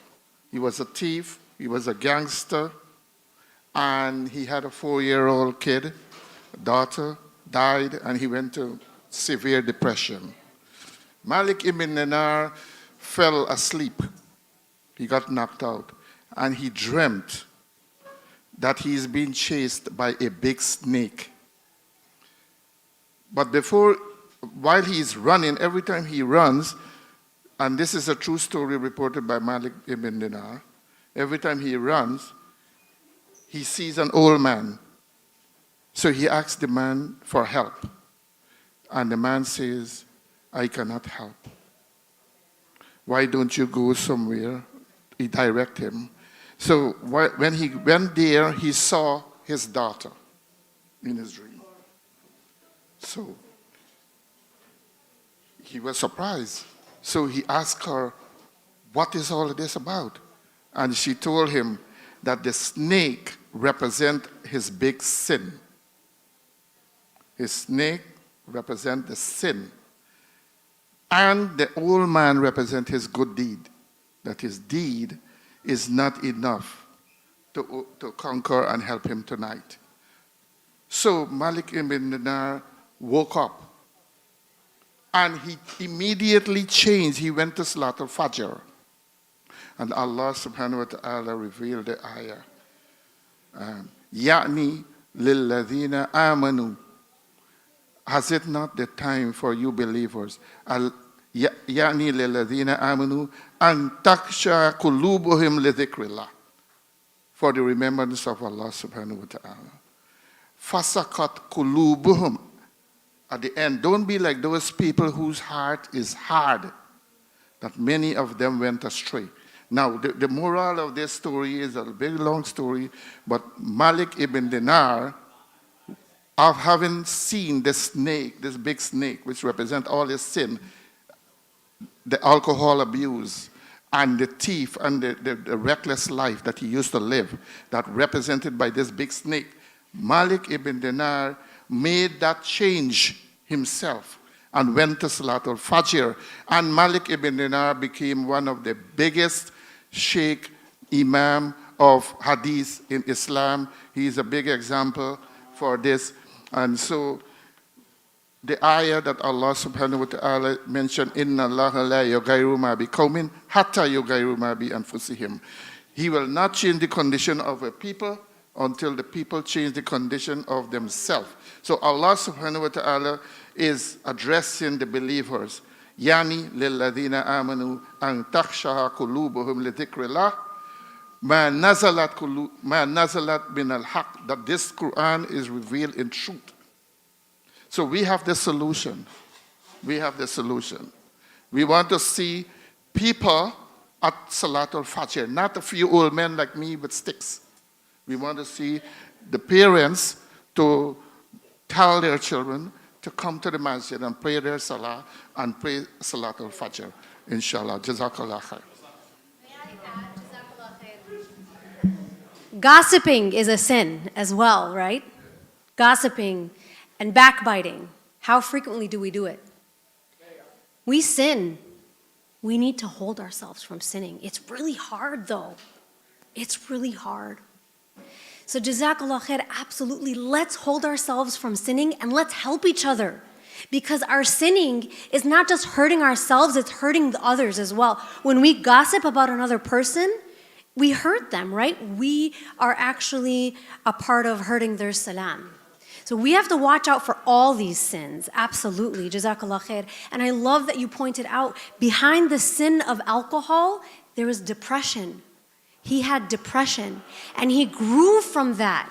He was a thief, he was a gangster, and he had a 4-year-old kid. A daughter died, and he went to severe depression. Malik ibn Dinar fell asleep. He got knocked out, and he dreamt that he's being chased by a big snake. But while he's running, every time he runs, and this is a true story reported by Malik ibn Dinar, every time he runs, he sees an old man. So he asks the man for help. And the man says, I cannot help. Why don't you go somewhere? He directs him. So when he went there, he saw his daughter in his dream. So he was surprised. So he asked her, what is all of this about? And she told him that the snake represents his big sin. His snake represents the sin. And the old man represents his good deed. That his deed is not enough to conquer and help him tonight. So Malik ibn Dinar woke up. And he immediately changed. He went to Salatul Fajr. And Allah subhanahu wa ta'ala revealed the ayah. Ya'ni lilladhina amanu. Has it not the time for you believers? Ya'ni lilladhina amanu an taksha qulubuhum li dhikrillah. For the remembrance of Allah subhanahu wa ta'ala. Fasakat qulubuhum. At the end, don't be like those people whose heart is hard, that many of them went astray. Now, the moral of this story is a very long story, but Malik ibn Dinar, of having seen the snake, this big snake, which represents all his sin, the alcohol abuse, and the thief, and the reckless life that he used to live, that represented by this big snake, Malik ibn Dinar made that change himself and went to Salatul Fajr. And Malik ibn Dinar became one of the biggest sheikh, imam of hadith in Islam. He is a big example for this. And so the ayah that Allah subhanahu wa ta'ala mentioned, Inna Allah la yughayyiru ma bi qawmin hatta yughayyiru ma bi anfusihim. He will not change the condition of a people until the people change the condition of themselves. So Allah subhanahu wa ta'ala is addressing the believers. Yani lilladhina amanu an takhshaha qulubuhum li dhikrillah ma nazalat min al-haq. That this Quran is revealed in truth. So we have the solution. We have the solution. We want to see people at Salatul Fajr, not a few old men like me with sticks. We want to see the parents to tell their children to come to the masjid and pray their salah and pray Salatul Fajr. Inshallah. Jazakallah khair. May I add, Jazakallah khair. Gossiping is a sin as well, right? Gossiping and backbiting. How frequently do we do it? We sin. We need to hold ourselves from sinning. It's really hard, though. It's really hard. So Jazakallah khair, absolutely, let's hold ourselves from sinning and let's help each other. Because our sinning is not just hurting ourselves, it's hurting the others as well. When we gossip about another person, we hurt them, right? We are actually a part of hurting their salam. So we have to watch out for all these sins, absolutely, Jazakallah khair. And I love that you pointed out, behind the sin of alcohol, there is depression. He had depression, and he grew from that.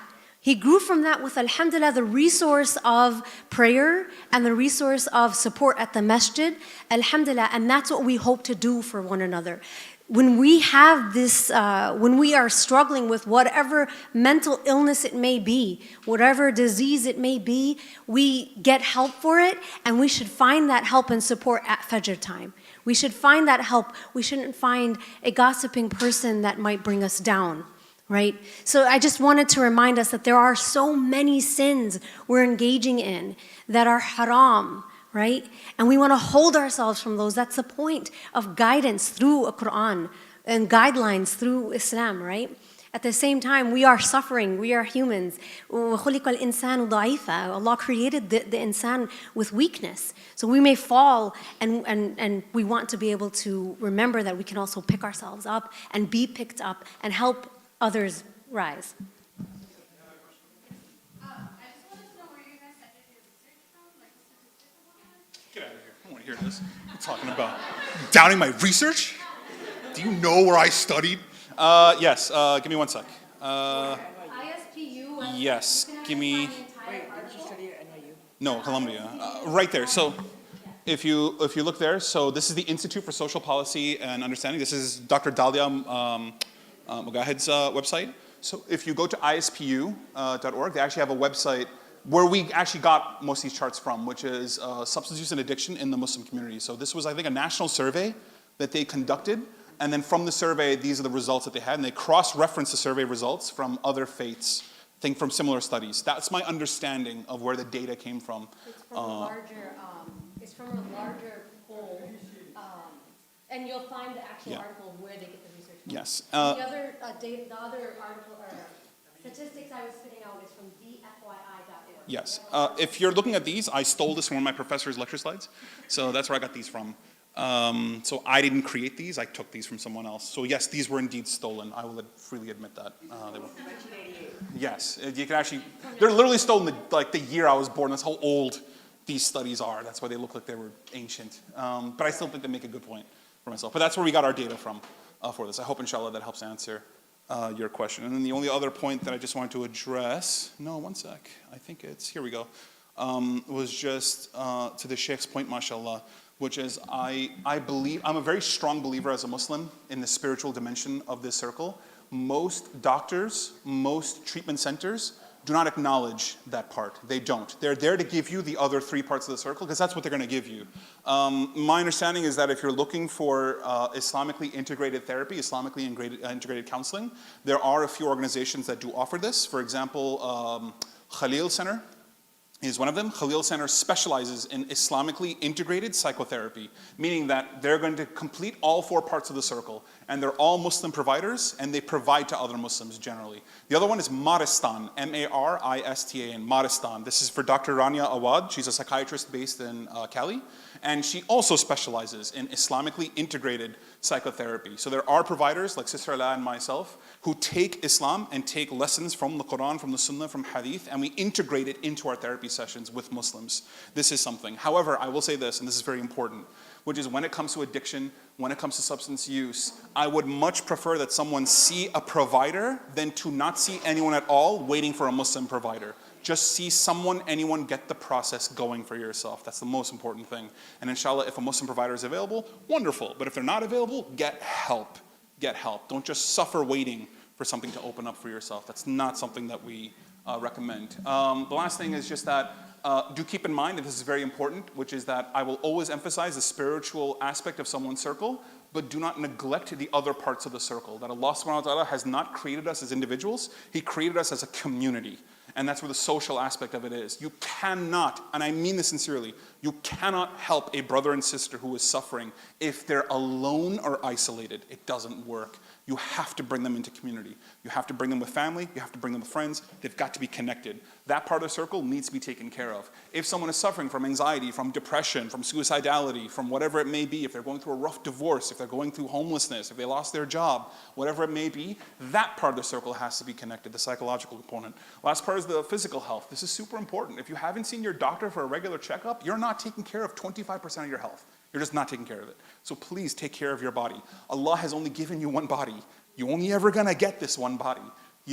He grew from that with, alhamdulillah, the resource of prayer and the resource of support at the masjid, alhamdulillah, and that's what we hope to do for one another. When we have this, when we are struggling with whatever mental illness it may be, whatever disease it may be, we get help for it, and we should find that help and support at Fajr time. We should find that help. We shouldn't find a gossiping person that might bring us down, right? So I just wanted to remind us that there are so many sins we're engaging in that are haram, right? And we want to hold ourselves from those. That's the point of guidance through a Quran and guidelines through Islam, right? At the same time, we are suffering. We are humans. وَخُلِقَ الْإِنسَانُ ضَعِيفًا. Allah created the insan with weakness. So we may fall, and we want to be able to remember that we can also pick ourselves up and be picked up and help others rise. Get out of here. I don't want to hear this. You're talking about doubting my research? Do you know where I studied? Yes, give me one sec. ISPU. Yes, give me. No, Columbia. Right there. So if you look there, so this is the Institute for Social Policy and Understanding. This is Dr. Dalia Mugahed's website. So if you go to ispu.org, they actually have a website where we actually got most of these charts from, which is substance use and addiction in the Muslim community. So this was, I think, a national survey that they conducted. And then from the survey, these are the results that they had. And they cross-referenced the survey results from other faiths, I think from similar studies. That's my understanding of where the data came from. It's from a larger poll. And you'll find the actual article where they get the research from. Yes. The other article or statistics I was spitting out is from dfyi.org. Yes. If you're looking at these, I stole this from one of my professor's lecture slides. So that's where I got these from. So I didn't create these, I took these from someone else. So yes, these were indeed stolen. I will freely admit that. They were. Yes, you can actually, they're literally stolen the year I was born. That's how old these studies are. That's why they look like they were ancient. But I still think they make a good point for myself. But that's where we got our data from for this. I hope, inshallah, that helps answer your question. And then the only other point that I just wanted to address, no, one sec, I think it's, here we go, was just to the Sheikh's point, mashallah, which is I believe, I'm a very strong believer as a Muslim in the spiritual dimension of this circle. Most doctors, most treatment centers do not acknowledge that part. They don't. They're there to give you the other three parts of the circle because that's what they're going to give you. My understanding is that if you're looking for Islamically integrated therapy, Islamically integrated counseling, there are a few organizations that do offer this. For example, Khalil Center is one of them. Khalil Center specializes in Islamically integrated psychotherapy, meaning that they're going to complete all four parts of the circle, and they're all Muslim providers, and they provide to other Muslims generally. The other one is Maristan, M-A-R-I-S-T-A-N, Maristan. This is for Dr. Rania Awad. She's a psychiatrist based in Cali, and she also specializes in Islamically integrated psychotherapy. So there are providers like Sister Alaa and myself who take Islam and take lessons from the Quran, from the Sunnah, from Hadith, and we integrate it into our therapy sessions with Muslims. This is something. However, I will say this, and this is very important, which is when it comes to addiction, when it comes to substance use, I would much prefer that someone see a provider than to not see anyone at all waiting for a Muslim provider. Just see someone, anyone, get the process going for yourself. That's the most important thing. And inshallah, if a Muslim provider is available, wonderful. But if they're not available, get help. Get help. Don't just suffer waiting for something to open up for yourself. That's not something that we recommend. The last thing is just that do keep in mind, and this is very important, which is that I will always emphasize the spiritual aspect of someone's circle, but do not neglect the other parts of the circle. That Allah subhanahu wa ta'ala has not created us as individuals, He created us as a community. And that's where the social aspect of it is. You cannot, and I mean this sincerely, you cannot help a brother and sister who is suffering if they're alone or isolated. It doesn't work. You have to bring them into community. You have to bring them with family. You have to bring them with friends. They've got to be connected. That part of the circle needs to be taken care of. If someone is suffering from anxiety, from depression, from suicidality, from whatever it may be, if they're going through a rough divorce, if they're going through homelessness, if they lost their job, whatever it may be, that part of the circle has to be connected, the psychological component. Last part is the physical health. This is super important. If you haven't seen your doctor for a regular checkup, you're not taking care of 25% of your health. You're just not taking care of it. So please take care of your body. Allah has only given you one body. You're only ever going to get this one body.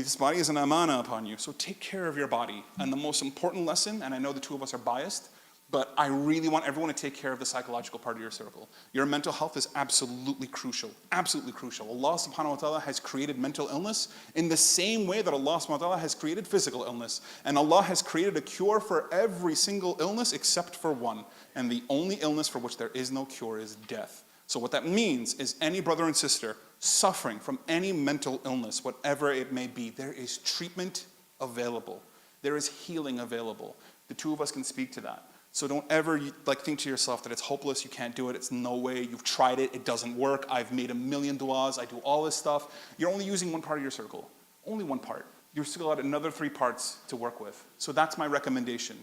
This body is an amana upon you, so take care of your body. And the most important lesson, and I know the two of us are biased, but I really want everyone to take care of the psychological part of your circle. Your mental health is absolutely crucial, absolutely crucial. Allah subhanahu wa ta'ala has created mental illness in the same way that Allah subhanahu wa ta'ala has created physical illness. And Allah has created a cure for every single illness except for one. And the only illness for which there is no cure is death. So what that means is any brother and sister suffering from any mental illness, whatever it may be, there is treatment available. There is healing available. The two of us can speak to that. So don't ever think to yourself that it's hopeless, you can't do it, it's no way, you've tried it, it doesn't work, I've made 1,000,000 du'as, I do all this stuff. You're only using one part of your circle, only one part. You've still got another 3 parts to work with. So that's my recommendation.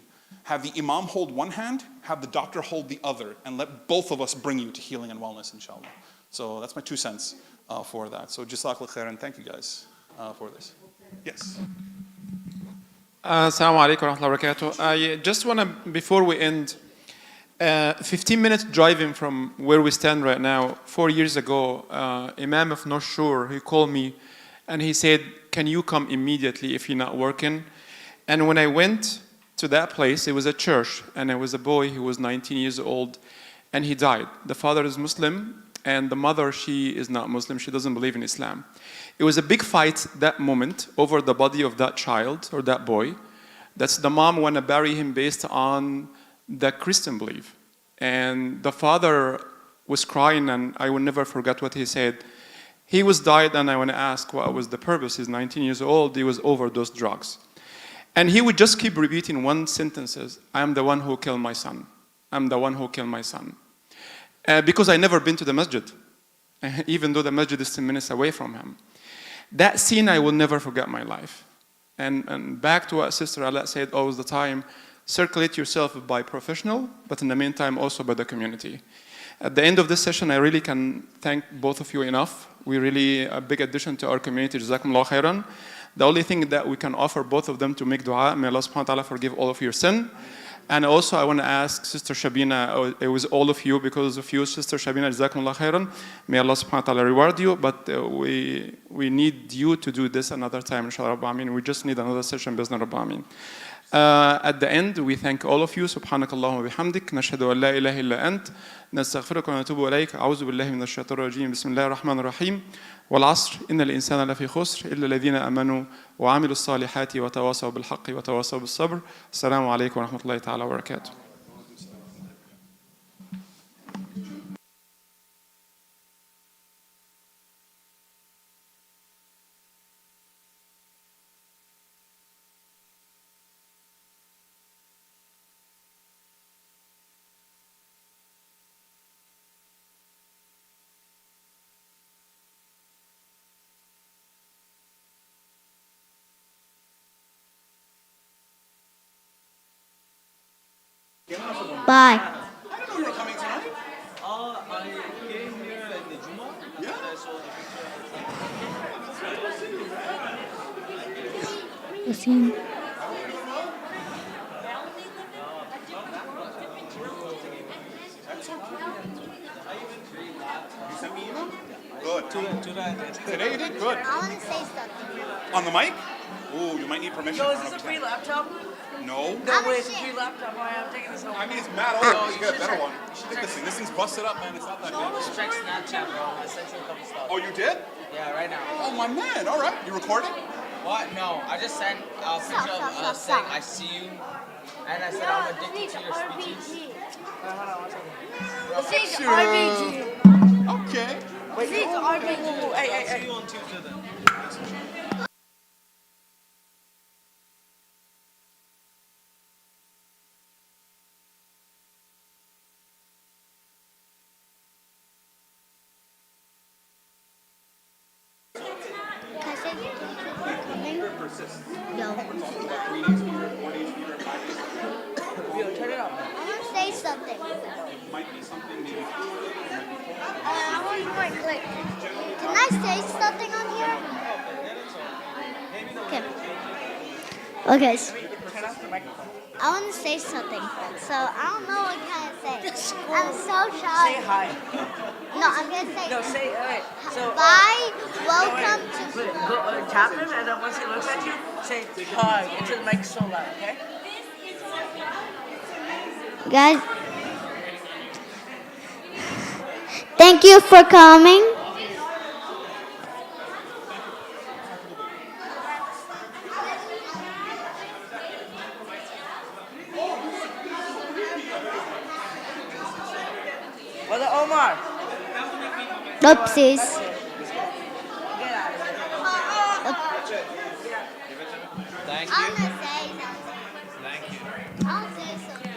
Have the imam hold one hand, have the doctor hold the other, and let both of us bring you to healing and wellness, inshallah. So that's my 2 cents for that. So jazakallah khair, and thank you guys for this. Yes. Assalamu alaikum wa rahmatullahi wa barakatuh. I just want to, before we end, 15-minute driving from where we stand right now, 4 years ago, Imam of North Shore, he called me and he said, can you come immediately if you're not working? And when I went to that place, it was a church, and it was a boy who was 19 years old, and he died. The father is Muslim, and the mother, she is not Muslim, she doesn't believe in Islam. It was a big fight that moment over the body of that child or that boy. That's the mom want to bury him based on the Christian belief. And the father was crying, and I will never forget what he said. He was died, and I want to ask what was the purpose. He's 19 years old, he was overdosed drugs. And he would just keep repeating one sentence: I am the one who killed my son. I'm the one who killed my son. Because I never been to the masjid, even though the masjid is 10 minutes away from him. That scene I will never forget my life. And back to what Sister Alaa said all the time, circulate yourself by professional, but in the meantime also by the community. At the end of this session, I really can thank both of you enough. We're really a big addition to our community. Jazakumullah khairan. The only thing that we can offer both of them to make dua, may Allah subhanahu wa ta'ala forgive all of your sin. And also I want to ask Sister Shabina, it was all of you, because of you, Sister Shabina, Jazakumullah khairan. May Allah subhanahu wa ta'ala reward you, but we need you to do this another time, inshallah. We just need another session, Bisna Rabbi. At the end, we thank all of you. Subhanakallah wa bihamdik. Nashhadu an la ilaha illa ant. Nastaghfiruka wa natubu ilayk. A'udhu billahi minash shaitanir rajim. Bismillahir rahmanir rahim. والعصر إن الإنسان لفي خسر إلا الذين آمنوا وعملوا الصالحات وتواصوا بالحق وتواصوا بالصبر. السلام عليكم ورحمة الله تعالى وبركاته. Bye. I didn't know you were coming tonight. I came here in the Juma. Yeah? And I saw the picture. Listen. You sent me email? Good. Today I did. Today you did? Good. I want to say something. On the mic? Ooh, you might need permission. No, is this a free laptop? No. No way, it's a free laptop. I'm taking this home. I mean, it's mad old. You get a better one. You should take this thing. This thing's busted up, man. It's not that good. Check Snapchat, bro. I sent you a couple stuff. Oh, you did? Yeah, right now. Oh, my man. All right. You recording? What? No, I just sent a picture of us saying I see you, and I said I'm addicted to your speeches. This is RPG. Okay. This is RPG. Hey. See you on Tuesday then. No. Yo, turn it up. I want to say something. Might be something maybe. I want my clip. Can I say something on here? Okay. Turn off the microphone. I want to say something. So I don't know what kind of say. I'm so shy. Say hi. No, I'm gonna say. No, say, all right. So, Bye. no, Welcome wait. to. Go, tap him, and then once he looks at you, say hi into the mic so loud, okay? Guys, thank you for coming. Brother Omar. Oopsies. Get out of here. Thank I'm you. gonna say something. Thank you. I'll say something.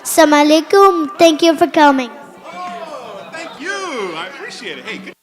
Assalamu alaikum. Thank you for coming. Oh, thank you. I appreciate it. Hey, good